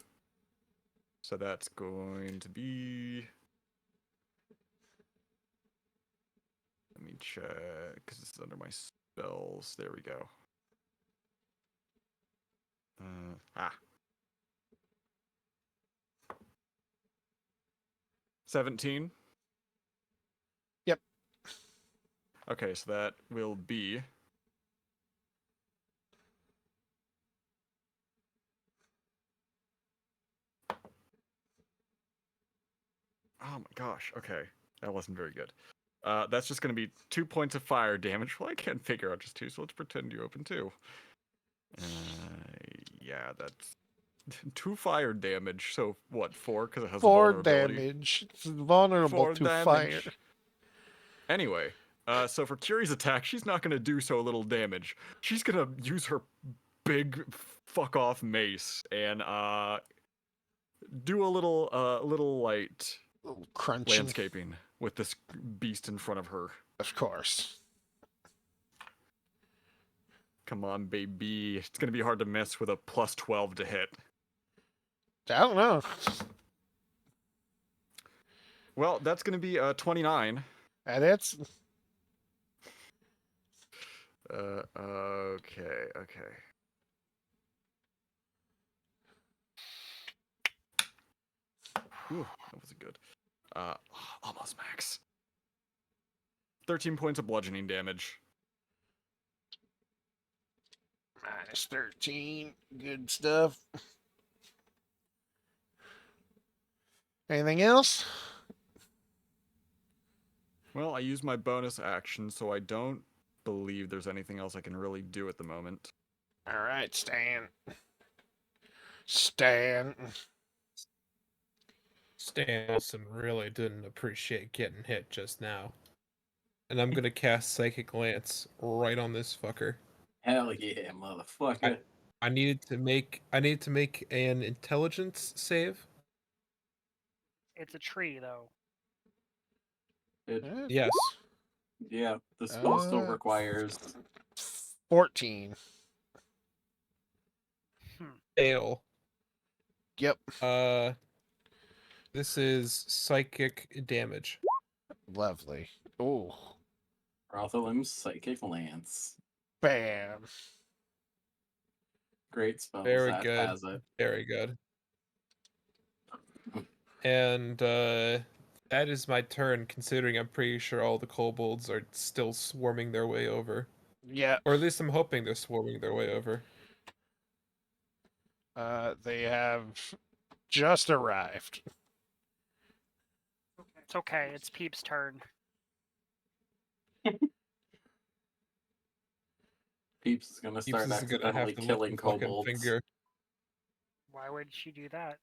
So that's going to be check because it's under my spells. There we go. 17. Yep. Okay, so that will be oh my gosh. Okay, that wasn't very good. That's just going to be 2 points of fire damage. Well, I can't figure out just 2, so let's pretend you open 2. Yeah, that's 2 fire damage. So what? 4 because it has 4 vulnerability. damage. It's vulnerable 4 to damage. fire. Anyway, so for Kiri's attack, she's not going to do so little damage. She's going to use her big fuck off mace and do a little light Crunchy. landscaping with this beast in front of her. Of course. Come on, baby. It's going to be hard to miss with a plus 12 to hit. I don't know. Well, that's going to be 29. And it's Okay. Ooh, that wasn't good. Almost max. 13 points of bludgeoning damage. minus 13. Good stuff. Anything else? Well, I used my bonus action, so I don't believe there's anything else I can really do at the moment. All right, Stan. Stan. Stan Wilson really didn't appreciate getting hit just now. And I'm gonna cast Psychic Lance right on this fucker. Hell yeah, motherfucker. I need to make an intelligence save. It's a tree, though. Yes. Yeah, the spell still Uh, requires 14. Fail. Yep. This is psychic damage. Lovely. Ooh. Rothalim's Psychic Lance. Bam. Great spell. Very that good. Has it. Very good. And that is my turn, considering I'm pretty sure all the kobolds are still swarming their way over. Yeah. Or at least I'm hoping they're swarming their way over. They have just arrived. It's okay. It's Peep's turn. Peeps is gonna Peeps start is gonna accidentally have to lift killing the fucking kobolds. finger. Why would she do that?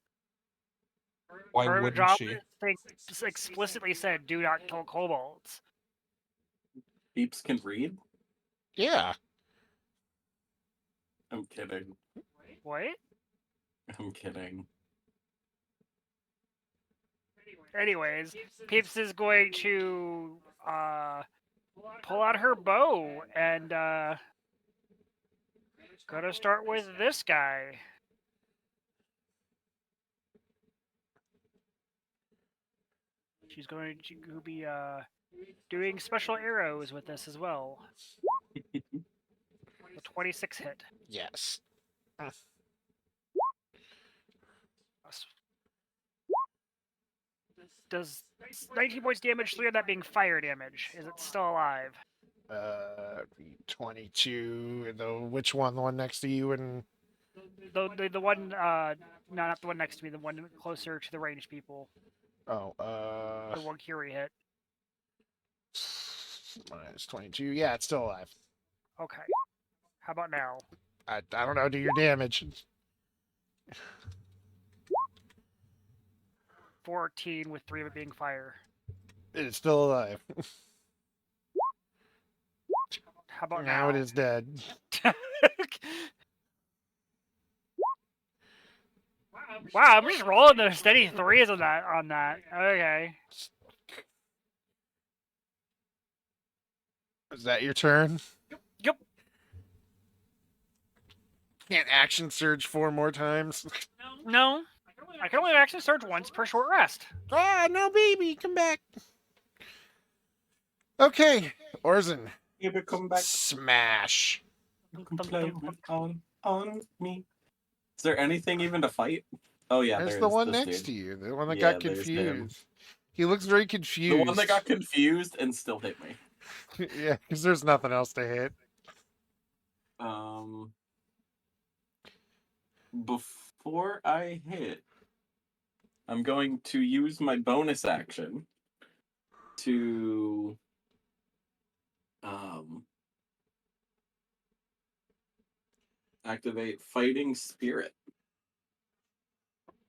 Why Her wouldn't job she? thing explicitly said, "Do not kill kobolds." Peeps can read? Yeah. I'm kidding. What? I'm kidding. Anyways, Peeps is going to pull out her bow and gonna start with this guy. She's going to be doing special arrows with this as well. A 26 hit. Yes. Does 19 points damage, 3 of that being fire damage. Is it still alive? 22. Which one? The one next to you and The one, no, not the one next to me, the one closer to the ranged people. oh, The one Curie hit. minus 22. Yeah, it's still alive. Okay. How about now? I don't know. Do your damage. 14 with 3 of it being fire. It's still alive. How about Now now? it is dead. Wow, I'm just rolling the steady 3s on that. Okay. Is that your turn? Yep. Can't action surge 4 more times. No. I can only action surge once per short rest. Ah, no, baby, come back. Okay. Orzen, Maybe come back smash. and play with on me. Is there anything even to fight? Oh yeah, There's there the is one this next dude. to you, the one that Yeah, got there's him. confused. He looks very The confused. one that got confused and still hit me. Yeah, because there's nothing else to hit. Before I hit, I'm going to use my bonus action to activate Fighting Spirit,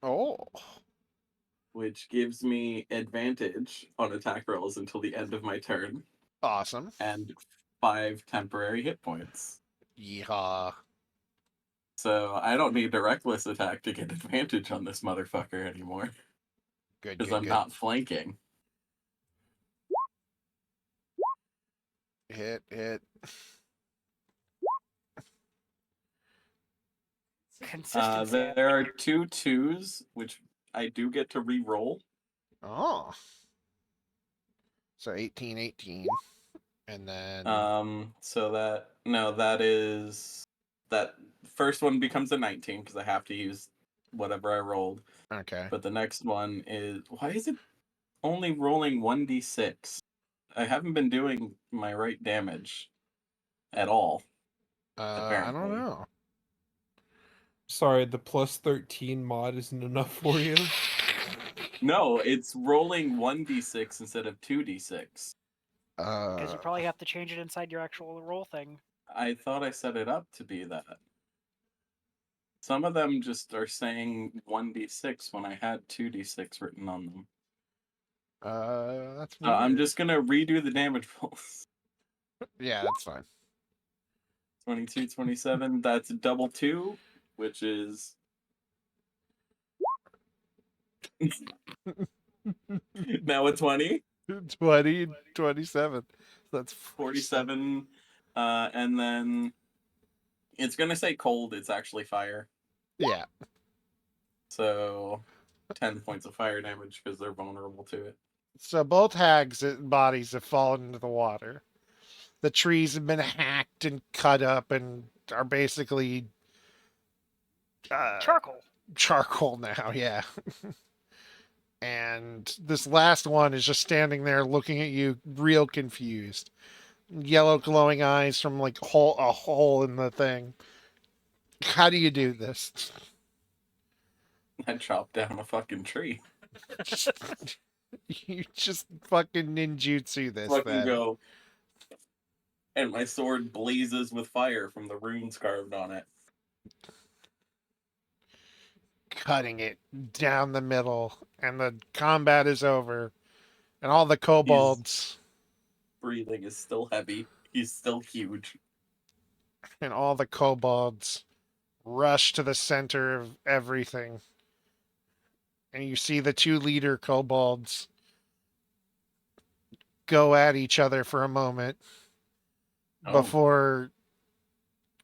Oh, which gives me advantage on attack rolls until the end of my turn awesome. and 5 temporary hit points. Yeehaw. So I don't need a reckless attack to get advantage on this motherfucker anymore Good, because good, I'm good. not flanking. Hit, hit. Consistency. There are 2 2s, which I do get to re-roll. Oh. So 18, 18. And then. So that is that first one becomes a 19 because I have to use whatever I rolled. Okay. But the next one is, why is it only rolling 1d6? I haven't been doing my right damage at all. I don't Apparently. know. Sorry, the plus 13 mod isn't enough for you. No, it's rolling 1d6 instead of 2d6. Because you probably have to change it inside your actual roll thing. I thought I set it up to be that. Some of them just are saying 1d6 when I had 2d6 written on them. That's weird. I'm just gonna redo the damage rolls. Yeah, that's fine. 22, 27, that's double 2, which is now a 20. 20, 27. That's 47. And then it's gonna say cold, it's actually fire. Yeah. So 10 points of fire damage because they're vulnerable to it. So both hags' bodies have fallen into the water. The trees have been hacked and cut up and are basically Charcoal. charcoal now, yeah. And this last one is just standing there looking at you, real confused. Yellow glowing eyes from like a hole in the thing. How do you do this? I chopped down a fucking tree. You just fucking ninjutsu this, Fucking then. go. And my sword blazes with fire from the runes carved on it. Cutting it down the middle, and the combat is over, and all the kobolds Breathing is still heavy. He's still huge. and all the kobolds rush to the center of everything, and you see the two leader kobolds go at each other for a moment before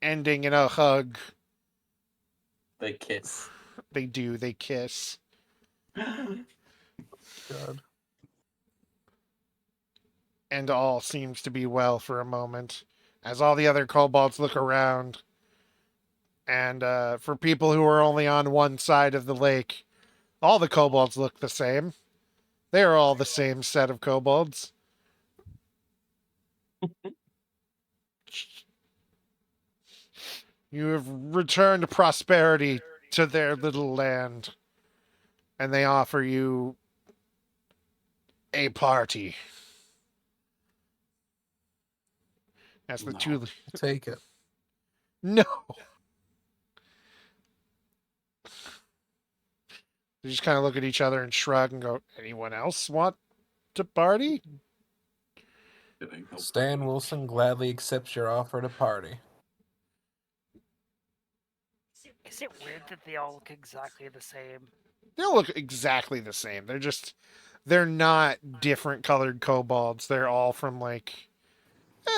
ending in a hug. They kiss. They do. They kiss. God. And all seems to be well for a moment, as all the other kobolds look around. And for people who are only on one side of the lake, all the kobolds look the same. They are all the same set of kobolds. You have returned prosperity to their little land, and they offer you a party. As the No. two. Take it. No. They just kind of look at each other and shrug and go, anyone else want to party? Stan Wilson gladly accepts your offer to party. Is it weird that they all look exactly the same? They all look exactly the same. They're not different colored kobolds. They're all from like,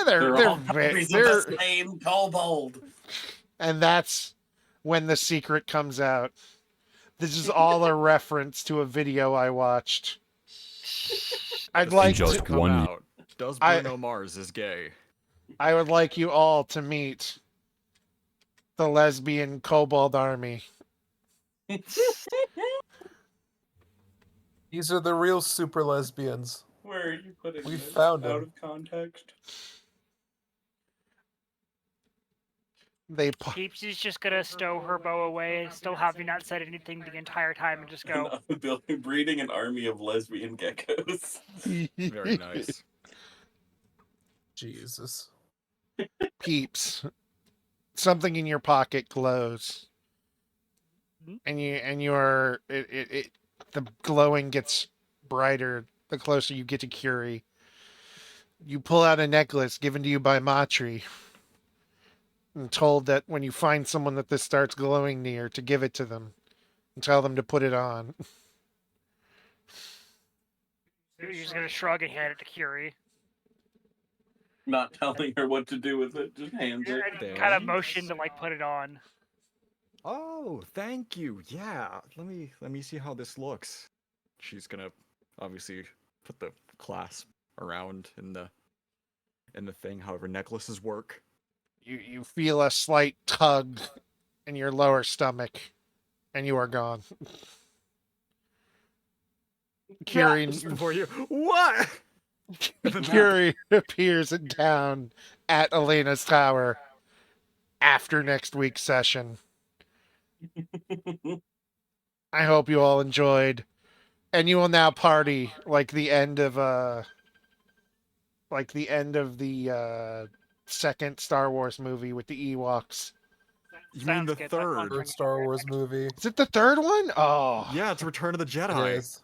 They're all copies of the same kobold. And that's when the secret comes out. This is all a reference to a video I watched. I'd like just to come out. Does I- Bruno Mars is gay? I would like you all to meet the lesbian kobold army. These are the real super lesbians. Where are you putting We this? found Out him. of context? They Peeps is just gonna stow her bow away, still having not said anything the entire time, and just go, Breeding an army of lesbian geckos. Very nice. Jesus. Peeps. Something in your pocket glows. Hmm? And you're the glowing gets brighter the closer you get to Curie. You pull out a necklace given to you by Matri and told that when you find someone that this starts glowing near to give it to them and tell them to put it on. you're just gonna shrug and hand it to Curie. Not telling her what to do with it, just hands it. And kind of motion to like put it on. Oh, thank you. Yeah, let me see how this looks. She's gonna obviously put the clasp around in the thing. However, necklaces work. You feel a slight tug in your lower stomach and you are gone. Curie Just before you, what? Curie appears in town at Elena's tower after next week's session. I hope you all enjoyed, and you will now party like the end of the second Star Wars movie with the Ewoks. You mean Sounds the good, that's one third? for Third Star Wars movie. Is it the third one? Oh, Yeah, it's Return of the It Jedi. is.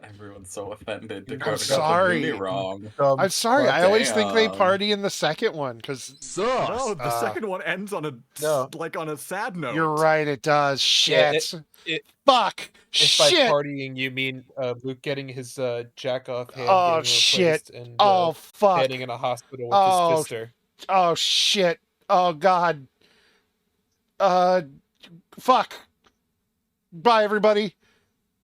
Everyone's so offended. I'm Dakota got the sorry. movie wrong. Dumb I'm sorry. fuck. I always think they Damn. party in the second one because No, the second one ends on a No. like on a sad note. you're right. It does. Yeah, Shit. it- Fuck. If by Shit. partying you mean Luke getting his jack off hand Oh, getting shit. replaced and Oh fuck. standing in a hospital with Oh, his sister. Oh shit. Oh god. Fuck. Bye everybody.